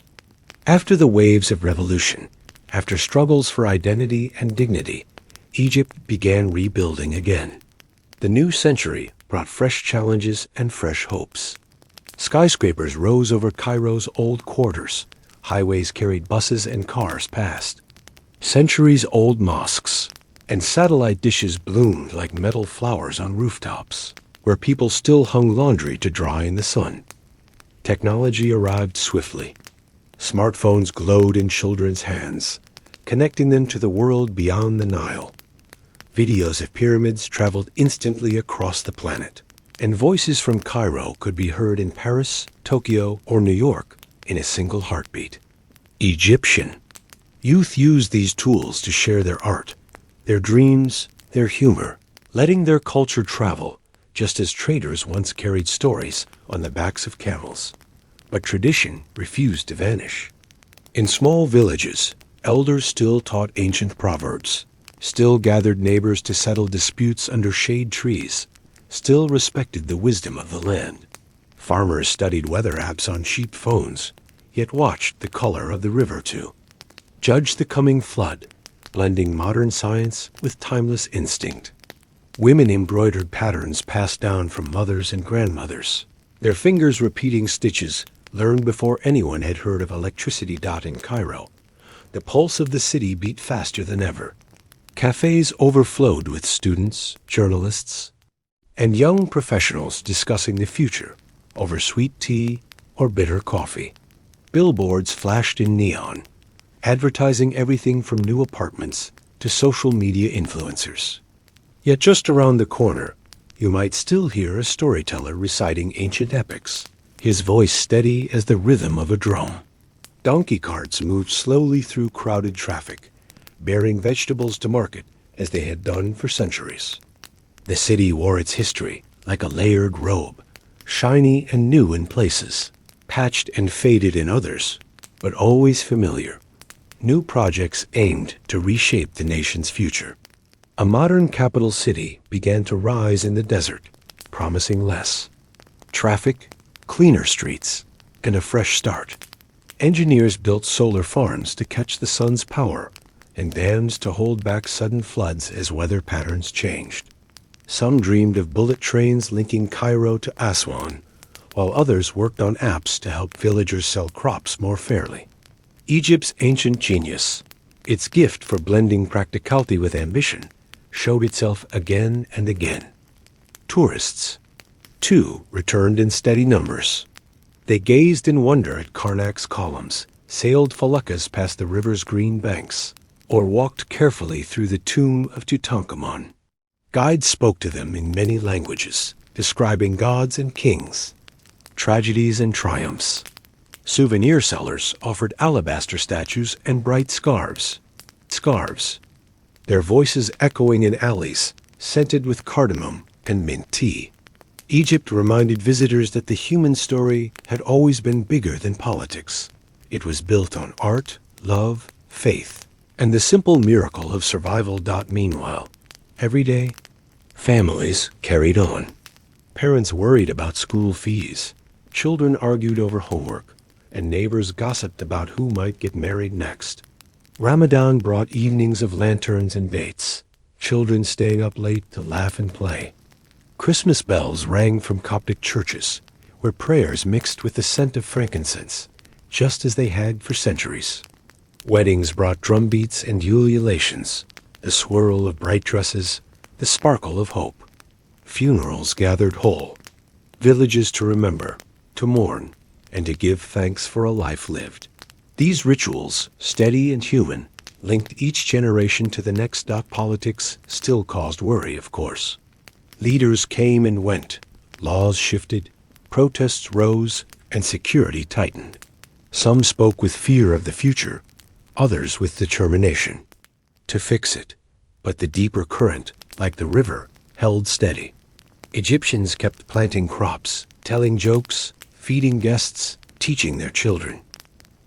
After the waves of revolution, after struggles for identity and dignity, Egypt began rebuilding again. The new century brought fresh challenges and fresh hopes. Skyscrapers rose over Cairo's old quarters. Highways carried buses and cars past. Centuries-old mosques and satellite dishes bloomed like metal flowers on rooftops, where people still hung laundry to dry in the sun. Technology arrived swiftly. Smartphones glowed in children's hands, connecting them to the world beyond the Nile. Videos of pyramids traveled instantly across the planet, and voices from Cairo could be heard in Paris, Tokyo, or New York in a single heartbeat. Egyptian. Youth used these tools to share their art, their dreams, their humor, letting their culture travel, just as traders once carried stories on the backs of camels. But tradition refused to vanish. In small villages, elders still taught ancient proverbs, still gathered neighbors to settle disputes under shade trees, still respected the wisdom of the land. Farmers studied weather apps on cheap phones, yet watched the color of the river too. Judged the coming flood, blending modern science with timeless instinct. Women embroidered patterns passed down from mothers and grandmothers, their fingers repeating stitches learned before anyone had heard of electricity. In Cairo, the pulse of the city beat faster than ever. Cafes overflowed with students, journalists, and young professionals discussing the future over sweet tea or bitter coffee. Billboards flashed in neon, advertising everything from new apartments to social media influencers. Yet just around the corner, you might still hear a storyteller reciting ancient epics, his voice steady as the rhythm of a drum. Donkey carts moved slowly through crowded traffic, bearing vegetables to market as they had done for centuries. The city wore its history like a layered robe, shiny and new in places, patched and faded in others, but always familiar. New projects aimed to reshape the nation's future. A modern capital city began to rise in the desert, promising less traffic, cleaner streets, and a fresh start. Engineers built solar farms to catch the sun's power and dams to hold back sudden floods as weather patterns changed. Some dreamed of bullet trains linking Cairo to Aswan, while others worked on apps to help villagers sell crops more fairly. Egypt's ancient genius, its gift for blending practicality with ambition, showed itself again and again. Tourists, too, returned in steady numbers. They gazed in wonder at Karnak's columns, sailed feluccas past the river's green banks, or walked carefully through the tomb of Tutankhamun. Guides spoke to them in many languages, describing gods and kings, tragedies and triumphs. Souvenir sellers offered alabaster statues and bright scarves, their voices echoing in alleys, scented with cardamom and mint tea. Egypt reminded visitors that the human story had always been bigger than politics. It was built on art, love, faith, and the simple miracle of survival. Meanwhile, every day, families carried on. Parents worried about school fees, children argued over homework, and neighbors gossiped about who might get married next. Ramadan brought evenings of lanterns and dates, children staying up late to laugh and play. Christmas bells rang from Coptic churches, where prayers mixed with the scent of frankincense, just as they had for centuries. Weddings brought drumbeats and ululations, the swirl of bright dresses, the sparkle of hope. Funerals gathered whole, villages to remember, to mourn, and to give thanks for a life lived. These rituals, steady and human, linked each generation to the next. Politics still caused worry, of course. Leaders came and went, laws shifted, protests rose, and security tightened. Some spoke with fear of the future, others with determination to fix it. But the deeper current, like the river, held steady. Egyptians kept planting crops, telling jokes, feeding guests, teaching their children.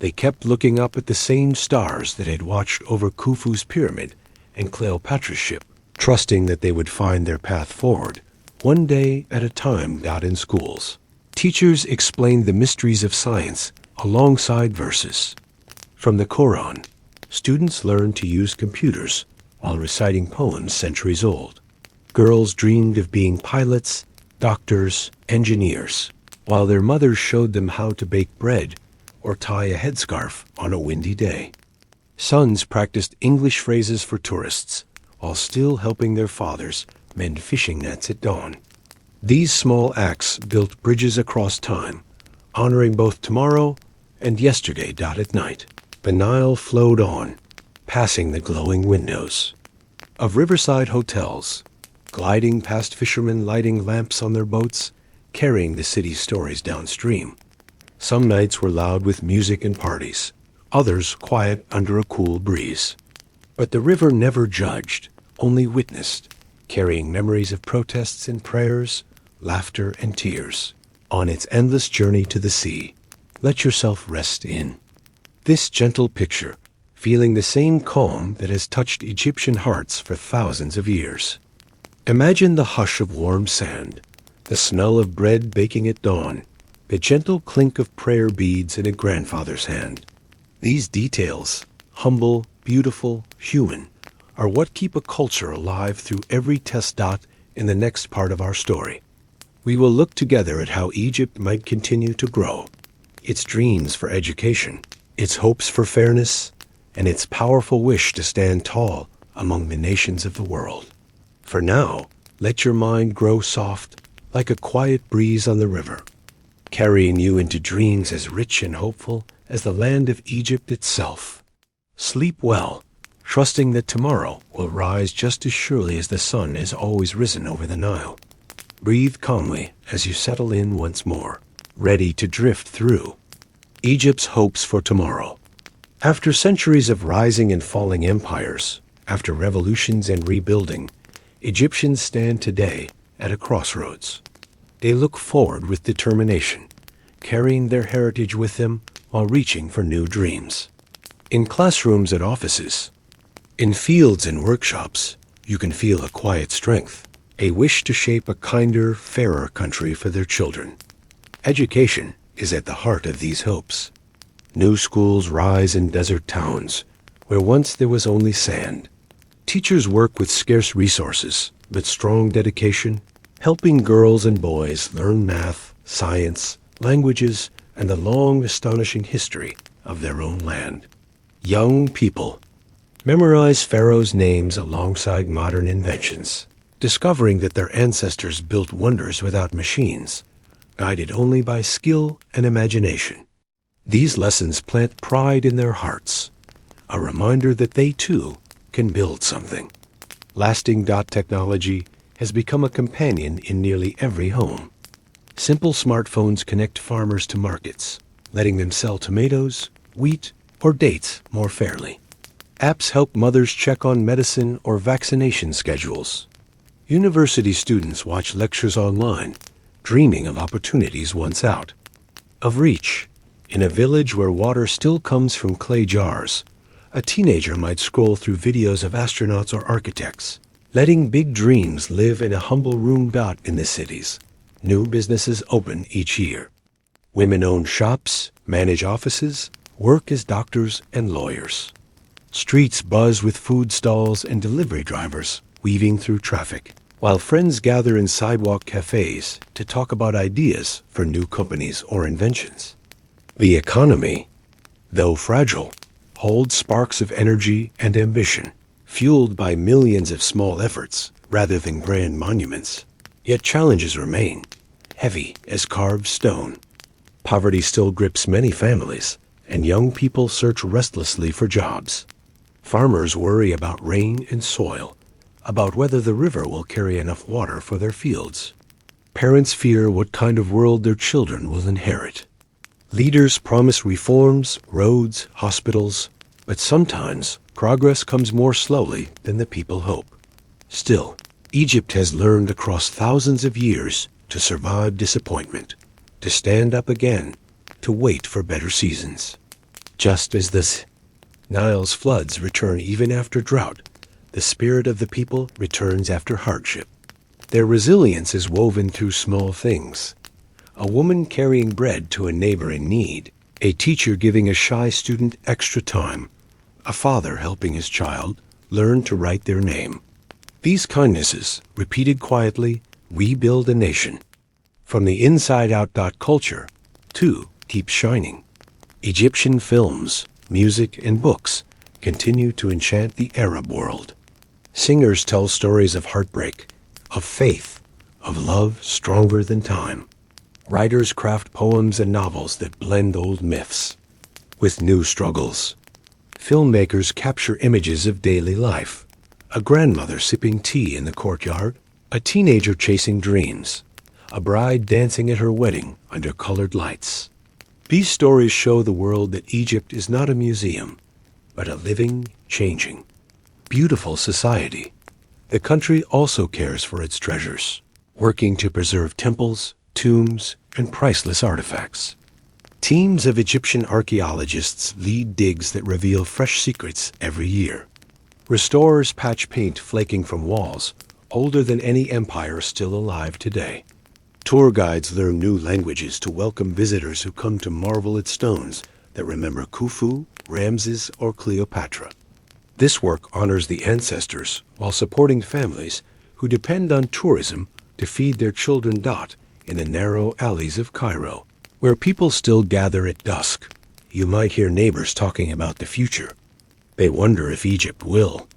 They kept looking up at the same stars that had watched over Khufu's pyramid and Cleopatra's ship, trusting that they would find their path forward, one day at a time. In schools, teachers explained the mysteries of science alongside verses from the Quran. Students learned to use computers while reciting poems centuries old. Girls dreamed of being pilots, doctors, engineers, while their mothers showed them how to bake bread or tie a headscarf on a windy day. Sons practiced English phrases for tourists, while still helping their fathers mend fishing nets at dawn. These small acts built bridges across time, honoring both tomorrow and yesterday. At night, the Nile flowed on, passing the glowing windows of riverside hotels, gliding past fishermen lighting lamps on their boats, carrying the city's stories downstream. Some nights were loud with music and parties, others quiet under a cool breeze. But the river never judged, only witnessed, carrying memories of protests and prayers, laughter and tears. On its endless journey to the sea, let yourself rest in this gentle picture, feeling the same calm that has touched Egyptian hearts for thousands of years. Imagine the hush of warm sand, the smell of bread baking at dawn, the gentle clink of prayer beads in a grandfather's hand. These details, humble, beautiful, human, are what keep a culture alive through every test. In the next part of our story, we will look together at how Egypt might continue to grow, its dreams for education, its hopes for fairness, and its powerful wish to stand tall among the nations of the world. For now, let your mind grow soft like a quiet breeze on the river, carrying you into dreams as rich and hopeful as the land of Egypt itself. Sleep well, trusting that tomorrow will rise just as surely as the sun has always risen over the Nile. Breathe calmly as you settle in once more, ready to drift through Egypt's hopes for tomorrow. After centuries of rising and falling empires, after revolutions and rebuilding, Egyptians stand today at a crossroads. They look forward with determination, carrying their heritage with them while reaching for new dreams. In classrooms and offices, in fields and workshops, You can feel a quiet strength, a wish to shape a kinder, fairer country for their children. Education is at the heart of these hopes. New schools rise in desert towns, where once there was only sand. Teachers work with scarce resources, but strong dedication, helping girls and boys learn math, science, languages, and the long, astonishing history of their own land. Young people memorize pharaohs' names alongside modern inventions, discovering that their ancestors built wonders without machines, guided only by skill and imagination. These lessons plant pride in their hearts, a reminder that they too can build something. Lasting dot technology has become a companion in nearly every home. Simple smartphones connect farmers to markets, letting them sell tomatoes, wheat, or dates more fairly. Apps help mothers check on medicine or vaccination schedules. University students watch lectures online, dreaming of opportunities once out. Of reach, in a village where water still comes from clay jars, a teenager might scroll through videos of astronauts or architects, letting big dreams live in a humble room dot in the cities. New businesses open each year. Women own shops, manage offices, work as doctors and lawyers. Streets buzz with food stalls and delivery drivers weaving through traffic, while friends gather in sidewalk cafes to talk about ideas for new companies or inventions. The economy, though fragile, holds sparks of energy and ambition, fueled by millions of small efforts rather than grand monuments. Yet challenges remain, heavy as carved stone. Poverty still grips many families, and young people search restlessly for jobs. Farmers worry about rain and soil, about whether the river will carry enough water for their fields. Parents fear what kind of world their children will inherit. Leaders promise reforms, roads, hospitals, but sometimes progress comes more slowly than the people hope. Still, Egypt has learned across thousands of years to survive disappointment, to stand up again, to wait for better seasons. Just as the Nile's floods return even after drought, the spirit of the people returns after hardship. Their resilience is woven through small things. A woman carrying bread to a neighbor in need, a teacher giving a shy student extra time, a father helping his child learn to write their name. These kindnesses, repeated quietly, rebuild a nation. From the inside out, culture, too, keeps shining. Egyptian films, music, and books continue to enchant the Arab world. Singers tell stories of heartbreak, of faith, of love stronger than time. Writers craft poems and novels that blend old myths with new struggles. Filmmakers capture images of daily life. A grandmother sipping tea in the courtyard, a teenager chasing dreams, a bride dancing at her wedding under colored lights. These stories show the world that Egypt is not a museum, but a living, changing, beautiful society. The country also cares for its treasures, working to preserve temples, tombs, and priceless artifacts. Teams of Egyptian archaeologists lead digs that reveal fresh secrets every year. Restorers patch paint flaking from walls, older than any empire still alive today. Tour guides learn new languages to welcome visitors who come to marvel at stones that remember Khufu, Ramses, or Cleopatra. This work honors the ancestors while supporting families who depend on tourism to feed their children in the narrow alleys of Cairo, where people still gather at dusk. You might hear neighbors talking about the future. They wonder if Egypt will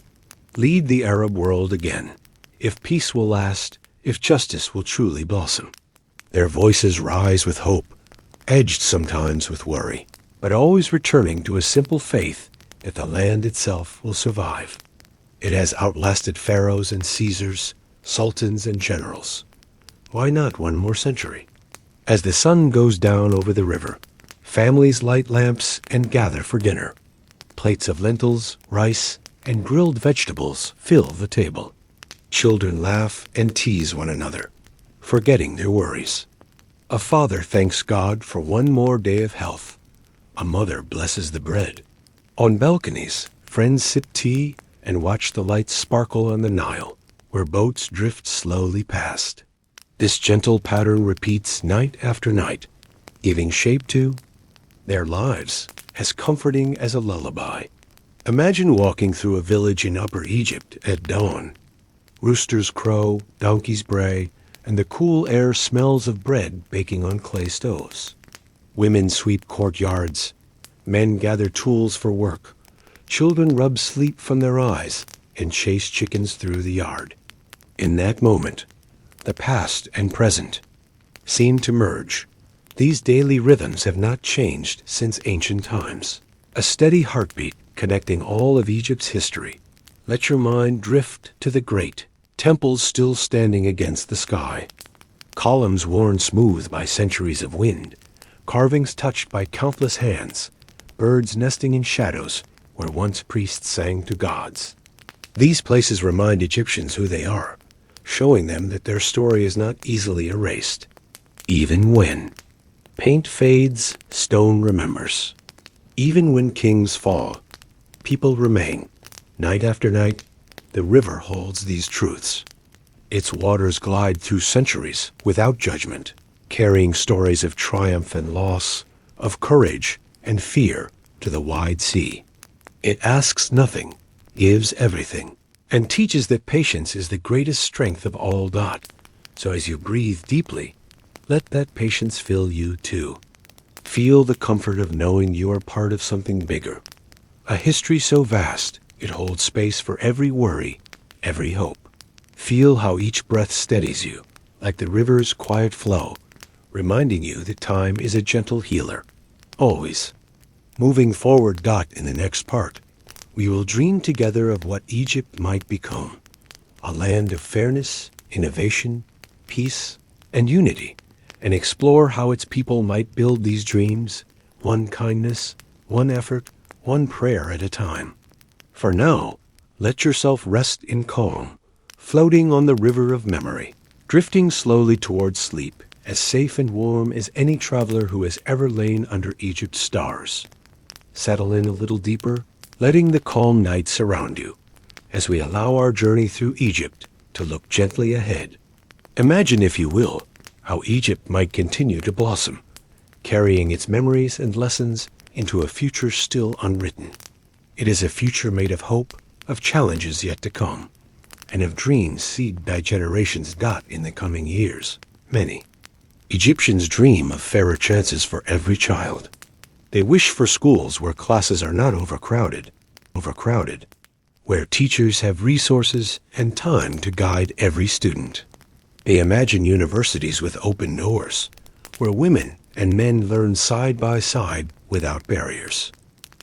lead the Arab world again, if peace will last, if justice will truly blossom. Their voices rise with hope, edged sometimes with worry, but always returning to a simple faith that the land itself will survive. It has outlasted pharaohs and Caesars, sultans and generals. Why not one more century? As the sun goes down over the river, families light lamps and gather for dinner. Plates of lentils, rice, and grilled vegetables fill the table. Children laugh and tease one another, forgetting their worries. A father thanks God for one more day of health. A mother blesses the bread. On balconies, friends sip tea and watch the lights sparkle on the Nile, where boats drift slowly past. This gentle pattern repeats night after night, giving shape to their lives, as comforting as a lullaby. Imagine walking through a village in Upper Egypt at dawn. Roosters crow, donkeys bray, and the cool air smells of bread baking on clay stoves. Women sweep courtyards. Men gather tools for work. Children rub sleep from their eyes and chase chickens through the yard. In that moment, the past and present seem to merge. These daily rhythms have not changed since ancient times. A steady heartbeat connecting all of Egypt's history. Let your mind drift to the great temples still standing against the sky. Columns worn smooth by centuries of wind. Carvings touched by countless hands. Birds nesting in shadows where once priests sang to gods. These places remind Egyptians who they are, showing them that their story is not easily erased. Even when paint fades, stone remembers. Even when kings fall, people remain. Night after night, the river holds these truths. Its waters glide through centuries without judgment, carrying stories of triumph and loss, of courage and fear to the wide sea. It asks nothing, gives everything, and teaches that patience is the greatest strength of all. So as you breathe deeply, let that patience fill you too. Feel the comfort of knowing you are part of something bigger. A history so vast, it holds space for every worry, every hope. Feel how each breath steadies you, like the river's quiet flow, reminding you that time is a gentle healer. Always. Moving forward. In the next part, we will dream together of what Egypt might become. A land of fairness, innovation, peace, and unity, and explore how its people might build these dreams, one kindness, one effort, one prayer at a time. For now, let yourself rest in calm, floating on the river of memory, drifting slowly towards sleep, as safe and warm as any traveler who has ever lain under Egypt's stars. Settle in a little deeper, letting the calm night surround you, as we allow our journey through Egypt to look gently ahead. Imagine, if you will, how Egypt might continue to blossom, carrying its memories and lessons into a future still unwritten. It is a future made of hope, of challenges yet to come, and of dreams seeded by generations. In the coming years, many Egyptians dream of fairer chances for every child. They wish for schools where classes are not overcrowded, where teachers have resources and time to guide every student. They imagine universities with open doors, where women and men learn side by side without barriers.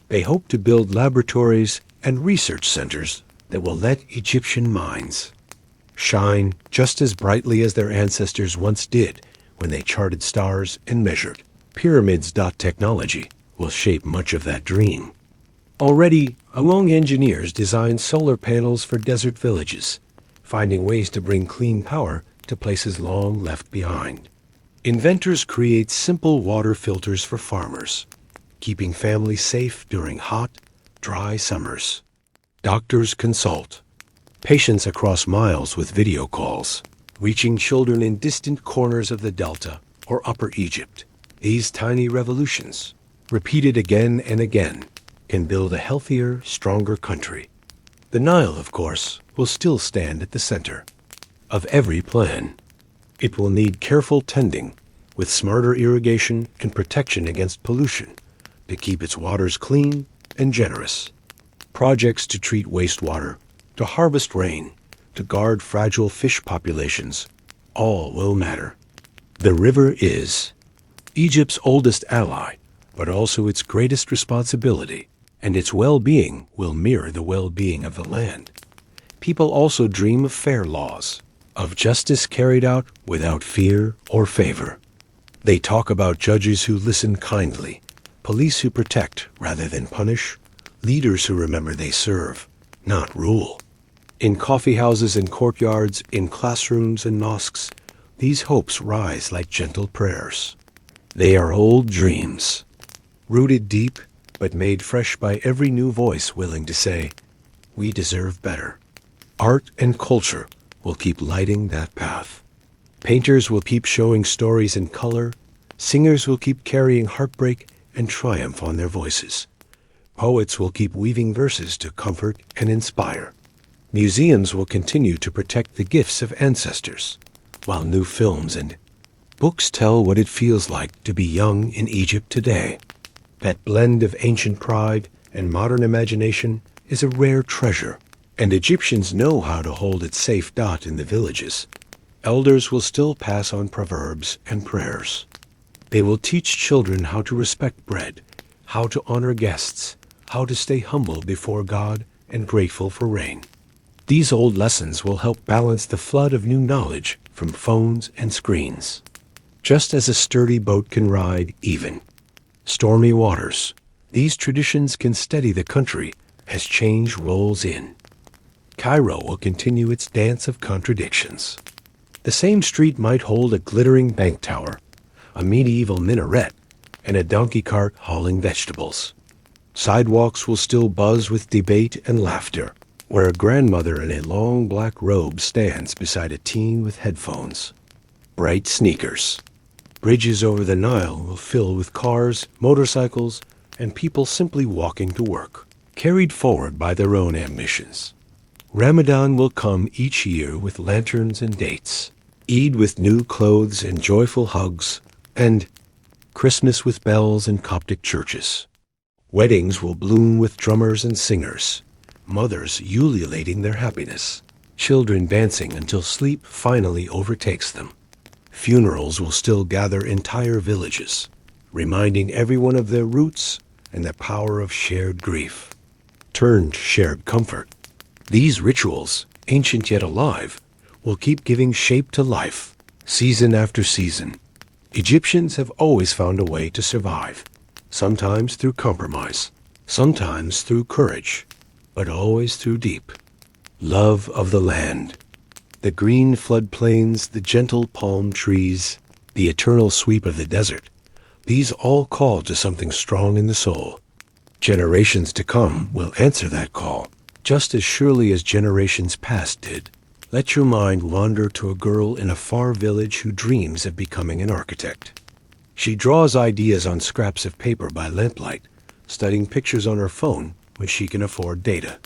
They hope to build laboratories and research centers that will let Egyptian minds shine just as brightly as their ancestors once did when they charted stars and measured pyramids. Technology will shape much of that dream. Already, young engineers design solar panels for desert villages, finding ways to bring clean power to places long left behind. Inventors create simple water filters for farmers, keeping families safe during hot, dry summers. Doctors consult patients across miles with video calls, reaching children in distant corners of the Delta or Upper Egypt. These tiny revolutions, repeated again and again, can build a healthier, stronger country. The Nile, of course, will still stand at the center of every plan. It will need careful tending, with smarter irrigation and protection against pollution, to keep its waters clean and generous. Projects to treat wastewater, to harvest rain, to guard fragile fish populations, all will matter. The river is Egypt's oldest ally, but also its greatest responsibility, and its well-being will mirror the well-being of the land. People also dream of fair laws, of justice carried out without fear or favor. They talk about judges who listen kindly, police who protect rather than punish, leaders who remember they serve, not rule. In coffee houses and courtyards, in classrooms and mosques, these hopes rise like gentle prayers. They are old dreams, rooted deep but made fresh by every new voice willing to say, We deserve better. Art and culture will keep lighting that path. Painters will keep showing stories in color. Singers will keep carrying heartbreak and triumph on their voices. Poets will keep weaving verses to comfort and inspire. Museums will continue to protect the gifts of ancestors, while new films and books tell what it feels like to be young in Egypt today. That blend of ancient pride and modern imagination is a rare treasure, and Egyptians know how to hold it safe in the villages. Elders will still pass on proverbs and prayers. They will teach children how to respect bread, how to honor guests, how to stay humble before God and grateful for rain. These old lessons will help balance the flood of new knowledge from phones and screens. Just as a sturdy boat can ride even stormy waters, these traditions can steady the country as change rolls in. Cairo will continue its dance of contradictions. The same street might hold a glittering bank tower, a medieval minaret, and a donkey cart hauling vegetables. Sidewalks will still buzz with debate and laughter, where a grandmother in a long black robe stands beside a teen with headphones. Bright sneakers. Bridges over the Nile will fill with cars, motorcycles, and people simply walking to work, carried forward by their own ambitions. Ramadan will come each year with lanterns and dates, Eid with new clothes and joyful hugs, and Christmas with bells in Coptic churches. Weddings will bloom with drummers and singers, mothers ululating their happiness, children dancing until sleep finally overtakes them. Funerals will still gather entire villages, reminding everyone of their roots and the power of shared grief, turned shared comfort. These rituals, ancient yet alive, will keep giving shape to life, season after season. Egyptians have always found a way to survive, sometimes through compromise, sometimes through courage, but always through deep love of the land. The green floodplains, the gentle palm trees, the eternal sweep of the desert, these all call to something strong in the soul. Generations to come will answer that call, just as surely as generations past did. Let your mind wander to a girl in a far village who dreams of becoming an architect. She draws ideas on scraps of paper by lamplight, studying pictures on her phone when she can afford data.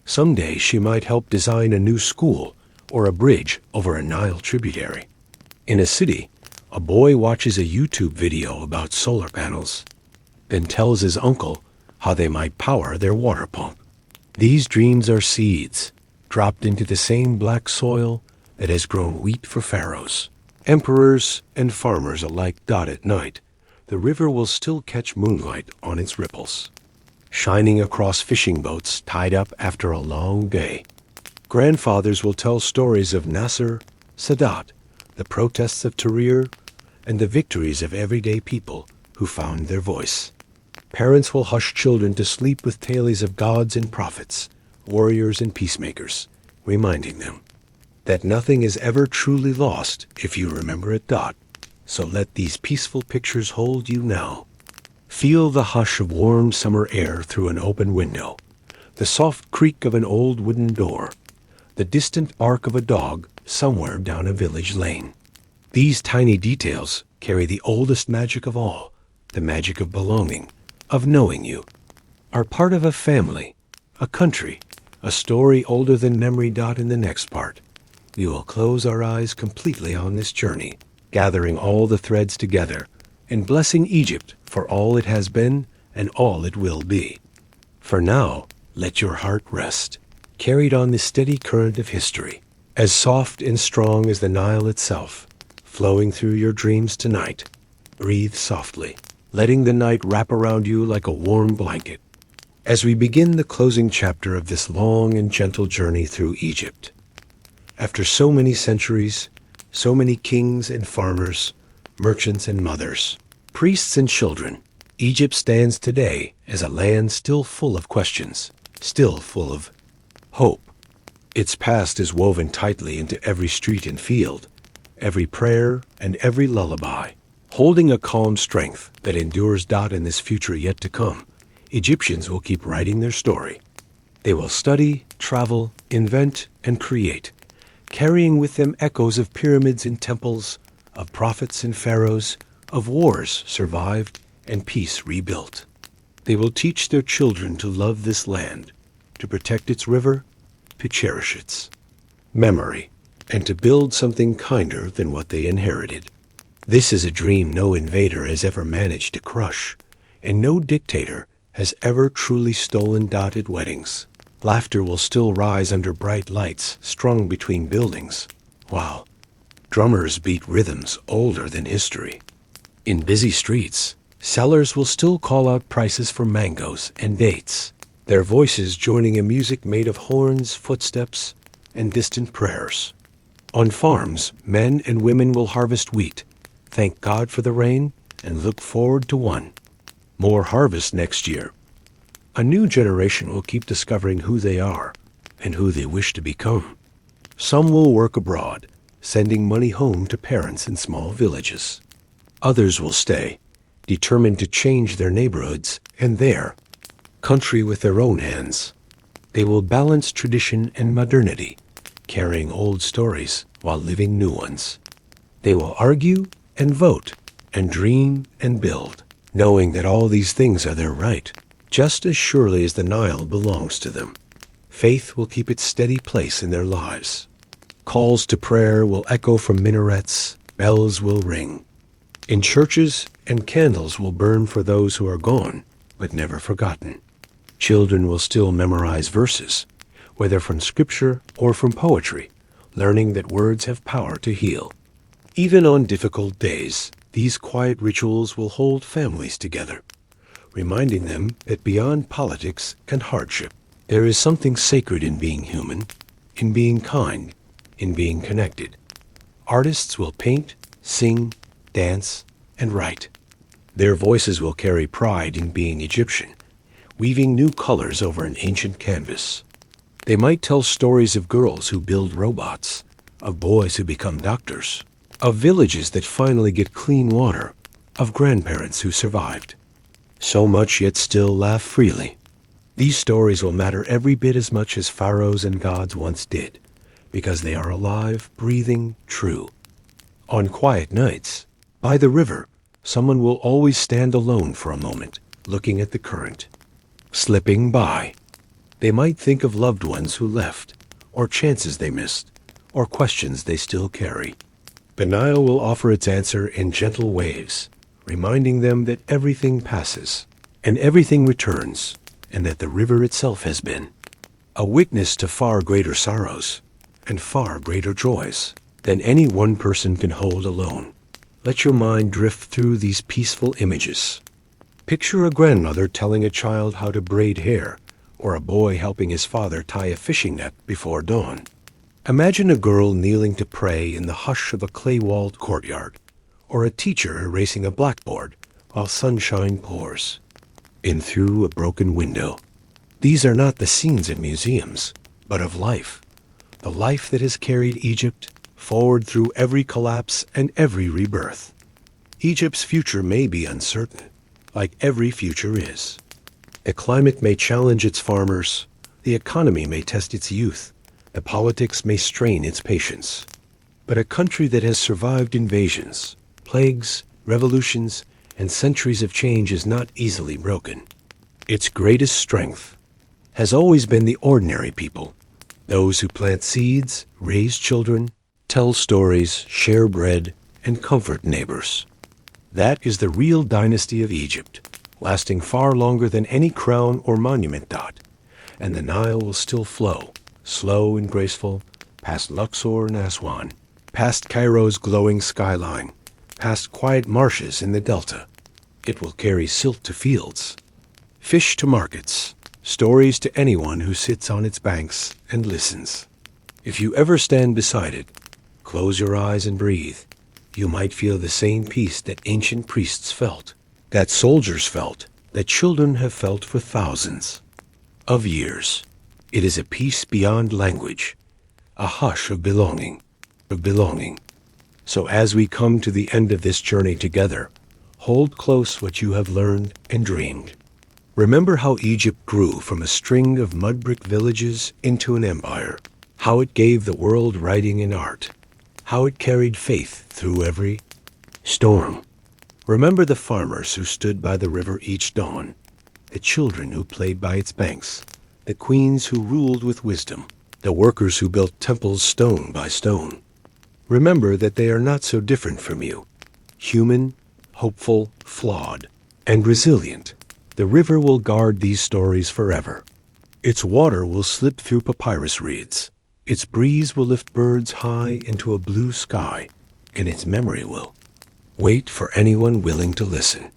Someday she might help design a new school or a bridge over a Nile tributary. In a city, a boy watches a YouTube video about solar panels, then tells his uncle how they might power their water pump. These dreams are seeds, dropped into the same black soil that has grown wheat for pharaohs. Emperors and farmers alike at night. The river will still catch moonlight on its ripples, shining across fishing boats tied up after a long day. Grandfathers will tell stories of Nasser, Sadat, the protests of Tahrir, and the victories of everyday people who found their voice. Parents will hush children to sleep with tales of gods and prophets, warriors and peacemakers, reminding them that nothing is ever truly lost if you remember it. So let these peaceful pictures hold you now. Feel the hush of warm summer air through an open window, the soft creak of an old wooden door, the distant bark of a dog somewhere down a village lane. These tiny details carry the oldest magic of all, the magic of belonging, of knowing you are part of a family, a country, a story older than memory. In the next part, we will close our eyes completely on this journey, gathering all the threads together and blessing Egypt for all it has been and all it will be. For now, let your heart rest, carried on the steady current of history, as soft and strong as the Nile itself, flowing through your dreams tonight. Breathe softly, letting the night wrap around you like a warm blanket, as we begin the closing chapter of this long and gentle journey through Egypt. After so many centuries, so many kings and farmers, merchants and mothers, priests and children, Egypt stands today as a land still full of questions, still full of hope. Its past is woven tightly into every street and field, every prayer and every lullaby, holding a calm strength that endures. In this future yet to come, Egyptians will keep writing their story. They will study, travel, invent, and create, carrying with them echoes of pyramids and temples, of prophets and pharaohs, of wars survived and peace rebuilt. They will teach their children to love this land, to protect its river, to cherish its memory, and to build something kinder than what they inherited. This is a dream no invader has ever managed to crush, and no dictator has ever truly stolen dotted weddings. Laughter will still rise under bright lights strung between buildings, while drummers beat rhythms older than history. In busy streets, sellers will still call out prices for mangoes and dates, their voices joining a music made of horns, footsteps, and distant prayers. On farms, men and women will harvest wheat, thank God for the rain, and look forward to one more harvest next year. A new generation will keep discovering who they are and who they wish to become. Some will work abroad, sending money home to parents in small villages. Others will stay, determined to change their neighborhoods and their country with their own hands. They will balance tradition and modernity, carrying old stories while living new ones. They will argue and vote and dream and build, knowing that all these things are their right, just as surely as the Nile belongs to them. Faith will keep its steady place in their lives. Calls to prayer will echo from minarets, bells will ring in churches, and candles will burn for those who are gone, but never forgotten. Children will still memorize verses, whether from scripture or from poetry, learning that words have power to heal. Even on difficult days, these quiet rituals will hold families together, reminding them that beyond politics and hardship, there is something sacred in being human, in being kind, in being connected. Artists will paint, sing, dance, and write. Their voices will carry pride in being Egyptian, weaving new colors over an ancient canvas. They might tell stories of girls who build robots, of boys who become doctors, of villages that finally get clean water, of grandparents who survived. So much yet still laugh freely. These stories will matter every bit as much as pharaohs and gods once did, because they are alive, breathing, true. On quiet nights, by the river, someone will always stand alone for a moment, looking at the current, slipping by. They might think of loved ones who left, or chances they missed, or questions they still carry. The Nile will offer its answer in gentle waves, reminding them that everything passes, and everything returns, and that the river itself has been a witness to far greater sorrows and far greater joys than any one person can hold alone. Let your mind drift through these peaceful images. Picture a grandmother telling a child how to braid hair, or a boy helping his father tie a fishing net before dawn. Imagine a girl kneeling to pray in the hush of a clay-walled courtyard, or a teacher erasing a blackboard while sunshine pours in through a broken window. These are not the scenes in museums, but of life, the life that has carried Egypt forward through every collapse and every rebirth. Egypt's future may be uncertain, like every future is. The climate may challenge its farmers, the economy may test its youth, the politics may strain its patience. But a country that has survived invasions, plagues, revolutions, and centuries of change is not easily broken. Its greatest strength has always been the ordinary people, those who plant seeds, raise children, tell stories, share bread, and comfort neighbors. That is the real dynasty of Egypt, lasting far longer than any crown or monument dot, and the Nile will still flow, slow and graceful, past Luxor and Aswan, past Cairo's glowing skyline, past quiet marshes in the delta. It will carry silt to fields, fish to markets, stories to anyone who sits on its banks and listens. If you ever stand beside it, close your eyes and breathe. You might feel the same peace that ancient priests felt, that soldiers felt, that children have felt for thousands of years. It is a peace beyond language, a hush of belonging, of belonging. So as we come to the end of this journey together, hold close what you have learned and dreamed. Remember how Egypt grew from a string of mud brick villages into an empire, how it gave the world writing and art, how it carried faith through every storm. Remember the farmers who stood by the river each dawn, the children who played by its banks, the queens who ruled with wisdom, the workers who built temples stone by stone. Remember that they are not so different from you. Human, hopeful, flawed, and resilient. The river will guard these stories forever. Its water will slip through papyrus reeds. Its breeze will lift birds high into a blue sky, and its memory will wait for anyone willing to listen.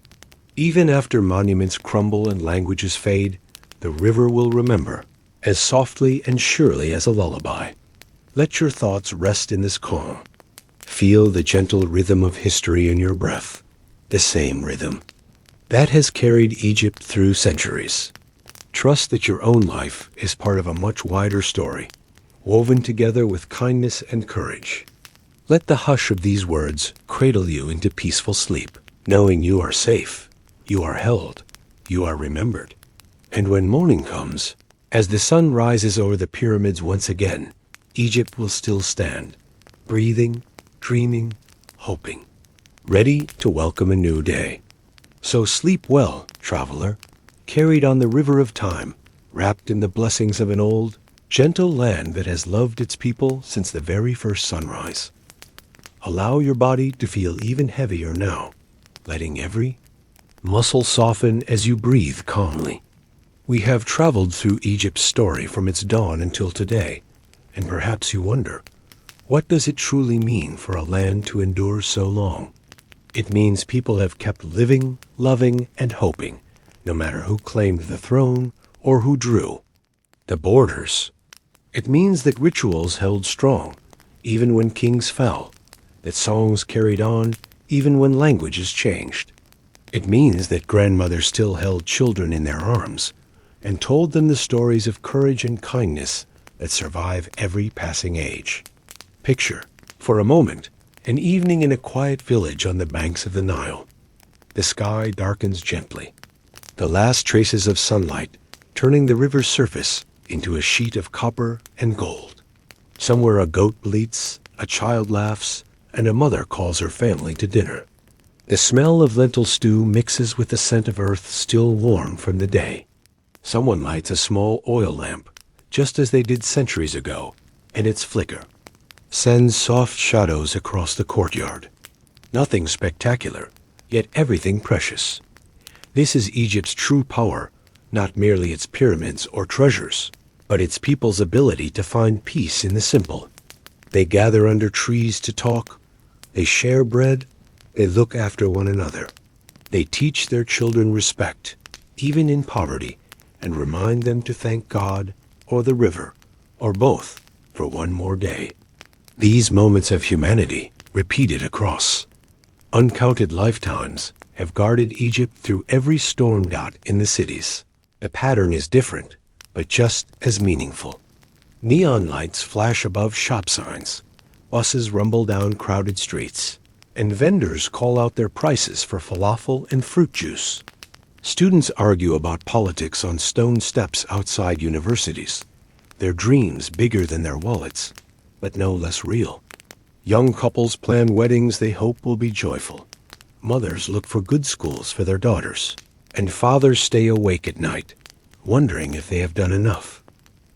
Even after monuments crumble and languages fade, the river will remember, as softly and surely as a lullaby. Let your thoughts rest in this calm. Feel the gentle rhythm of history in your breath, the same rhythm that has carried Egypt through centuries. Trust that your own life is part of a much wider story, woven together with kindness and courage. Let the hush of these words cradle you into peaceful sleep, knowing you are safe, you are held, you are remembered. And when morning comes, as the sun rises over the pyramids once again, Egypt will still stand, breathing, dreaming, hoping, ready to welcome a new day. So sleep well, traveler, carried on the river of time, wrapped in the blessings of an old, gentle land that has loved its people since the very first sunrise. Allow your body to feel even heavier now, letting every muscle soften as you breathe calmly. We have traveled through Egypt's story from its dawn until today, and perhaps you wonder, what does it truly mean for a land to endure so long? It means people have kept living, loving, and hoping, no matter who claimed the throne or who drew the borders. It means that rituals held strong, even when kings fell, that songs carried on, even when languages changed. It means that grandmothers still held children in their arms and told them the stories of courage and kindness that survive every passing age. Picture, for a moment, an evening in a quiet village on the banks of the Nile. The sky darkens gently, the last traces of sunlight turning the river's surface into a sheet of copper and gold. Somewhere a goat bleats, a child laughs, and a mother calls her family to dinner. The smell of lentil stew mixes with the scent of earth still warm from the day. Someone lights a small oil lamp, just as they did centuries ago, and its flicker sends soft shadows across the courtyard. Nothing spectacular, yet everything precious. This is Egypt's true power, not merely its pyramids or treasures, but its people's ability to find peace in the simple. They gather under trees to talk, they share bread, they look after one another. They teach their children respect, even in poverty, and remind them to thank God or the river, or both, for one more day. These moments of humanity, repeated across uncounted lifetimes, have guarded Egypt through every storm dot in the cities. The pattern is different, but just as meaningful. Neon lights flash above shop signs, buses rumble down crowded streets, and vendors call out their prices for falafel and fruit juice. Students argue about politics on stone steps outside universities, their dreams bigger than their wallets, but no less real. Young couples plan weddings they hope will be joyful. Mothers look for good schools for their daughters, and fathers stay awake at night, wondering if they have done enough.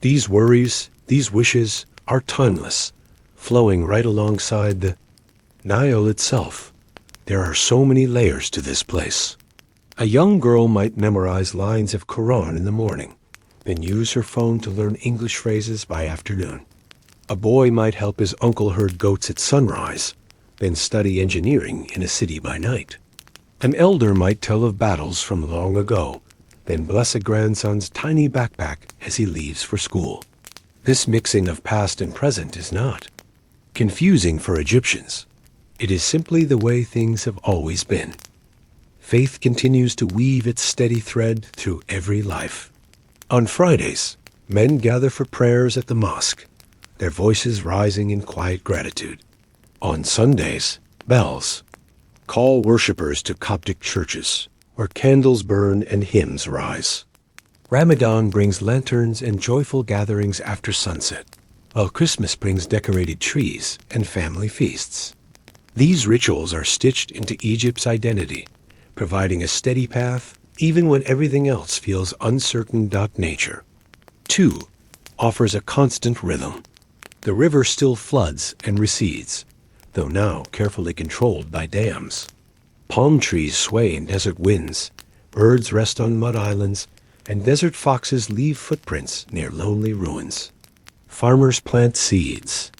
These worries, these wishes, are timeless, flowing right alongside the Nile itself. There are so many layers to this place. A young girl might memorize lines of Quran in the morning, then use her phone to learn English phrases by afternoon. A boy might help his uncle herd goats at sunrise, then study engineering in a city by night. An elder might tell of battles from long ago, then bless a grandson's tiny backpack as he leaves for school. This mixing of past and present is not confusing for Egyptians. It is simply the way things have always been. Faith continues to weave its steady thread through every life. On Fridays, men gather for prayers at the mosque, their voices rising in quiet gratitude. On Sundays, bells call worshippers to Coptic churches, where candles burn and hymns rise. Ramadan brings lanterns and joyful gatherings after sunset, while Christmas brings decorated trees and family feasts. These rituals are stitched into Egypt's identity, providing a steady path even when everything else feels uncertain. Nature, too, offers a constant rhythm. The river still floods and recedes, though now carefully controlled by dams. Palm trees sway in desert winds, birds rest on mud islands, and desert foxes leave footprints near lonely ruins. Farmers plant seeds,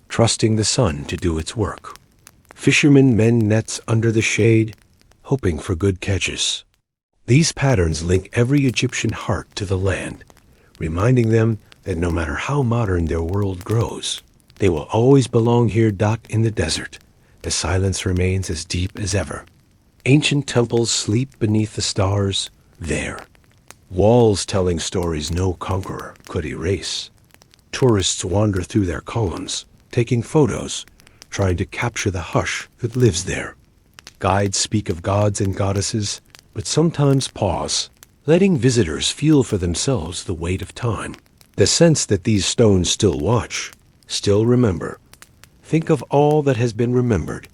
trusting the sun to do its work. Fishermen mend nets under the shade, hoping for good catches. These patterns link every Egyptian heart to the land, reminding them that no matter how modern their world grows, they will always belong here. In the desert, the silence remains as deep as ever. Ancient temples sleep beneath the stars there, walls telling stories no conqueror could erase. Tourists wander through their columns, taking photos, trying to capture the hush that lives there. Guides speak of gods and goddesses, but sometimes pause, letting visitors feel for themselves the weight of time. The sense that these stones still watch, still remember. Think of all that has been remembered.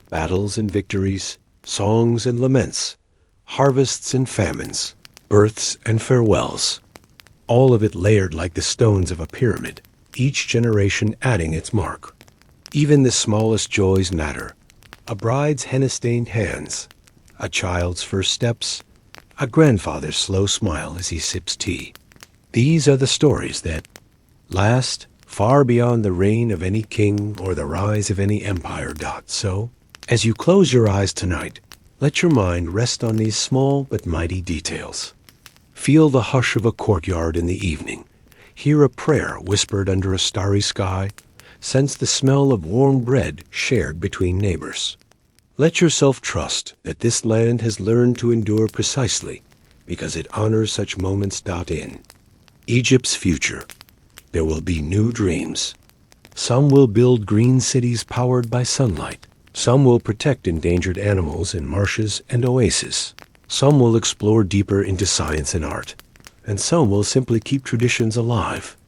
Battles and victories, songs and laments, harvests and famines, births and farewells. All of it layered like the stones of a pyramid, each generation adding its mark. Even the smallest joys matter. A bride's henna-stained hands, a child's first steps, a grandfather's slow smile as he sips tea. These are the stories that last far beyond the reign of any king or the rise of any empire. So, as you close your eyes tonight, let your mind rest on these small but mighty details. Feel the hush of a courtyard in the evening. Hear a prayer whispered under a starry sky. Sense the smell of warm bread shared between neighbors. Let yourself trust that this land has learned to endure precisely because it honors such moments. In Egypt's future, there will be new dreams. Some will build green cities powered by sunlight. Some will protect endangered animals in marshes and oases. Some will explore deeper into science and art. And some will simply keep traditions alive.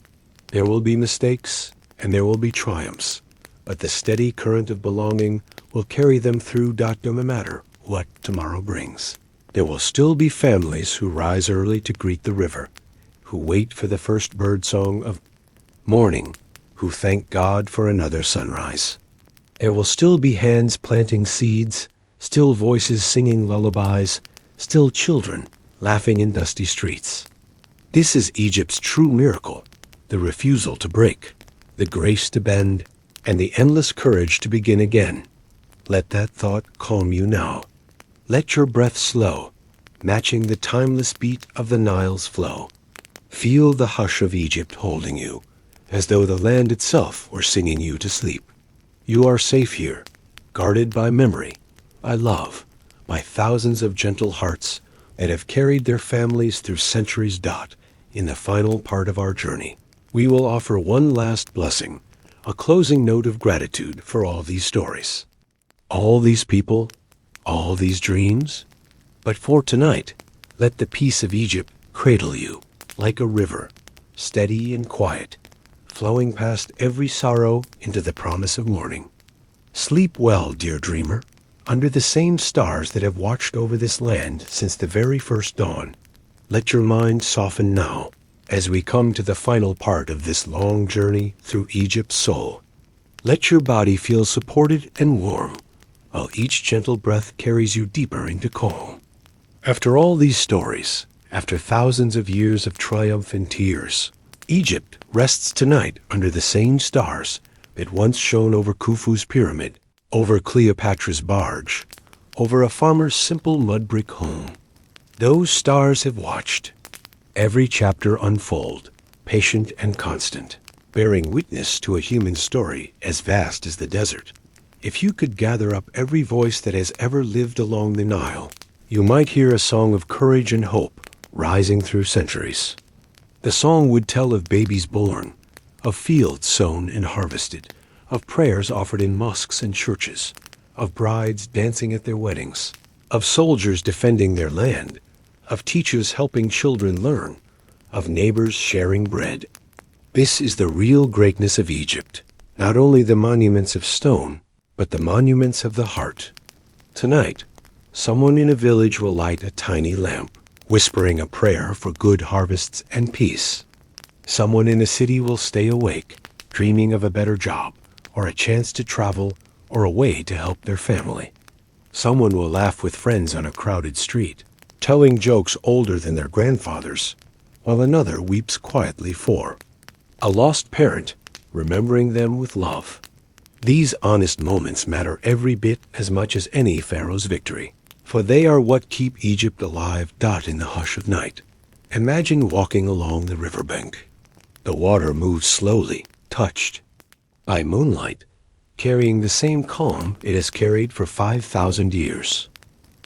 There will be mistakes and there will be triumphs, but the steady current of belonging will carry them through. No matter what tomorrow brings, there will still be families who rise early to greet the river, who wait for the first bird song of morning, who thank God for another sunrise. There will still be hands planting seeds, still voices singing lullabies, still children laughing in dusty streets. This is Egypt's true miracle, the refusal to break, the grace to bend, and the endless courage to begin again. Let that thought calm you now. Let your breath slow, matching the timeless beat of the Nile's flow. Feel the hush of Egypt holding you, as though the land itself were singing you to sleep. You are safe here, guarded by memory, by love, by thousands of gentle hearts that have carried their families through centuries. In the final part of our journey, we will offer one last blessing, a closing note of gratitude for all these stories, all these people, all these dreams. But for tonight, let the peace of Egypt cradle you like a river, steady and quiet, flowing past every sorrow into the promise of morning. Sleep well, dear dreamer, under the same stars that have watched over this land since the very first dawn. Let your mind soften now as we come to the final part of this long journey through Egypt's soul. Let your body feel supported and warm, while each gentle breath carries you deeper into calm. After all these stories, after thousands of years of triumph and tears, Egypt rests tonight under the same stars that once shone over Khufu's pyramid, over Cleopatra's barge, over a farmer's simple mud brick home. Those stars have watched every chapter unfold, patient and constant, bearing witness to a human story as vast as the desert. If you could gather up every voice that has ever lived along the Nile, you might hear a song of courage and hope rising through centuries. The song would tell of babies born, of fields sown and harvested, of prayers offered in mosques and churches, of brides dancing at their weddings, of soldiers defending their land, of teachers helping children learn, of neighbors sharing bread. This is the real greatness of Egypt, not only the monuments of stone, but the monuments of the heart. Tonight, someone in a village will light a tiny lamp, whispering a prayer for good harvests and peace. Someone in a city will stay awake, dreaming of a better job, or a chance to travel, or a way to help their family. Someone will laugh with friends on a crowded street, telling jokes older than their grandfathers, while another weeps quietly for a lost parent, remembering them with love. These honest moments matter every bit as much as any pharaoh's victory, for they are what keep Egypt alive. In the hush of night, imagine walking along the riverbank. The water moves slowly, touched by moonlight, carrying the same calm it has carried for 5,000 years.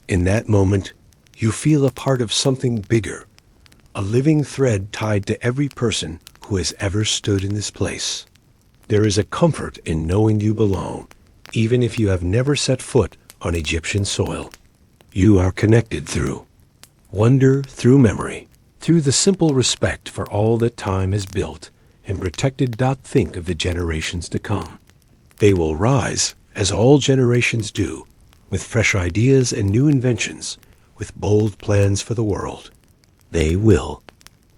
In that moment, you feel a part of something bigger, a living thread tied to every person who has ever stood in this place. There is a comfort in knowing you belong, even if you have never set foot on Egyptian soil. You are connected through wonder, through memory, through the simple respect for all that time has built and protected. Think of the generations to come. They will rise, as all generations do, with fresh ideas and new inventions, with bold plans for the world. They will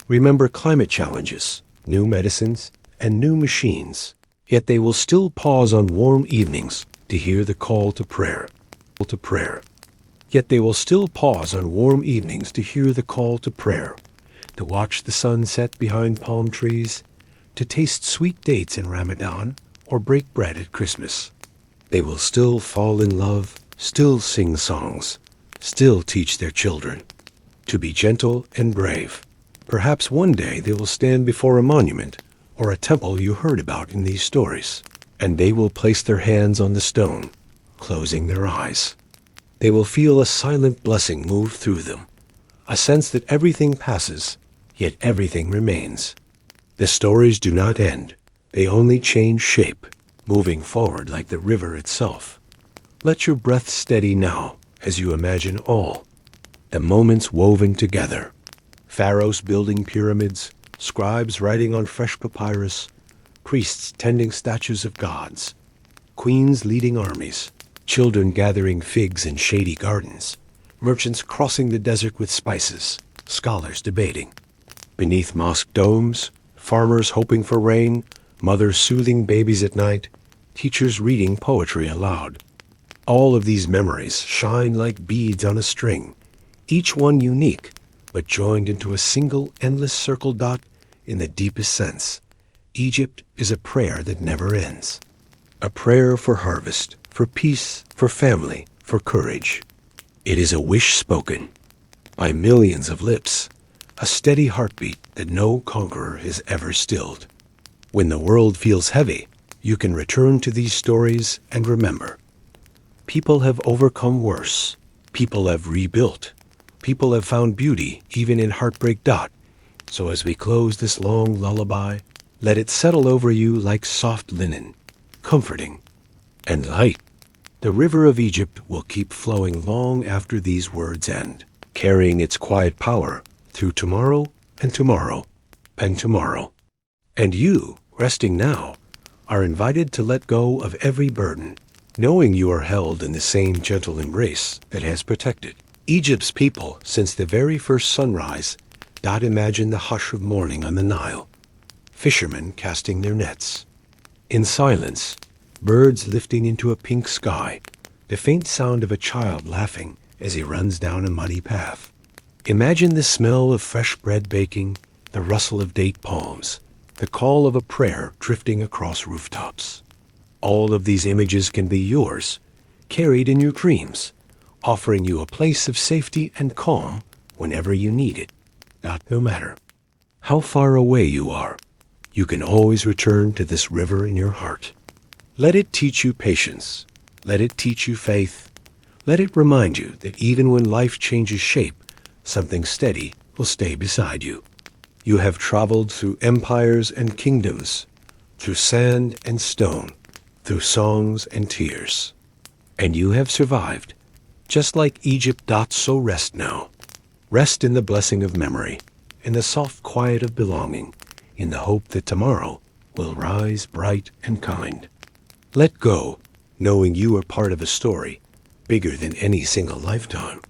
remember climate challenges, new medicines, and new machines, yet they will still pause on warm evenings to hear the call to prayer. Yet they will still pause on warm evenings to hear the call to prayer, to watch the sun set behind palm trees, to taste sweet dates in Ramadan, or break bread at Christmas. They will still fall in love, still sing songs, still teach their children to be gentle and brave. Perhaps one day they will stand before a monument or a temple you heard about in these stories, and they will place their hands on the stone, closing their eyes. They will feel a silent blessing move through them, a sense that everything passes, yet everything remains. The stories do not end. They only change shape, moving forward like the river itself. Let your breath steady now as you imagine all the moments woven together. Pharaohs building pyramids, scribes writing on fresh papyrus, priests tending statues of gods, queens leading armies, children gathering figs in shady gardens, merchants crossing the desert with spices, scholars debating. Beneath mosque domes, farmers hoping for rain, mothers soothing babies at night, teachers reading poetry aloud. All of these memories shine like beads on a string, each one unique, but joined into a single endless circle. In the deepest sense, Egypt is a prayer that never ends. A prayer for harvest, for peace, for family, for courage. It is a wish spoken by millions of lips, a steady heartbeat that no conqueror has ever stilled. When the world feels heavy, you can return to these stories and remember. People have overcome worse. People have rebuilt. People have found beauty even in heartbreak. So as we close this long lullaby, let it settle over you like soft linen, comforting and light. The river of Egypt will keep flowing long after these words end, carrying its quiet power through tomorrow and tomorrow and tomorrow. And you, resting now, are invited to let go of every burden, knowing you are held in the same gentle embrace that has protected Egypt's people since the very first sunrise. Imagine the hush of morning on the Nile, fishermen casting their nets. In silence, birds lifting into a pink sky, the faint sound of a child laughing as he runs down a muddy path. Imagine the smell of fresh bread baking, the rustle of date palms, the call of a prayer drifting across rooftops. All of these images can be yours, carried in your dreams, offering you a place of safety and calm whenever you need it. No matter how far away you are, you can always return to this river in your heart. Let it teach you patience. Let it teach you faith. Let it remind you that even when life changes shape, something steady will stay beside you. You have traveled through empires and kingdoms, through sand and stone, through songs and tears. And you have survived. Just like Egypt doth so rest now. Rest in the blessing of memory, in the soft quiet of belonging, in the hope that tomorrow will rise bright and kind. Let go, knowing you are part of a story bigger than any single lifetime.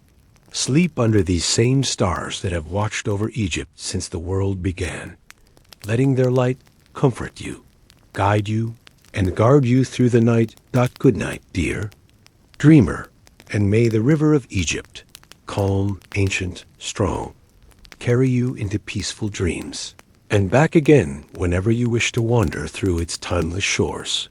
Sleep under these same stars that have watched over Egypt since the world began, letting their light comfort you, guide you, and guard you through the night. Good night, dear dreamer, and may the river of Egypt, calm, ancient, strong, carry you into peaceful dreams, and back again whenever you wish to wander through its timeless shores.